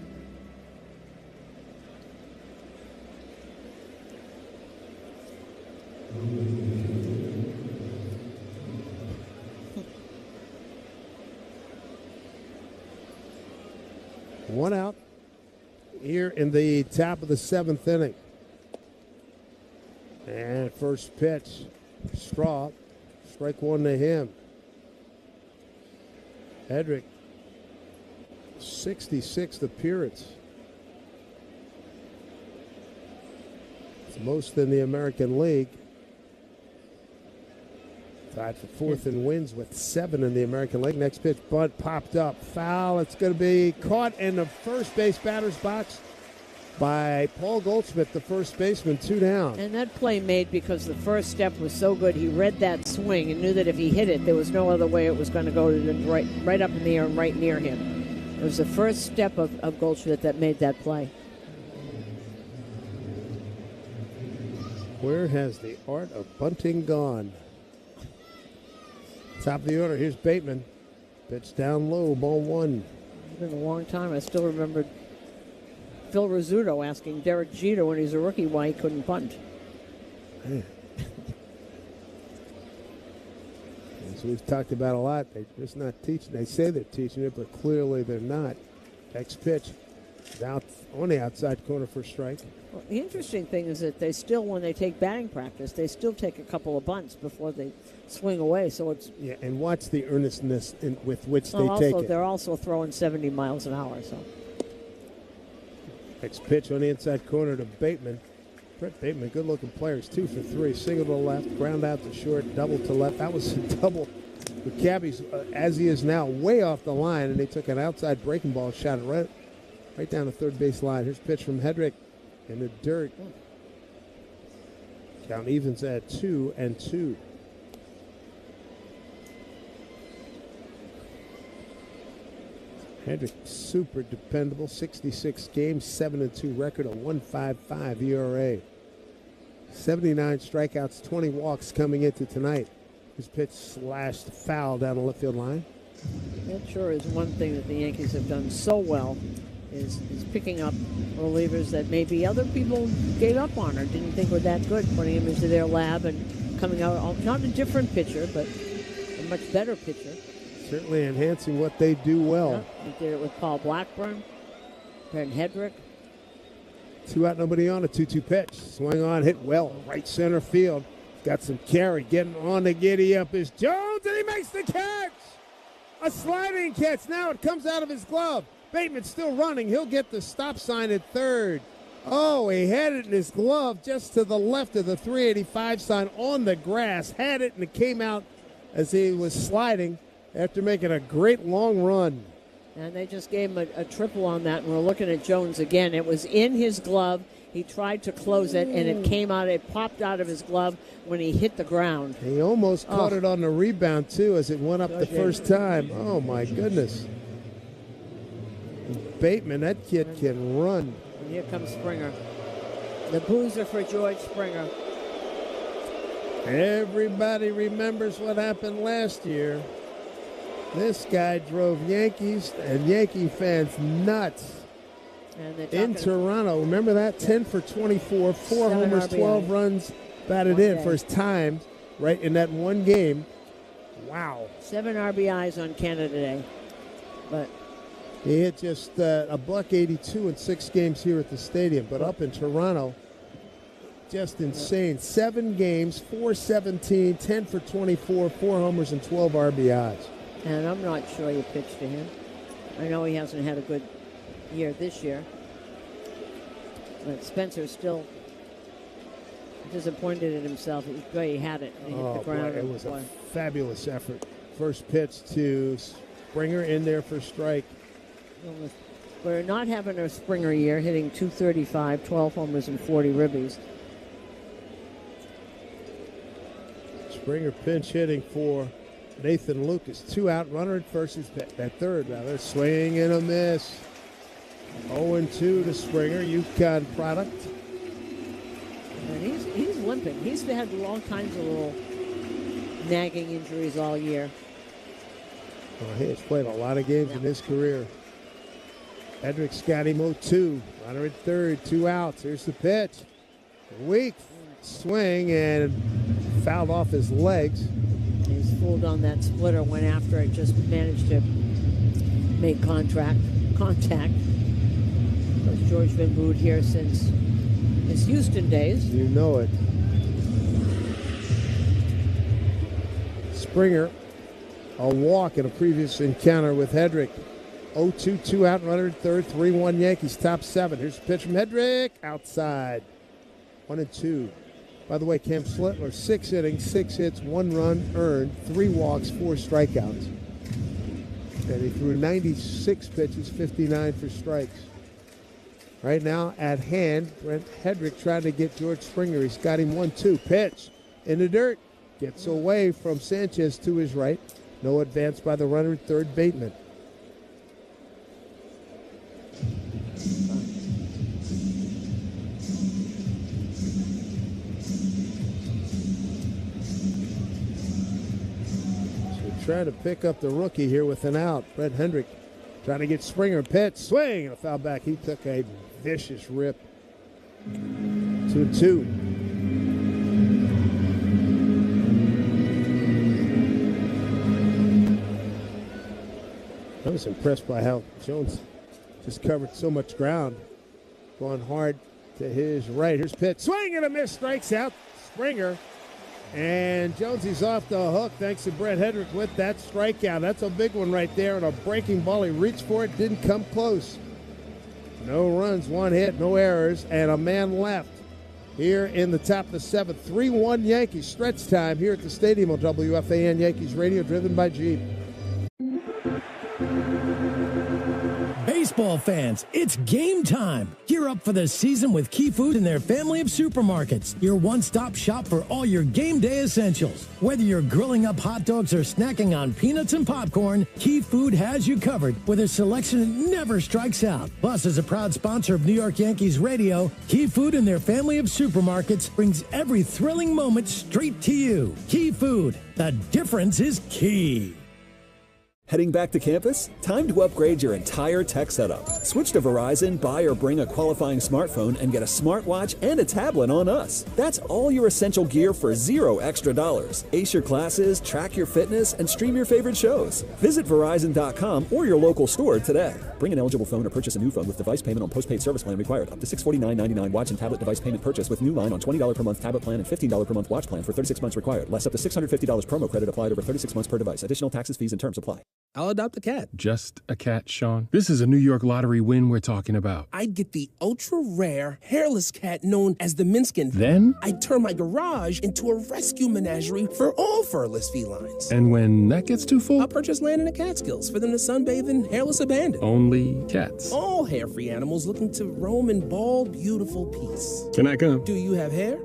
One out here in the top of the 7th inning. And first pitch, Straw, strike 1 to him. Hedrick, 66th appearance. It's most in the American League. Tied for 4th in wins with 7 in the American League. Next pitch, bunt popped up. Foul. It's going to be caught in the first base batter's box by Paul Goldschmidt, the first baseman, 2 down. And that play made because the first step was so good. He read that swing and knew that if he hit it, there was no other way it was going to go than right up in the air and right near him. It was the first step of Goldschmidt that made that play. Where has the art of bunting gone? Top of the order, here's Bateman. Pitch down low, ball 1. It's been a long time. I still remember Phil Rizzuto asking Derek Jeter when he was a rookie why he couldn't punt. As we've talked about a lot, they're just not teaching. They say they're teaching it, but clearly they're not. Next pitch, out on the outside corner for strike. Well, the interesting thing is that they still, when they take batting practice, they still take a couple of bunts before they swing away. So it's and watch the earnestness with which they take it. They're also throwing 70 miles an hour. So next pitch on the inside corner to Bateman. Brett Bateman, good-looking player. He's 2 for 3. Single to left, ground out to short, double to left. That was a double. The Cabby's, as he is now, way off the line, and they took an outside breaking ball, shot it right down the third base line. Here's a pitch from Hedrick in the dirt. Count evens at 2-2. Hedrick, super dependable. 66 games, 7-2 record, a 1.55 ERA. 79 strikeouts, 20 walks coming into tonight. His pitch slashed foul down the left field line. That sure is one thing that the Yankees have done so well is picking up relievers that maybe other people gave up on or didn't think were that good, putting him into their lab and coming out, not a different pitcher, but a much better pitcher. Certainly enhancing what they do well. Yeah, he did it with Paul Blackburn, Brent Hedrick. 2 out, nobody on, a 2-2 pitch. Swing on, hit well, right center field. Got some carry, getting on the giddy up is Jones, and he makes the catch! A sliding catch, now it comes out of his glove. Bateman's still running, he'll get the stop sign at third. Oh, he had it in his glove just to the left of the 385 sign on the grass. Had it, and it came out as he was sliding after making a great long run. And they just gave him a triple on that, and we're looking at Jones again. It was in his glove. He tried to close it, and it came out. It popped out of his glove when he hit the ground. He almost caught it on the rebound, too, as it went up the first time. Oh, my goodness. Bateman, that kid can run. And here comes Springer. The boozer for George Springer. Everybody remembers what happened last year. This guy drove Yankees and Yankee fans nuts. And in Toronto, remember that? 10 for 24, 4 homers, 12 runs batted in for his time right in that one game. Wow. 7 RBIs on Canada Day. But he hit just a $182 in 6 games here at the stadium. But up in Toronto, just insane. 7 games, 417, 10 for 24, 4 homers, and 12 RBIs. And I'm not sure you pitched to him. I know he hasn't had a good year this year. But Spencer's still disappointed in himself. He was great. He had it. He hit the ground. Boy, it was a fabulous effort. First pitch to Springer in there for strike. We're not having a Springer year, hitting .235, 12 homers and 40 ribbies. Springer pinch hitting for Nathan Lucas. 2 out, runner at first. At third. Now they're swinging and a miss. 0-2 to Springer, UConn product. And he's limping. He's had all kinds of little nagging injuries all year. Well, he has played a lot of games in his career. Hedrick's got him 0-2. Runner at third, 2 outs. Here's the pitch. Weak swing and fouled off his legs. He's fooled on that splitter, went after it, just managed to make contact. George been booed here since his Houston days. You know it. Springer, a walk in a previous encounter with Hedrick. 0-2, 2 out, runner at third, 3-1 Yankees, top 7. Here's the pitch from Hedrick, outside. 1-2. By the way, Cam Slittler, 6 innings, 6 hits, 1 run earned, 3 walks, 4 strikeouts. And he threw 96 pitches, 59 for strikes. Right now, at hand, Brent Hedrick trying to get George Springer. He's got him 1-2. Pitch in the dirt. Gets away from Sanchez to his right. No advance by the runner at third, Bateman. So trying to pick up the rookie here with an out. Brent Hendrick trying to get Springer. Pitch, swing, and a foul back. He took a vicious rip. 2-2. I was impressed by how Jones just covered so much ground. Going hard to his right. Here's pitch. Swing and a miss. Strikes out Springer. And Jonesy's off the hook thanks to Brent Hedrick with that strikeout. That's a big one right there. And a breaking ball. He reached for it. Didn't come close. No runs, 1 hit, no errors, and a man left. Here in the top of the 7th. 3-1 Yankees. Stretch time here at the stadium on WFAN Yankees Radio, driven by Jeep. Baseball fans, it's game time. Gear up for the season with Key Food and their family of supermarkets. Your one-stop shop for all your game day essentials. Whether you're grilling up hot dogs or snacking on peanuts and popcorn, Key Food has you covered with a selection that never strikes out. Plus, as a proud sponsor of New York Yankees radio, Key Food and their family of supermarkets brings every thrilling moment straight to you. Key Food, the difference is key. Heading back to campus? Time to upgrade your entire tech setup. Switch to Verizon, buy or bring a qualifying smartphone, and get a smartwatch and a tablet on us. That's all your essential gear for $0 extra. Ace your classes, track your fitness, and stream your favorite shows. Visit Verizon.com or your local store today. Bring an eligible phone or purchase a new phone with device payment on postpaid service plan required. Up to $649.99 watch and tablet device payment purchase with new line on $20 per month tablet plan and $15 per month watch plan for 36 months required. Less up to $650 promo credit applied over 36 months per device. Additional taxes, fees, and terms apply. I'll adopt a cat. Just a cat, Sean? This is a New York Lottery win we're talking about. I'd get the ultra-rare, hairless cat known as the Minskin. Then? I'd turn my garage into a rescue menagerie for all furless felines. And when that gets too full? I'll purchase land in the Catskills for them to sunbathe in hairless abandon. Only cats. All hair-free animals looking to roam in bald, beautiful peace. Can I come? Do you have hair?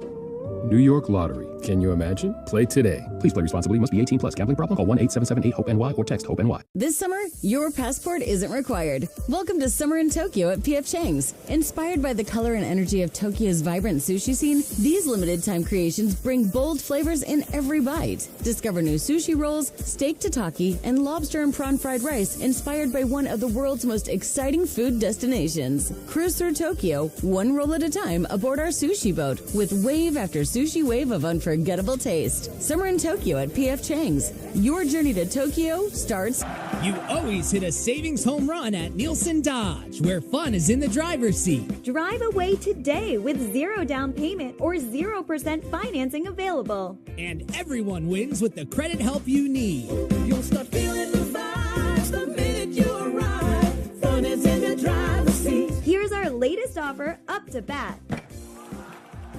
New York Lottery. Can you imagine? Play today. Please play responsibly. Must be 18 plus. Gambling problem? Call 1-877-8-HOPE-NY or text HOPE-NY. This summer, your passport isn't required. Welcome to Summer in Tokyo at P.F. Chang's. Inspired by the color and energy of Tokyo's vibrant sushi scene, these limited-time creations bring bold flavors in every bite. Discover new sushi rolls, steak tataki, and lobster and prawn fried rice inspired by one of the world's most exciting food destinations. Cruise through Tokyo, one roll at a time aboard our sushi boat with wave after sushi wave of unforgettable taste. Summer in Tokyo at P.F. Chang's. Your journey to Tokyo starts... You always hit a savings home run at Nielsen Dodge, where fun is in the driver's seat. Drive away today with 0 down payment or 0% financing available. And everyone wins with the credit help you need. You'll start feeling the vibes the minute you arrive. Fun is in the driver's seat. Here's our latest offer up to bat.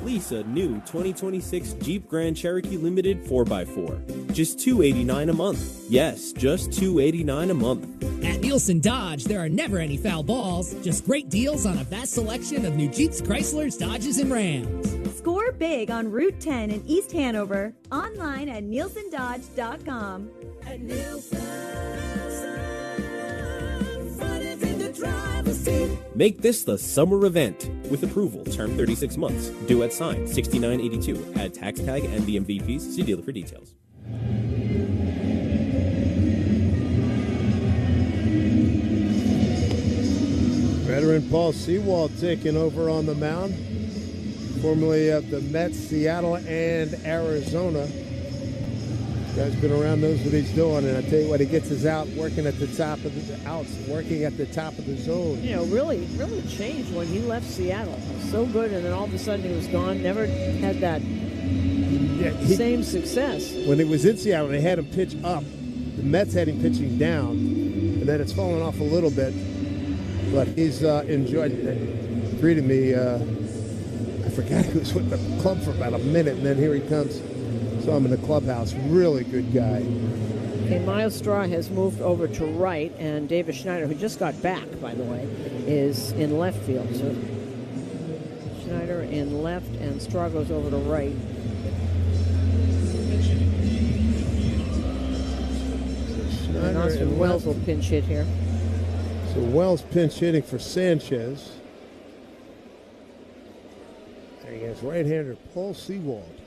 Lease a new 2026 Jeep Grand Cherokee Limited 4x4. Just $289 a month. Yes, just $289 a month. At Nielsen Dodge, there are never any foul balls, just great deals on a vast selection of new Jeeps, Chryslers, Dodges, and Rams. Score big on Route 10 in East Hanover. Online at nielsendodge.com. At Nielsen, fun is in the driver's seat. Make this the summer event. With approval, term 36 months. Due at sign, $69.82. Add tax tag and DMV fees. See dealer for details. Veteran Paul Sewald taking over on the mound, formerly of the Mets, Seattle, and Arizona. Guy's been around, knows what he's doing, and I tell you what, he gets us out working at the top of the working at the top of the zone. You know, really changed when he left Seattle. So good, and then all of a sudden he was gone. Never had that same success. When he was in Seattle, they had him pitch up. The Mets had him pitching down, and then it's fallen off a little bit. But he's enjoyed it. Greeted me. I forgot he was with the club for about a minute, and then here he comes. Saw him in the clubhouse. Really good guy. Okay, Miles Straw has moved over to right, and David Schneider, who just got back, by the way, is in left field. So Schneider in left, and Straw goes over to right. And Austin Wells will pinch hit here. So Wells pinch hitting for Sanchez. There he is, right-hander Paul Sewald.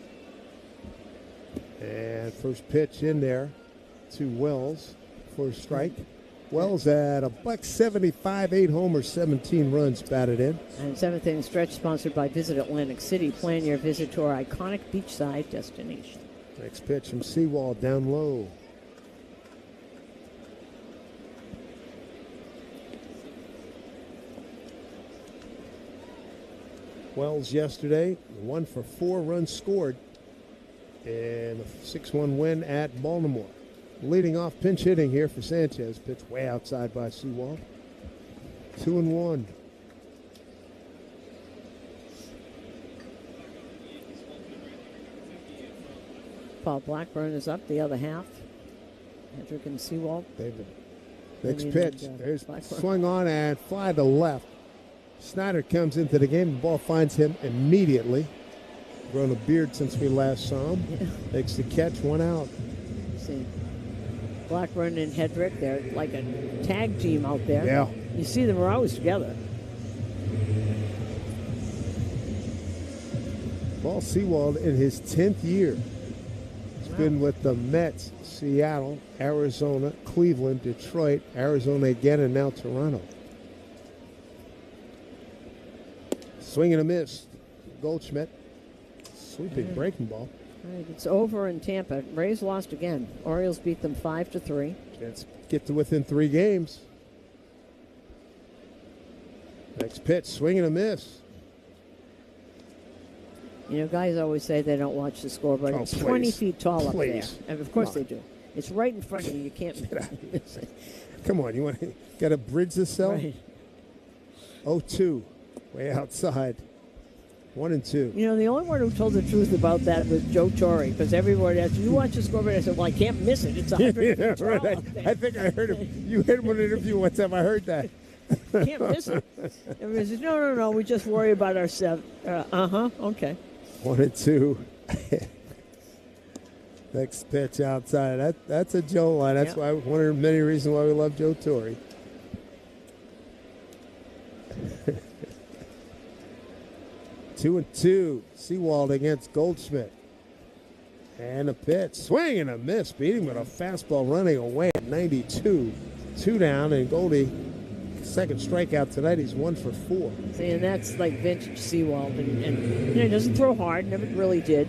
And first pitch in there to Wells for a strike. Wells at a $175, 8 homers, 17 runs batted in. And seventh inning stretch sponsored by Visit Atlantic City. Plan your visit to our iconic beachside destination. Next pitch from Sewald down low. Wells yesterday, 1 for 4 runs scored in a 6-1 win at Baltimore. Leading off pinch hitting here for Sanchez. Pitch way outside by Sewald. 2-1. Paul Blackburn is up the other half. Hendrick and Sewald. They've Next pitch. There's swung on and fly to left. Snyder comes into the game. The ball finds him immediately. Grown a beard since we last saw him. Yeah. Makes the catch, 1 out. See, Blackburn and Hedrick, they're like a tag team out there. Yeah. You see them, we're always together. Paul Sewald in his 10th year. He's been with the Mets, Seattle, Arizona, Cleveland, Detroit, Arizona again, and now Toronto. Swing and a miss. Goldschmidt. Sweeping breaking ball. All right, it's over in Tampa. Rays lost again. Orioles beat them 5-3. Let's get to within 3 games. Next pitch, swing and a miss. You know, guys always say they don't watch the scoreboard. Oh, It's please. 20 feet tall up there. Please. And of course they do. It's right in front of you. You can't miss it. Come on, you want to got to bridge the cell? Right. 0-2, way outside. 1-2. You know, the only one who told the truth about that was Joe Torre, because everyone asked, you watch the scoreboard? I said, well, I can't miss it. It's 100 feet tall right. up there. I think I heard him. You heard him in an interview one time. I heard that. Can't miss it. Everybody says, no, we just worry about ourselves. Okay. 1-2. Next pitch outside. That's a Joe line. That's why one of the many reasons why we love Joe Torre. 2-2. Sewald against Goldschmidt. And a pitch. Swing and a miss. Beating with a fastball running away at 92. 2 down, and Goldie, second strikeout tonight. He's 1 for 4. See, and that's like vintage Sewald. And you know, he doesn't throw hard, never really did.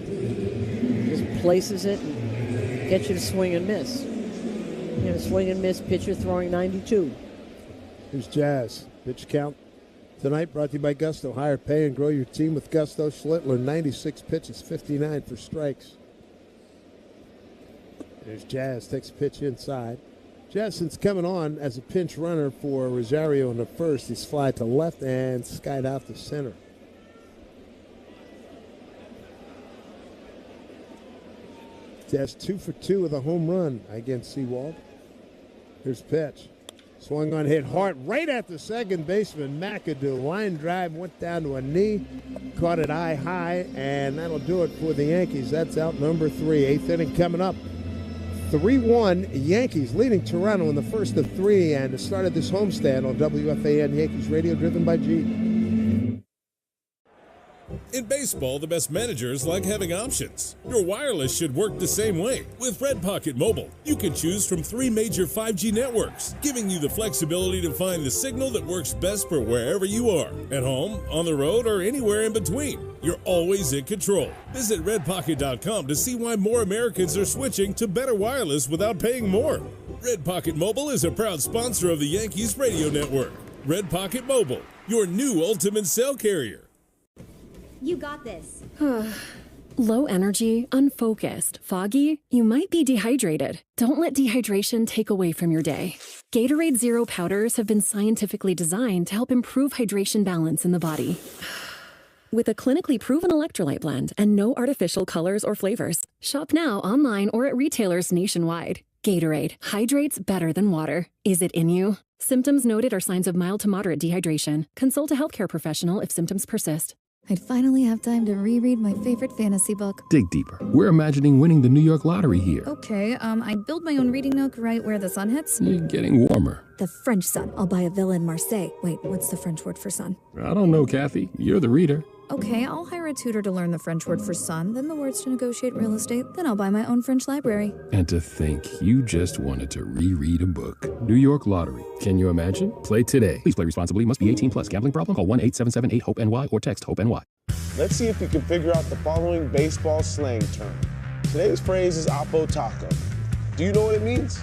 Just places it and gets you to swing and miss. You know, swing and miss pitcher throwing 92. Here's Jazz. Pitch count tonight brought to you by Gusto. Higher pay and grow your team with Gusto. Schlittler, 96 pitches, 59 for strikes. There's Jazz. Takes a pitch inside. Jason's coming on as a pinch runner for Rosario in the first. He's fly to left and skied out to center. Jazz 2 for 2 with a home run against Sewald. Here's pitch. Swung on, hit hard right at the second baseman. McAdoo line drive, went down to a knee, caught it eye high, and that'll do it for the Yankees. That's out number 3. 8th inning coming up. 3-1 Yankees leading Toronto in the first of 3, and it started this homestand on WFAN Yankees Radio, driven by Jeep. In baseball, the best managers like having options. Your wireless should work the same way. With Red Pocket Mobile, you can choose from 3 major 5G networks, giving you the flexibility to find the signal that works best for wherever you are. At home, on the road, or anywhere in between. You're always in control. Visit redpocket.com to see why more Americans are switching to better wireless without paying more. Red Pocket Mobile is a proud sponsor of the Yankees Radio Network. Red Pocket Mobile, your new ultimate cell carrier. You got this. Low energy, unfocused, foggy. You might be dehydrated. Don't let dehydration take away from your day. Gatorade Zero powders have been scientifically designed to help improve hydration balance in the body. With a clinically proven electrolyte blend and no artificial colors or flavors. Shop now online or at retailers nationwide. Gatorade hydrates better than water. Is it in you? Symptoms noted are signs of mild to moderate dehydration. Consult a healthcare professional if symptoms persist. I'd finally have time to reread my favorite fantasy book. Dig deeper. We're imagining winning the New York lottery here. Okay, I build my own reading nook right where the sun hits. You're getting warmer. The French sun. I'll buy a villa in Marseille. Wait, what's the French word for sun? I don't know, Kathy. You're the reader. Okay, I'll hire a tutor to learn the French word for sun, then the words to negotiate real estate, then I'll buy my own French library. And to think you just wanted to reread a book. New York Lottery. Can you imagine? Play today. Please play responsibly. Must be 18 plus. Gambling problem? Call 1-877-8-HOPE-NY or text HOPE-NY. Let's see if you can figure out the following baseball slang term. Today's phrase is Oppo Taco. Do you know what it means?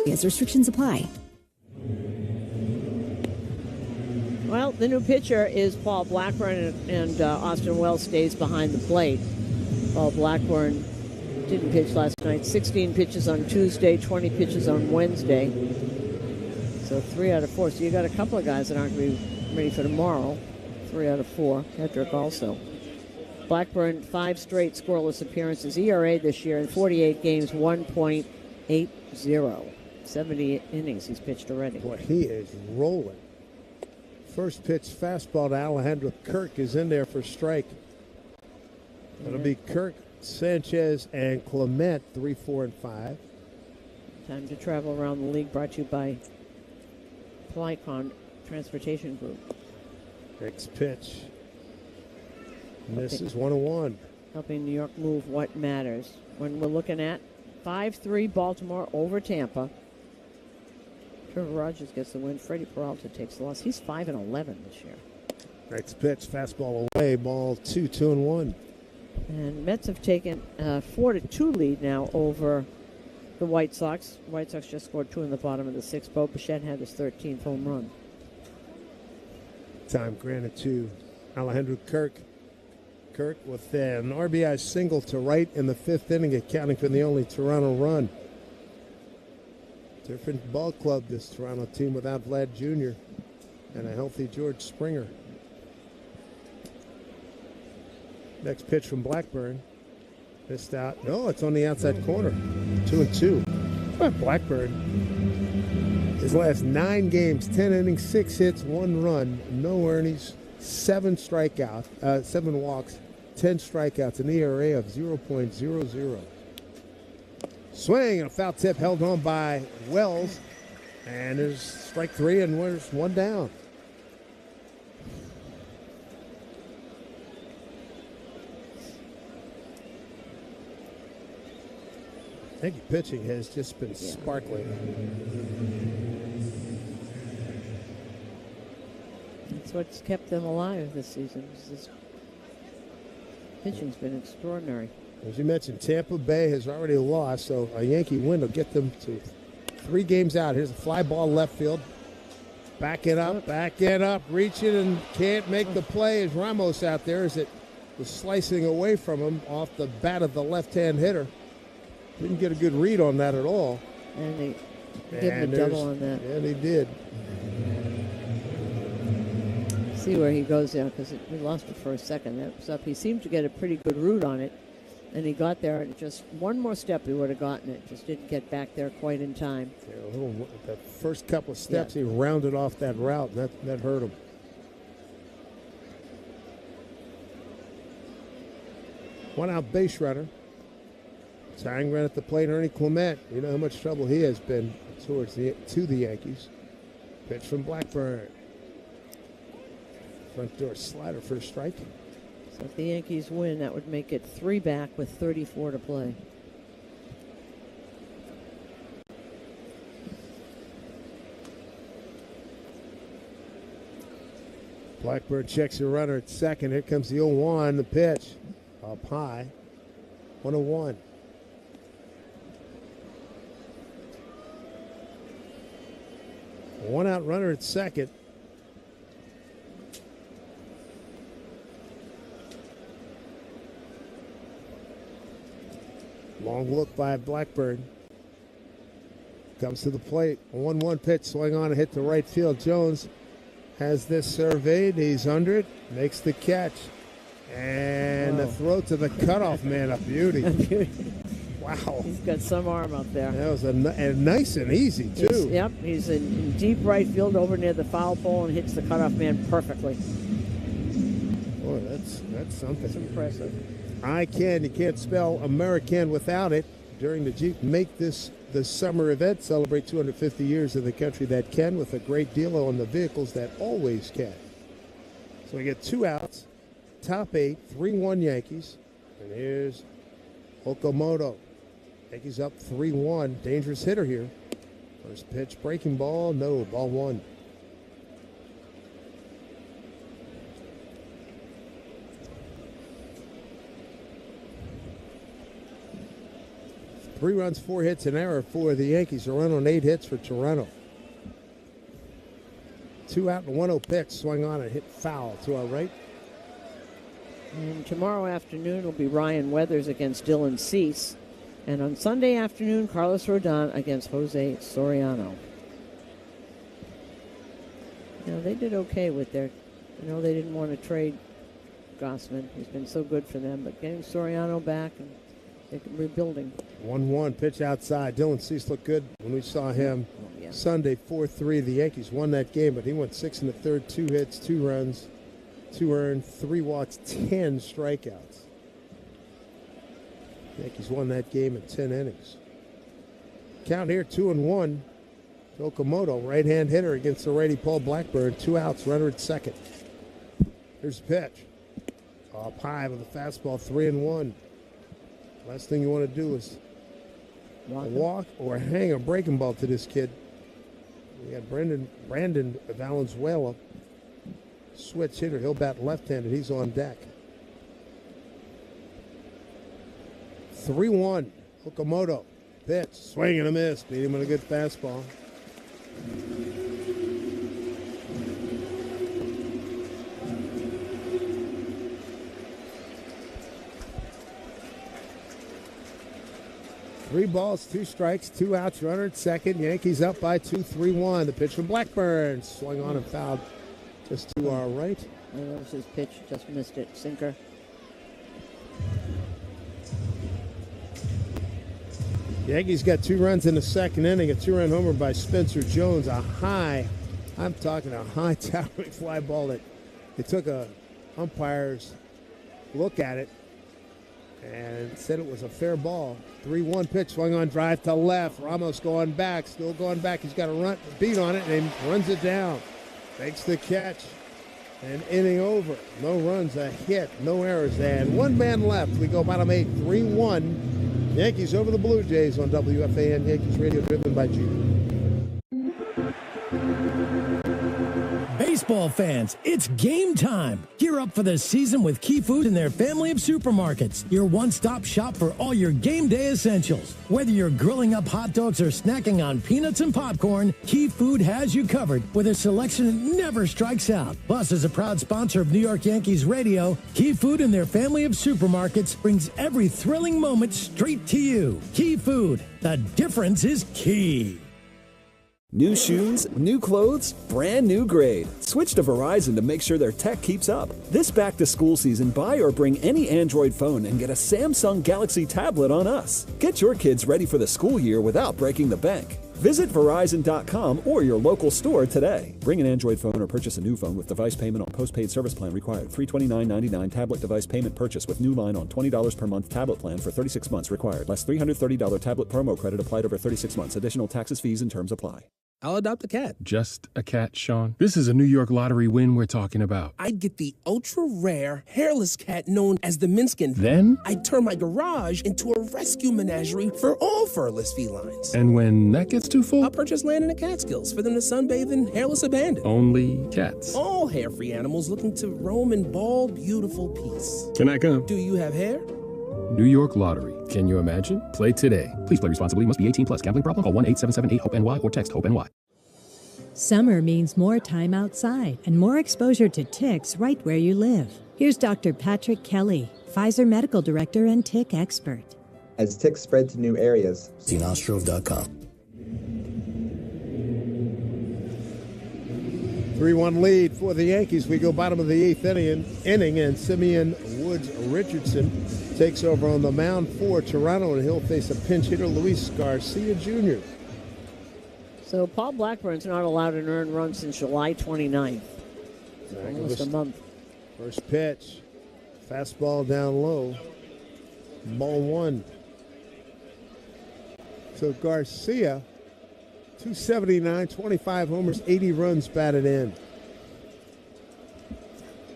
Yes, restrictions apply. Well, the new pitcher is Paul Blackburn, and Austin Wells stays behind the plate. Paul Blackburn didn't pitch last night. 16 pitches on Tuesday, 20 pitches on Wednesday. So 3 out of 4. So you got a couple of guys that aren't going to be ready for tomorrow. 3 out of 4. Hedrick also. Blackburn, 5 straight scoreless appearances. ERA this year in 48 games, 1.80. 70 innings he's pitched already. Boy, he is rolling. First pitch fastball to Alejandro Kirk is in there for strike. It'll be Kirk, Sanchez, and Clement, 3, 4, and 5. Time to travel around the league, brought to you by Plycon Transportation Group. Next pitch. Misses 1-1. Helping New York move what matters. When we're looking at 5-3 Baltimore over Tampa. Trevor Rogers gets the win. Freddie Peralta takes the loss. He's 5-11 this year. Next pitch, fastball away, ball 2, 2-1. And Mets have taken a 4-2 lead now over the White Sox. White Sox just scored 2 in the bottom of the 6th. Bo Bichette had his 13th home run. Time granted to Alejandro Kirk. Kirk with an RBI single to right in the 5th inning, accounting for the only Toronto run. Different ball club, this Toronto team, without Vlad Jr. and a healthy George Springer. Next pitch from Blackburn. Missed out. No, it's on the outside corner. 2-2. But Blackburn, his last 9 games, 10 innings, 6 hits, 1 run, no earnings, 7 strikeouts, 7 walks, 10 strikeouts, an ERA of 0.00. Swing and a foul tip held on by Wells. And there's strike 3 and there's 1 down. Yankee pitching has just been sparkling. That's what's kept them alive this season. This pitching's been extraordinary. As you mentioned, Tampa Bay has already lost, so a Yankee win will get them to 3 games out. Here's a fly ball left field. Back it up, reach it, and can't make the play as Ramos out there as it was slicing away from him off the bat of the left-hand hitter. Didn't get a good read on that at all. And they gave him a double on that. Yeah, they did. See where he goes there, because we lost it for a second. That was up. He seemed to get a pretty good root on it, and he got there, and just one more step he would have gotten it. Just didn't get back there quite in time. Yeah, that first couple of steps, he rounded off that route, and that hurt him. One out base runner. Tying run at the plate, Ernie Clement. You know how much trouble he has been to the Yankees. Pitch from Blackburn. Front door slider for a strike. So if the Yankees win, that would make it 3 back with 34 to play. Blackburn checks a runner at second. Here comes the 0-1, the pitch. Up high. 1-1. One out runner at second. Long look by Blackburn. Comes to the plate. A 1-1 pitch. Swing on and hit to right field. Jones has this surveyed. He's under it. Makes the catch. And the throw to the cutoff man. A beauty. Wow. He's got some arm up there. That was and nice and easy, too. He's in deep right field over near the foul pole and hits the cutoff man perfectly. Boy, that's something. That's impressive. You can't spell American without it. During the Jeep Make This the summer event, celebrate 250 years of the country that can with a great deal on the vehicles that always can. So we get 2 outs, top 8, 3-1 Yankees. And here's Okamoto. Yankees up 3-1. Dangerous hitter here. First pitch, breaking ball. No, ball 1. Three runs, 4 hits, an error for the Yankees. A run on 8 hits for Toronto. 2 out and 1-0 pitch. Swung on and hit foul to our right. And tomorrow afternoon will be Ryan Weathers against Dylan Cease. And on Sunday afternoon, Carlos Rodon against Jose Soriano. Now, they did okay with their, they didn't want to trade Gossman. He's been so good for them. But getting Soriano back, and they're rebuilding. 1-1 pitch outside. Dylan Cease looked good when we saw him Sunday, 4-3. The Yankees won that game, but he went 6 in the third, 2 hits, 2 runs, 2 earned, 3 walks, 10 strikeouts. The Yankees won that game in 10 innings. Count here, 2-1. Okamoto, right-hand hitter against the righty Paul Blackburn. 2 outs, runner at second. Here's the pitch. Up high with a fastball, 3-1. Last thing you want to do is walk or hang a breaking ball to this kid. We got Brandon Valenzuela, switch hitter. He'll bat left-handed. He's on deck. 3-1. Okamoto. Pitch. Swing and a miss. Beat him with a good fastball. Three balls, 2 strikes, 2 outs, runner at second. Yankees up by 2, 3-1. The pitch from Blackburn. Swung on and fouled just to our right. That was his pitch. Just missed it. Sinker. Yankees got 2 runs in the second inning. A 2-run homer by Spencer Jones. I'm talking a high towering fly ball that it took a umpire's look at it and said it was a fair ball. 3-1 pitch, swung on, drive to left. Ramos going back, still going back. He's got a run, beat on it, and runs it down. Makes the catch. An inning over. No runs, a hit, no errors, and 1 man left. We go bottom 8, 3-1. Yankees over the Blue Jays on WFAN Yankees Radio, driven by G. Baseball fans, it's game time. Gear up for the season with Key Food and their family of supermarkets. Your one-stop shop for all your game day essentials. Whether you're grilling up hot dogs or snacking on peanuts and popcorn, Key Food has you covered with a selection that never strikes out. Plus, as a proud sponsor of New York Yankees Radio, Key Food and their family of supermarkets brings every thrilling moment straight to you. Key Food, the difference is key. New shoes, new clothes, brand new grade. Switch to Verizon to make sure their tech keeps up. This back-to-school season, buy or bring any Android phone and get a Samsung Galaxy tablet on us. Get your kids ready for the school year without breaking the bank. Visit Verizon.com or your local store today. Bring an Android phone or purchase a new phone with device payment on postpaid service plan required. $329.99 tablet device payment purchase with new line on $20 per month tablet plan for 36 months required. Less $330 tablet promo credit applied over 36 months. Additional taxes, fees, and terms apply. I'll adopt a cat. Just a cat, Sean? This is a New York lottery win we're talking about. I'd get the ultra-rare, hairless cat known as the Minskin. Then? I'd turn my garage into a rescue menagerie for all furless felines. And when that gets too full? I'll purchase land in the Catskills for them to sunbathe in hairless abandon. Only cats. All hair-free animals looking to roam in bald, beautiful peace. Can I come? Do you have hair? New York Lottery. Can you imagine? Play today. Please play responsibly. Must be 18 plus. Gambling problem? Call 1-877-8-HOPE-NY or text HOPE-NY. Summer means more time outside and more exposure to ticks right where you live. Here's Dr. Patrick Kelly, Pfizer Medical Director and tick expert. As ticks spread to new areas, see nostrov.com. 3-1 lead for the Yankees. We go bottom of the 8th inning, and Simeon Woods Richardson takes over on the mound for Toronto, and he'll face a pinch hitter, Luis Garcia Jr. So Paul Blackburn's not allowed an earned run since July 29th. Almost a month. First pitch. Fastball down low. Ball 1. So Garcia, 279, 25 homers, 80 runs batted in.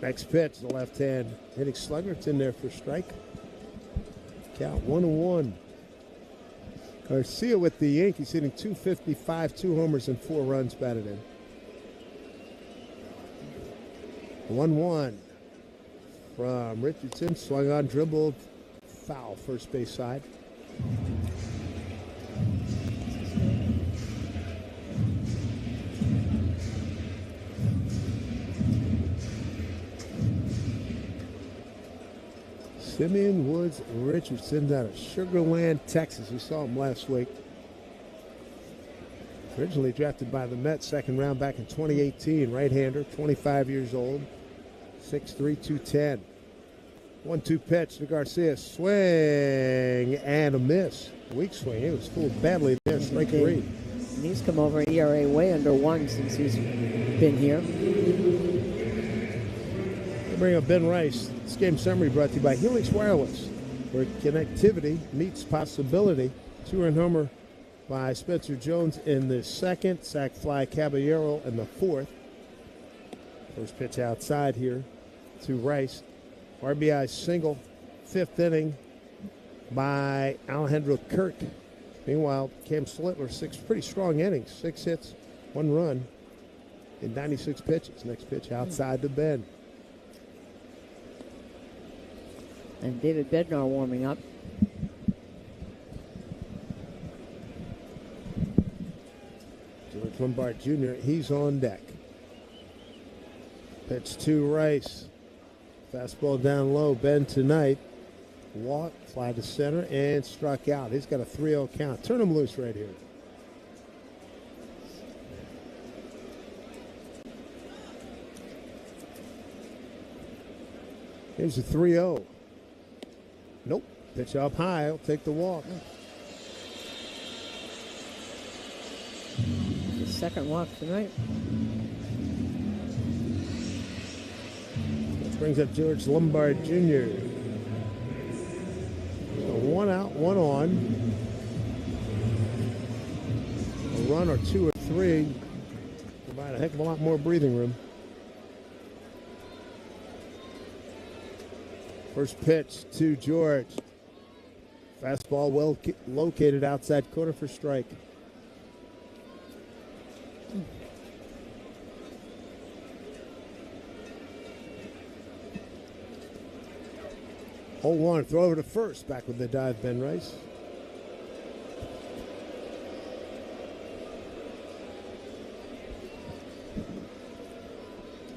Next pitch, the left hand hitting slugger. It's in there for strike. Count 1-1. Garcia with the Yankees hitting 255, 2 homers and 4 runs batted in. 1-1 from Richardson. Swung on, dribbled, foul, first base side. Simeon Woods Richardson out of Sugar Land, Texas. We saw him last week. Originally drafted by the Mets, second round back in 2018. Right-hander, 25 years old, 6'3", 210. 1-2 pitch to Garcia. Swing and a miss. Weak swing. It was fooled badly there. Strike 3. And he's come over ERA way under 1 since he's been here. We bring up Ben Rice. This game summary brought to you by Helix Wireless, where connectivity meets possibility. 2-run homer by Spencer Jones in the second. Sac fly Caballero in the fourth. First pitch outside here to Rice. RBI single, 5th inning by Alejandro Kirk. Meanwhile, Cam Slitler, 6 pretty strong innings. 6 hits, 1 run in 96 pitches. Next pitch outside to Ben. And David Bednar warming up. George Lombard Jr., he's on deck. Pitch to Rice. Fastball down low. Ben tonight. Walk, fly to center, and struck out. He's got a 3-0 count. Turn him loose right here. Here's a 3-0. Nope. Pitch up high. He'll take the walk. His second walk tonight. Brings up George Lombard Jr. So 1 out, 1 on. A run or 2 or 3 provide a heck of a lot more breathing room. First pitch to George. Fastball well located outside corner for strike. Hold on, throw over to first. Back with the dive, Ben Rice.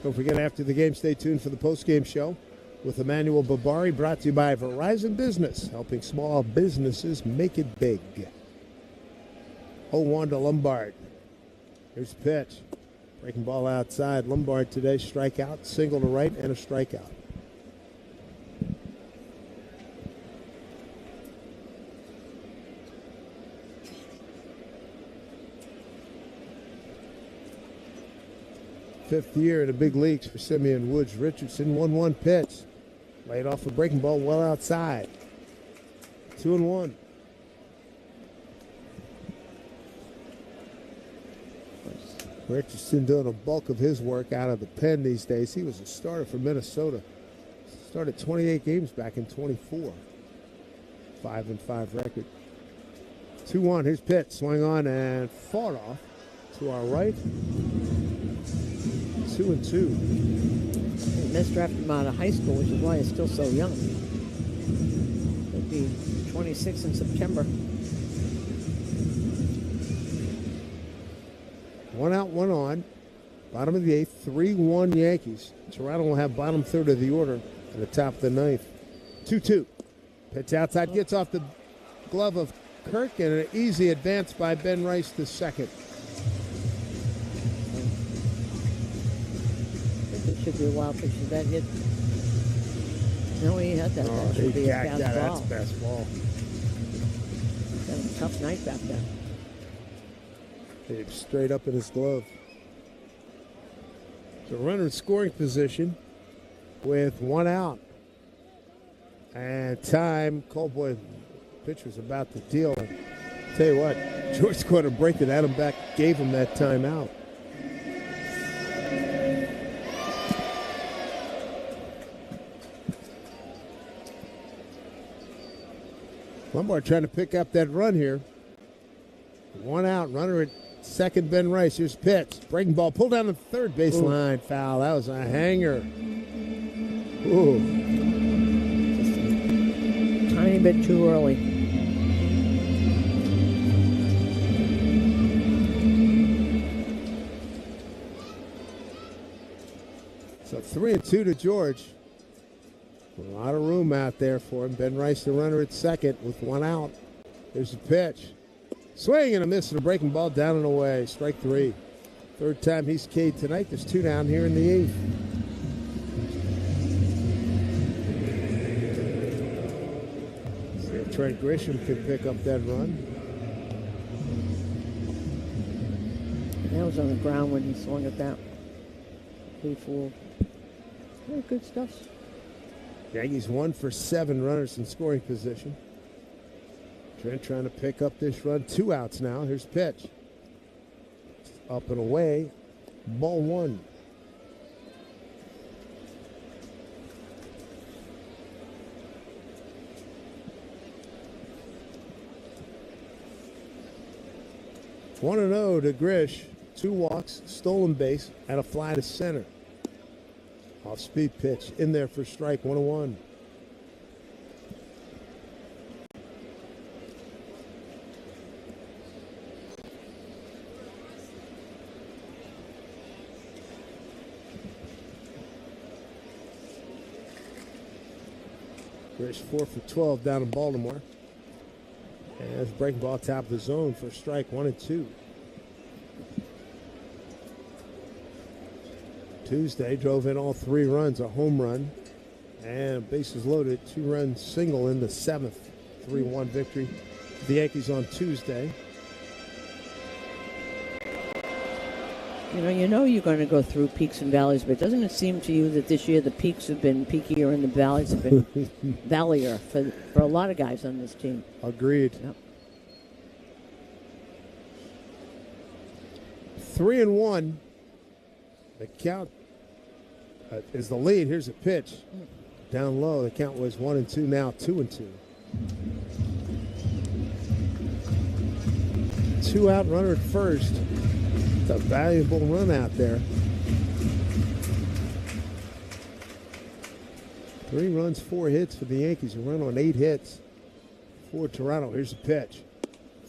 Don't forget, after the game, stay tuned for the post-game show with Emmanuel Babari, brought to you by Verizon Business, helping small businesses make it big. 0-1 to Lombard. Here's the pitch. Breaking ball outside. Lombard today, strikeout, single to right, and a strikeout. Fifth year in the big leagues for Simeon Woods Richardson. 1-1 pitch. Laid off a breaking ball well outside. 2-1. Richardson doing a bulk of his work out of the pen these days. He was a starter for Minnesota. Started 28 games back in 24. 5-5 record. 2-1. Here's pitch. Swing on and fought off to our right. 2-2. They misdrafted him out of high school, which is why he's still so young. He'll be 26 in September. 1 out, 1 on. Bottom of the 8th, 3-1 Yankees. Toronto will have bottom third of the order at the top of the 9th. 2-2. Pitch outside, gets off the glove of Kirk, and an easy advance by Ben Rice to second. It should be a wild pitch. Did that hit? No, he had that. That should be a fast ball. That's fast ball. Had a tough night back there. Hit him straight up in his glove. So runner in scoring position with 1 out. And time, Coleboy pitcher's about to deal. Tell you what, George scored a break that Adam Beck gave him that timeout. Lombard trying to pick up that run here. 1 out, runner at second, Ben Rice. Here's pitch. Breaking ball, pulled down the third baseline. Foul. That was a hanger. Ooh. Just a tiny bit too early. So 3-2 to George. A lot of room out there for him. Ben Rice, the runner at second with 1 out. Here's the pitch. Swing and a miss and a breaking ball down and away. Strike 3. Third time he's K'd tonight. There's 2 down here in the 8th. Trent Grisham can pick up that run. That was on the ground when he swung at that. Pretty fool. Yeah, good stuff. Yankees 1 for 7 runners in scoring position. Trent trying to pick up this run. 2 outs now. Here's pitch. Up and away. Ball 1. One and 0 to Grish. 2 walks, stolen base, and a fly to center. Off-speed pitch in there for strike 1-1. Grish 4 for 12 down in Baltimore. And there's breaking ball top of the zone for strike 1-2. Tuesday drove in all 3 runs, a home run, and bases loaded, 2-run single in the 7th. 3-1 victory for the Yankees on Tuesday. You know you're going to go through peaks and valleys, but doesn't it seem to you that this year the peaks have been peakier and the valleys have been vallier for a lot of guys on this team? Agreed. Yep. 3-1. The count is the lead. Here's a pitch. Down low. The count was 1-2. Now 2-2. 2 out, runner at first. It's a valuable run out there. 3 runs, 4 hits for the Yankees. A run on 8 hits for Toronto. Here's a pitch.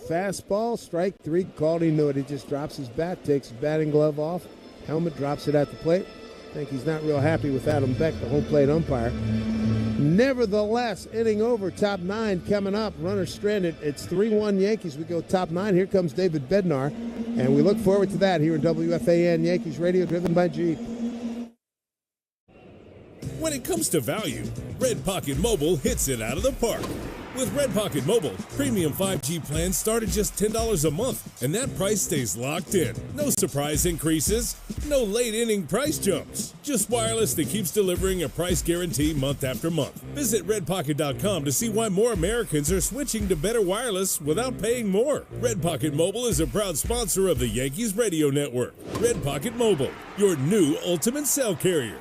Fastball, strike 3. Called, he knew it. He just drops his bat, takes his batting glove off. Helmet, drops it at the plate. I think he's not real happy with Adam Beck, the home plate umpire. Nevertheless, inning over, top 9 coming up. Runner stranded. It's 3-1 Yankees. We go top 9. Here comes David Bednar, and we look forward to that here in WFAN Yankees Radio, driven by Jeep. When it comes to value, Red Pocket Mobile hits it out of the park. With Red Pocket Mobile, premium 5G plans start at just $10 a month, and that price stays locked in. No surprise increases, no late inning price jumps. Just wireless that keeps delivering a price guarantee month after month. Visit redpocket.com to see why more Americans are switching to better wireless without paying more. Red Pocket Mobile is a proud sponsor of the Yankees Radio Network. Red Pocket Mobile, your new ultimate cell carrier.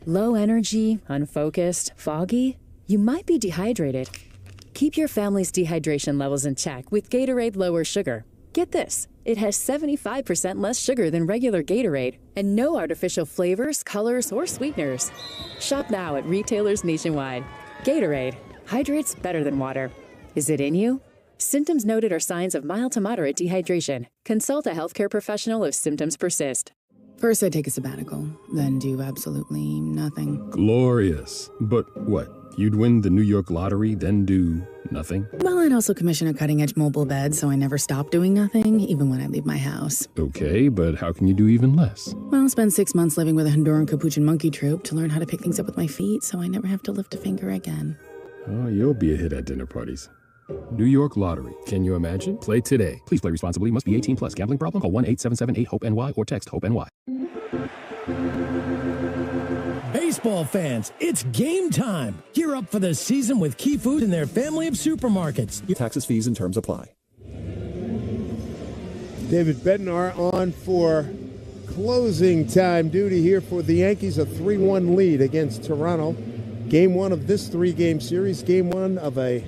Low energy, unfocused, foggy? You might be dehydrated. Keep your family's dehydration levels in check with Gatorade Lower Sugar. Get this, it has 75% less sugar than regular Gatorade and no artificial flavors, colors, or sweeteners. Shop now at retailers nationwide. Gatorade, hydrates better than water. Is it in you? Symptoms noted are signs of mild to moderate dehydration. Consult a healthcare professional if symptoms persist. First, I take a sabbatical, then do absolutely nothing. Glorious. But what? You'd win the New York lottery, then do nothing? Well, I'd also commission a cutting-edge mobile bed, so I never stop doing nothing, even when I leave my house. Okay, but how can you do even less? Well, I'll spend 6 months living with a Honduran Capuchin monkey troupe to learn how to pick things up with my feet, so I never have to lift a finger again. Oh, you'll be a hit at dinner parties. New York Lottery. Can you imagine? Play today. Please play responsibly. Must be 18 plus. Gambling problem? Call 1-877-8-HOPE-NY or text HOPE-NY. Baseball fans, it's game time. Gear up for the season with Key Food and their family of supermarkets. Taxes, fees, and terms apply. David Bednar on for closing time duty here for the Yankees. A 3-1 lead against Toronto. Game 1 of this 3-game series. Game 1 of a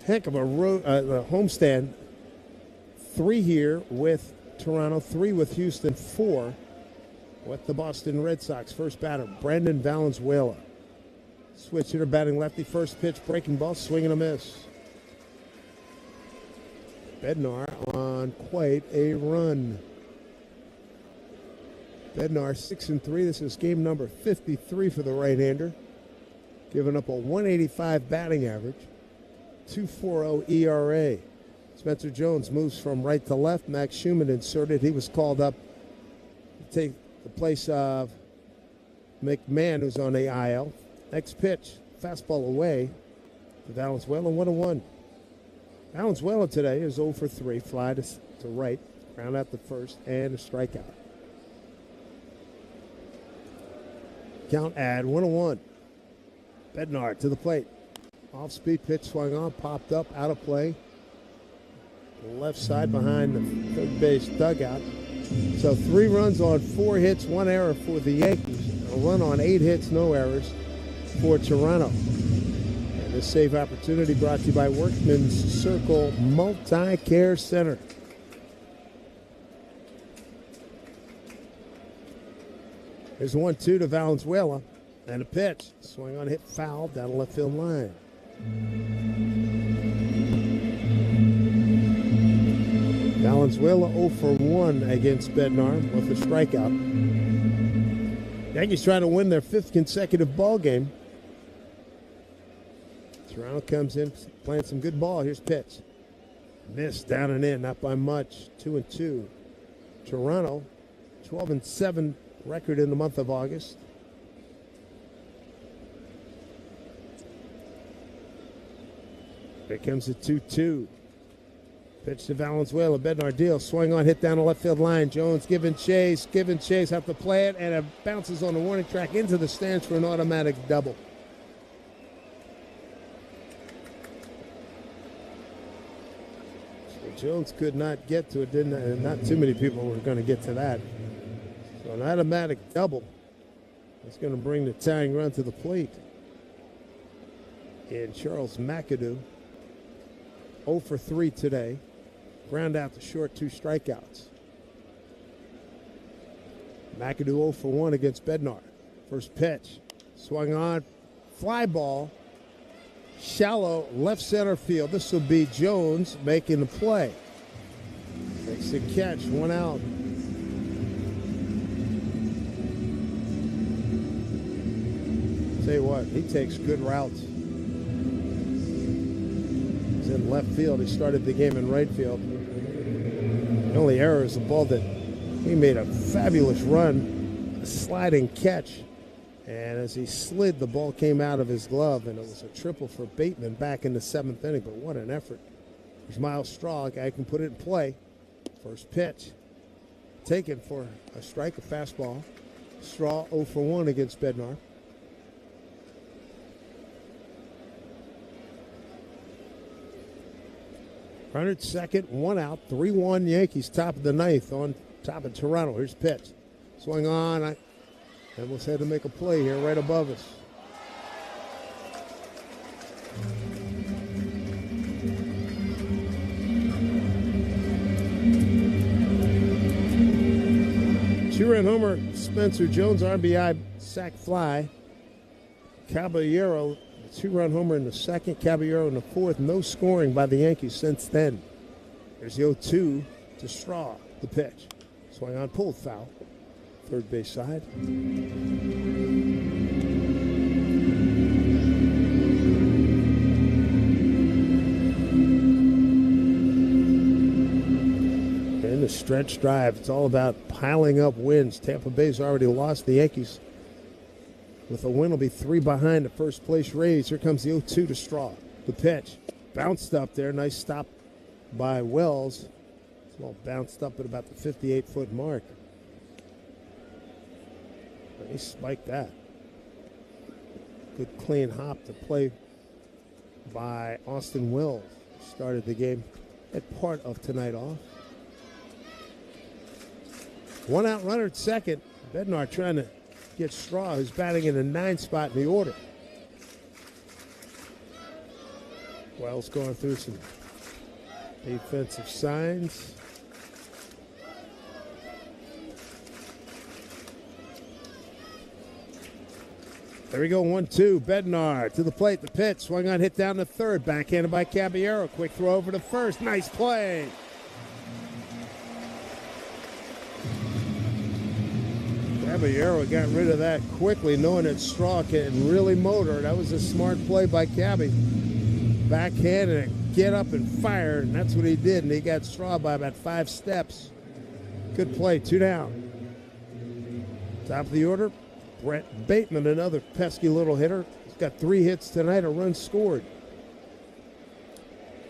heck of a homestand. 3 here with Toronto, 3 with Houston, 4 with the Boston Red Sox. First batter, Brandon Valenzuela. Switch hitter batting lefty. First pitch, breaking ball, swing and a miss. Bednar on quite a run. Bednar 6-3. This is game number 53 for the right-hander. Giving up a 185 batting average. 2.40 ERA. Spencer Jones moves from right to left. Max Schumann inserted. He was called up to take the place of McMahon, who's on the IL. Next pitch, fastball away. Valenzuela 1-1. Valenzuela today is 0 for 3. Fly to right. Ground out the first and a strikeout. Count at 1-1. Bednar to the plate. Off-speed pitch swung on, popped up, out of play. Left side behind the third base dugout. So 3 runs on 4 hits, 1 error for the Yankees. A run on 8 hits, no errors for Toronto. And this save opportunity brought to you by Workman's Circle Multi-Care Center. Here's 1-2 to Valenzuela. And a pitch. Swing on, hit foul down the left field line. Valenzuela 0 for 1 against Bednar with a strikeout. Yankees trying to win their 5th consecutive ball game. Toronto comes in playing some good ball. Here's pitch. Missed down and in, not by much. 2-2. Toronto 12-7 record in the month of August. Here comes the 2-2. Pitch to Valenzuela. Bednar deal. Swing on, hit down the left field line. Jones giving chase. Have to play it, and it bounces on the warning track into the stands for an automatic double. So Jones could not get to it, and not too many people were going to get to that. So an automatic double is going to bring the tying run to the plate. And Charles McAdoo, 0 for 3 today. Ground out to short, 2 strikeouts. McAdoo 0 for 1 against Bednar. First pitch. Swung on. Fly ball. Shallow left center field. This will be Jones making the play. Makes the catch. 1 out. Tell you what, he takes good routes. He's in left field. He started the game in right field. The only error is the ball that he made a fabulous run, a sliding catch, and as he slid, the ball came out of his glove, and it was a triple for Bateman back in the 7th inning. But what an effort. There's Miles Straw, a guy who can put it in play. First pitch, taken for a strike, a fastball. Straw 0 for 1 against Bednar. Runner at second, 1 out, 3-1 Yankees, top of the 9th on top of Toronto. Here's pitch. Swing on. I almost had to make a play here right above us. Two-run homer, Spencer Jones, RBI, sac fly. Caballero, 2-run homer in the 2nd, Caballero in the 4th. No scoring by the Yankees since then. There's the 0-2 to Straw, the pitch. Swing on, pulled foul. Third base side. In the stretch drive, it's all about piling up wins. Tampa Bay's already lost. The Yankees, with a win, will be 3 behind the first place Rays. Here comes the 0-2 to Straw. The pitch. Bounced up there. Nice stop by Wells. It's all bounced up at about the 58-foot mark. He spiked that. Good clean hop to play by Austin Wells. Started the game at part of tonight off. 1 out runner at second. Bednar trying to get Straw, who's batting in the 9th spot in the order. Wells going through some defensive signs. There we go, 1-2. Bednar to the plate. The pitch. Swung on, hit down the 3rd. Backhanded by Caballero. Quick throw over to 1st. Nice play. Caballero got rid of that quickly, knowing that Straw can really motor. That was a smart play by Cabby. Backhanded it, get up and fire, and that's what he did, and he got Straw by about 5 steps. Good play, 2 down. Top of the order, Brett Bateman, another pesky little hitter. He's got 3 hits tonight, a run scored.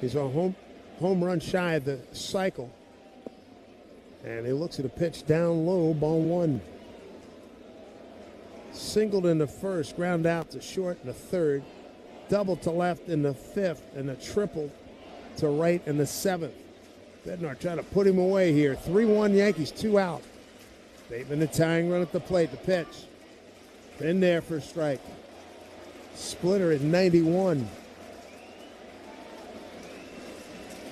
He's a home run shy of the cycle. And he looks at a pitch down low, ball one. Singled in the first, ground out to short in the third, double to left in the fifth, and a triple to right in the seventh. Bednar trying to put him away here. 3-1 Yankees, 2 out. Bateman the tying run at the plate, the pitch. In there for a strike. Splitter at 91.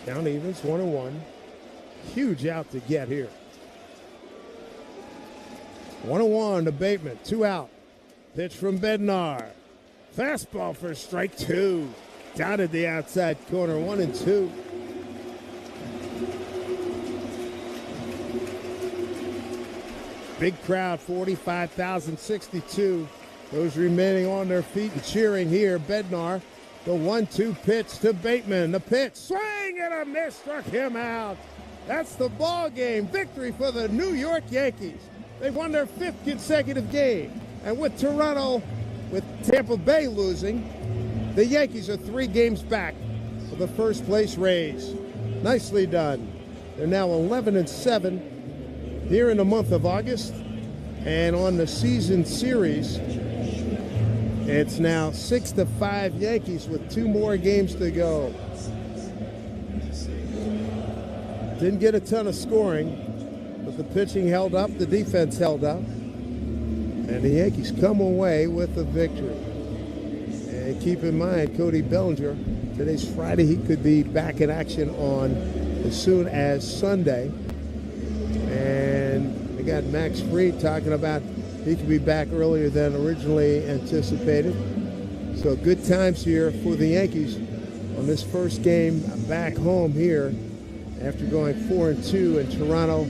Down evens, 1-1. Huge out to get here. 1-1 to Bateman, 2 out. Pitch from Bednar. Fastball for strike 2. Down at the outside corner, 1-2. Big crowd, 45,062. Those remaining on their feet and cheering here. Bednar, the 1-2 pitch to Bateman. The pitch, swing and a miss, struck him out. That's the ball game. Victory for the New York Yankees. They won their 5th consecutive game. And with Toronto, with Tampa Bay losing, the Yankees are 3 games back of the first place Rays. Nicely done. They're now 11-7 here in the month of August. And on the season series, it's now 6-5 Yankees with 2 more games to go. Didn't get a ton of scoring, but the pitching held up, the defense held up, and the Yankees come away with a victory. And keep in mind, Cody Bellinger, today's Friday, he could be back in action on as soon as Sunday. And we got Max Fried talking about he could be back earlier than originally anticipated. So good times here for the Yankees on this first game back home here after going 4-2 in Toronto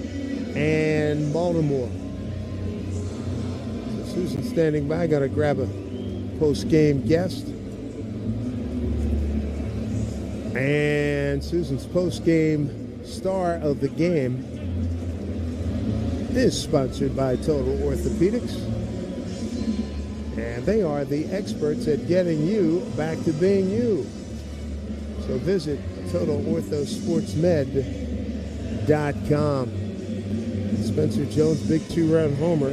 and Baltimore. So Susan standing by, got to grab a post-game guest. And Susan's post-game star of the game is sponsored by Total Orthopedics. And they are the experts at getting you back to being you. So visit TotalOrthoSportsMed.com. Spencer Jones, big 2-run homer.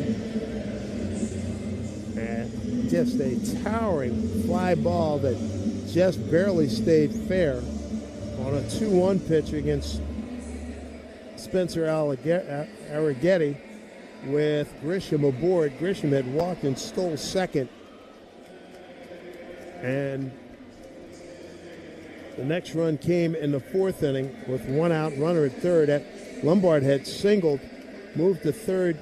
And just a towering fly ball that just barely stayed fair on a 2-1 pitch against Spencer Arrighetti with Grisham aboard. Grisham had walked and stole second. And the next run came in the 4th inning with 1 out, runner at third. Lombard had singled, moved to third,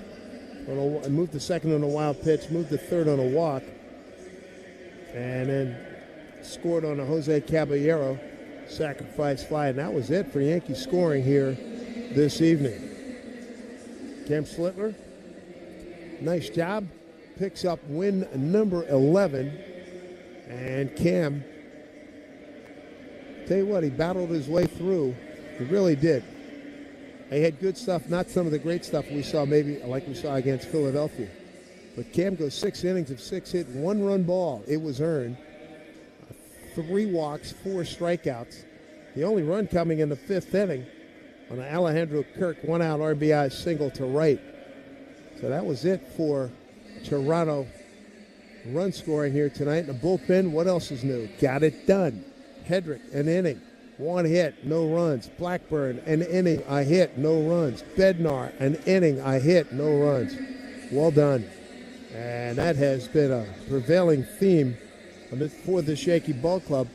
moved to second on a wild pitch, moved to third on a walk, and then scored on a Jose Caballero sacrifice fly. And that was it for Yankee scoring here this evening. Cam Slittler, nice job. Picks up win number 11. And Cam, tell you what, he battled his way through. He really did. He had good stuff, not some of the great stuff we saw, maybe like we saw against Philadelphia. But Cam goes 6 innings of 6 hit, 1-run ball. It was earned. 3 walks, 4 strikeouts. The only run coming in the 5th inning on an Alejandro Kirk 1-out RBI single to right. So that was it for Toronto run scoring here tonight. In the bullpen, what else is new? Got it done. Hedrick, an inning, 1 hit, no runs. Blackburn, an inning, a hit, no runs. Bednar, an inning, a hit, no runs. Well done. And that has been a prevailing theme for the Shaky Ball Club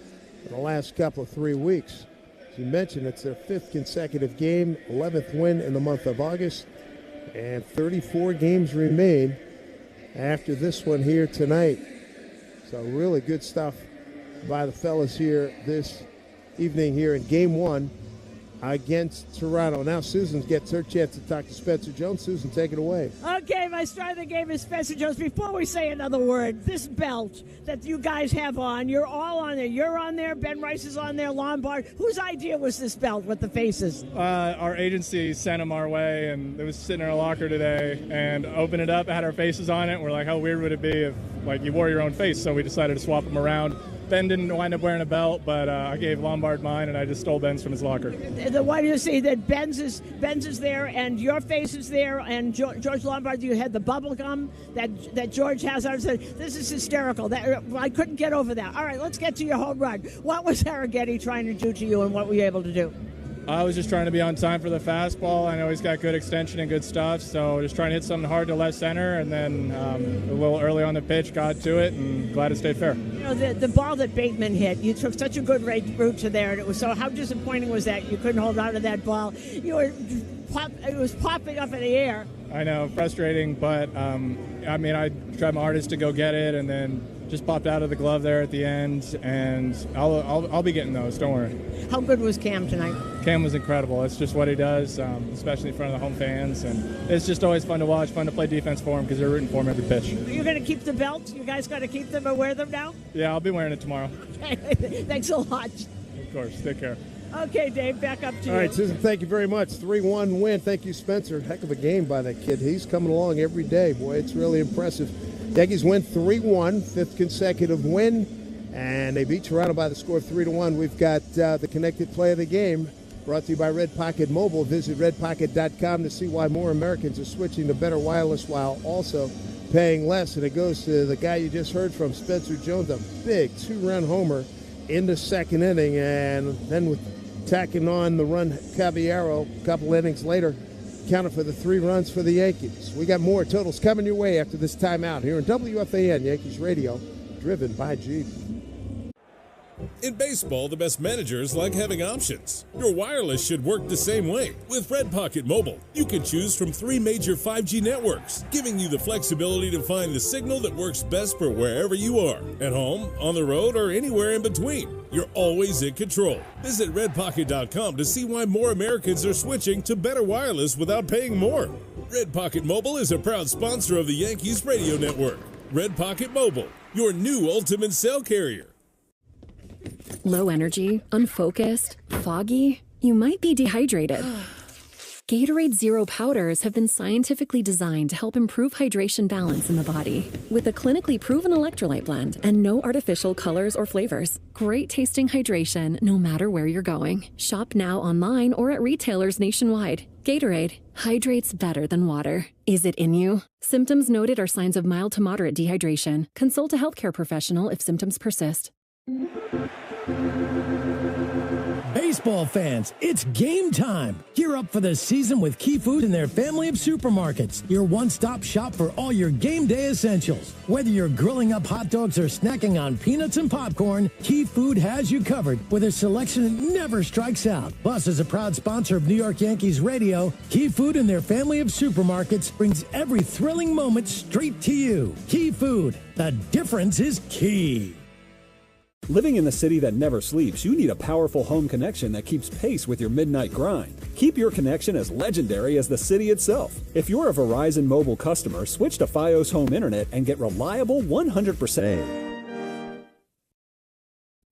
in the last couple of 3 weeks. As you mentioned, it's their 5th consecutive game, 11th win in the month of August, and 34 games remain after this one here tonight. So really good stuff by the fellas here this evening here in Game 1 against Toronto. Now Susan gets her chance to talk to Spencer Jones. Susan, take it away. Okay, my star of the game is Spencer Jones. Before we say another word, this belt that you guys have on, you're all on there. You're on there, Ben Rice is on there, Lombard. Whose idea was this belt with the faces? Our agency sent them our way, and it was sitting in our locker today, and opened it up, it had our faces on it. We're like, how weird would it be if like you wore your own face? So we decided to swap them around. Ben didn't wind up wearing a belt, but I gave Lombard mine, and I just stole Ben's from his locker. Why do you see that Ben's is there, and your face is there, and George Lombard, you had the bubble gum that George has. I said, this is hysterical. I couldn't get over that. All right, let's get to your home run. What was Arrighetti trying to do to you, and what were you able to do? I was just trying to be on time for the fastball. I know he's got good extension and good stuff, so just trying to hit something hard to left center, and then a little early on the pitch, got to it, and glad it stayed fair. You know, the ball that Bateman hit, you took such a good route to there, and it was so, how disappointing was that? You couldn't hold on to that ball. It was popping up in the air. I know, frustrating, but I tried my hardest to go get it, and then just popped out of the glove there at the end, and I'll be getting those, don't worry. How good was Cam tonight? Cam was incredible. It's just what he does, especially in front of the home fans, and it's just always fun to watch, fun to play defense for him because they're rooting for him every pitch. You're going to keep the belts? You guys got to keep them and wear them now? Yeah, I'll be wearing it tomorrow. Thanks a lot. Of course. Take care. Okay, Dave, back up to you. All right, Susan, thank you very much. 3-1 win. Thank you, Spencer. Heck of a game by that kid. He's coming along every day. Boy, it's really impressive. Yankees win 3-1, fifth consecutive win, and they beat Toronto by the score of 3-1. We've got the connected play of the game brought to you by Red Pocket Mobile. Visit redpocket.com to see why more Americans are switching to better wireless while also paying less. And it goes to the guy you just heard from, Spencer Jones, a big 2-run homer in the second inning, and then with tacking on the run Caballero a couple innings later, counted for the 3 runs for the Yankees. We got more totals coming your way after this timeout here in WFAN Yankees Radio, driven by Jeep. In baseball, the best managers like having options. Your wireless should work the same way. With Red Pocket Mobile, you can choose from 3 major 5G networks, giving you the flexibility to find the signal that works best for wherever you are, at home, on the road, or anywhere in between. You're always in control. Visit redpocket.com to see why more Americans are switching to better wireless without paying more. Red Pocket Mobile is a proud sponsor of the Yankees Radio Network. Red Pocket Mobile, your new ultimate cell carrier. Low energy, unfocused, foggy? You might be dehydrated. Gatorade Zero powders have been scientifically designed to help improve hydration balance in the body. With a clinically proven electrolyte blend and no artificial colors or flavors. Great tasting hydration no matter where you're going. Shop now online or at retailers nationwide. Gatorade hydrates better than water. Is it in you? Symptoms noted are signs of mild to moderate dehydration. Consult a healthcare professional if symptoms persist. Baseball fans, it's game time. Gear up for the season with Key Food and their family of supermarkets. Your one-stop shop for all your game day essentials. Whether you're grilling up hot dogs or snacking on peanuts and popcorn, Key Food has you covered with a selection that never strikes out. Plus, as a proud sponsor of New York Yankees Radio, Key Food and their family of supermarkets brings every thrilling moment straight to you. Key Food, the difference is key. Living in the city that never sleeps, you need a powerful home connection that keeps pace with your midnight grind. Keep your connection as legendary as the city itself. If you're a Verizon mobile customer, switch to Fios Home Internet and get reliable 100%.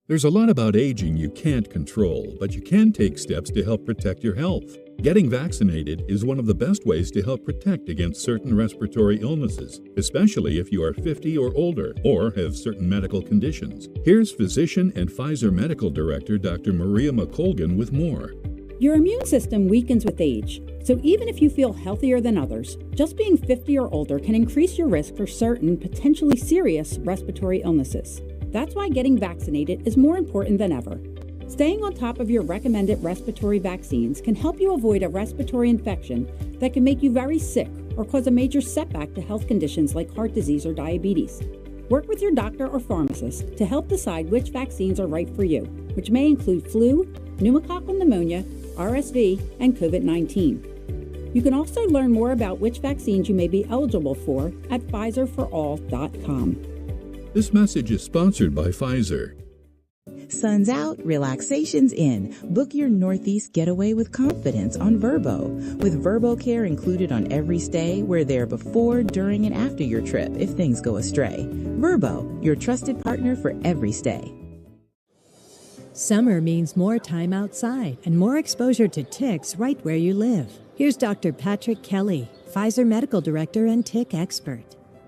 There's a lot about aging you can't control, but you can take steps to help protect your health. Getting vaccinated is one of the best ways to help protect against certain respiratory illnesses, especially if you are 50 or older or have certain medical conditions. Here's physician and Pfizer Medical Director Dr. Maria McColgan with more. Your immune system weakens with age, so even if you feel healthier than others, just being 50 or older can increase your risk for certain potentially serious respiratory illnesses. That's why getting vaccinated is more important than ever. Staying on top of your recommended respiratory vaccines can help you avoid a respiratory infection that can make you very sick or cause a major setback to health conditions like heart disease or diabetes. Work with your doctor or pharmacist to help decide which vaccines are right for you, which may include flu, pneumococcal pneumonia, RSV, and COVID-19. You can also learn more about which vaccines you may be eligible for at PfizerForAll.com. This message is sponsored by Pfizer. Sun's out, relaxation's in. Book your Northeast getaway with confidence on Vrbo. With Vrbo Care included on every stay, we're there before, during, and after your trip if things go astray. Vrbo, your trusted partner for every stay. Summer means more time outside and more exposure to ticks right where you live. Here's Dr. Patrick Kelly, Pfizer Medical Director and tick expert.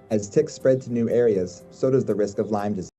As ticks spread to new areas, so does the risk of Lyme disease.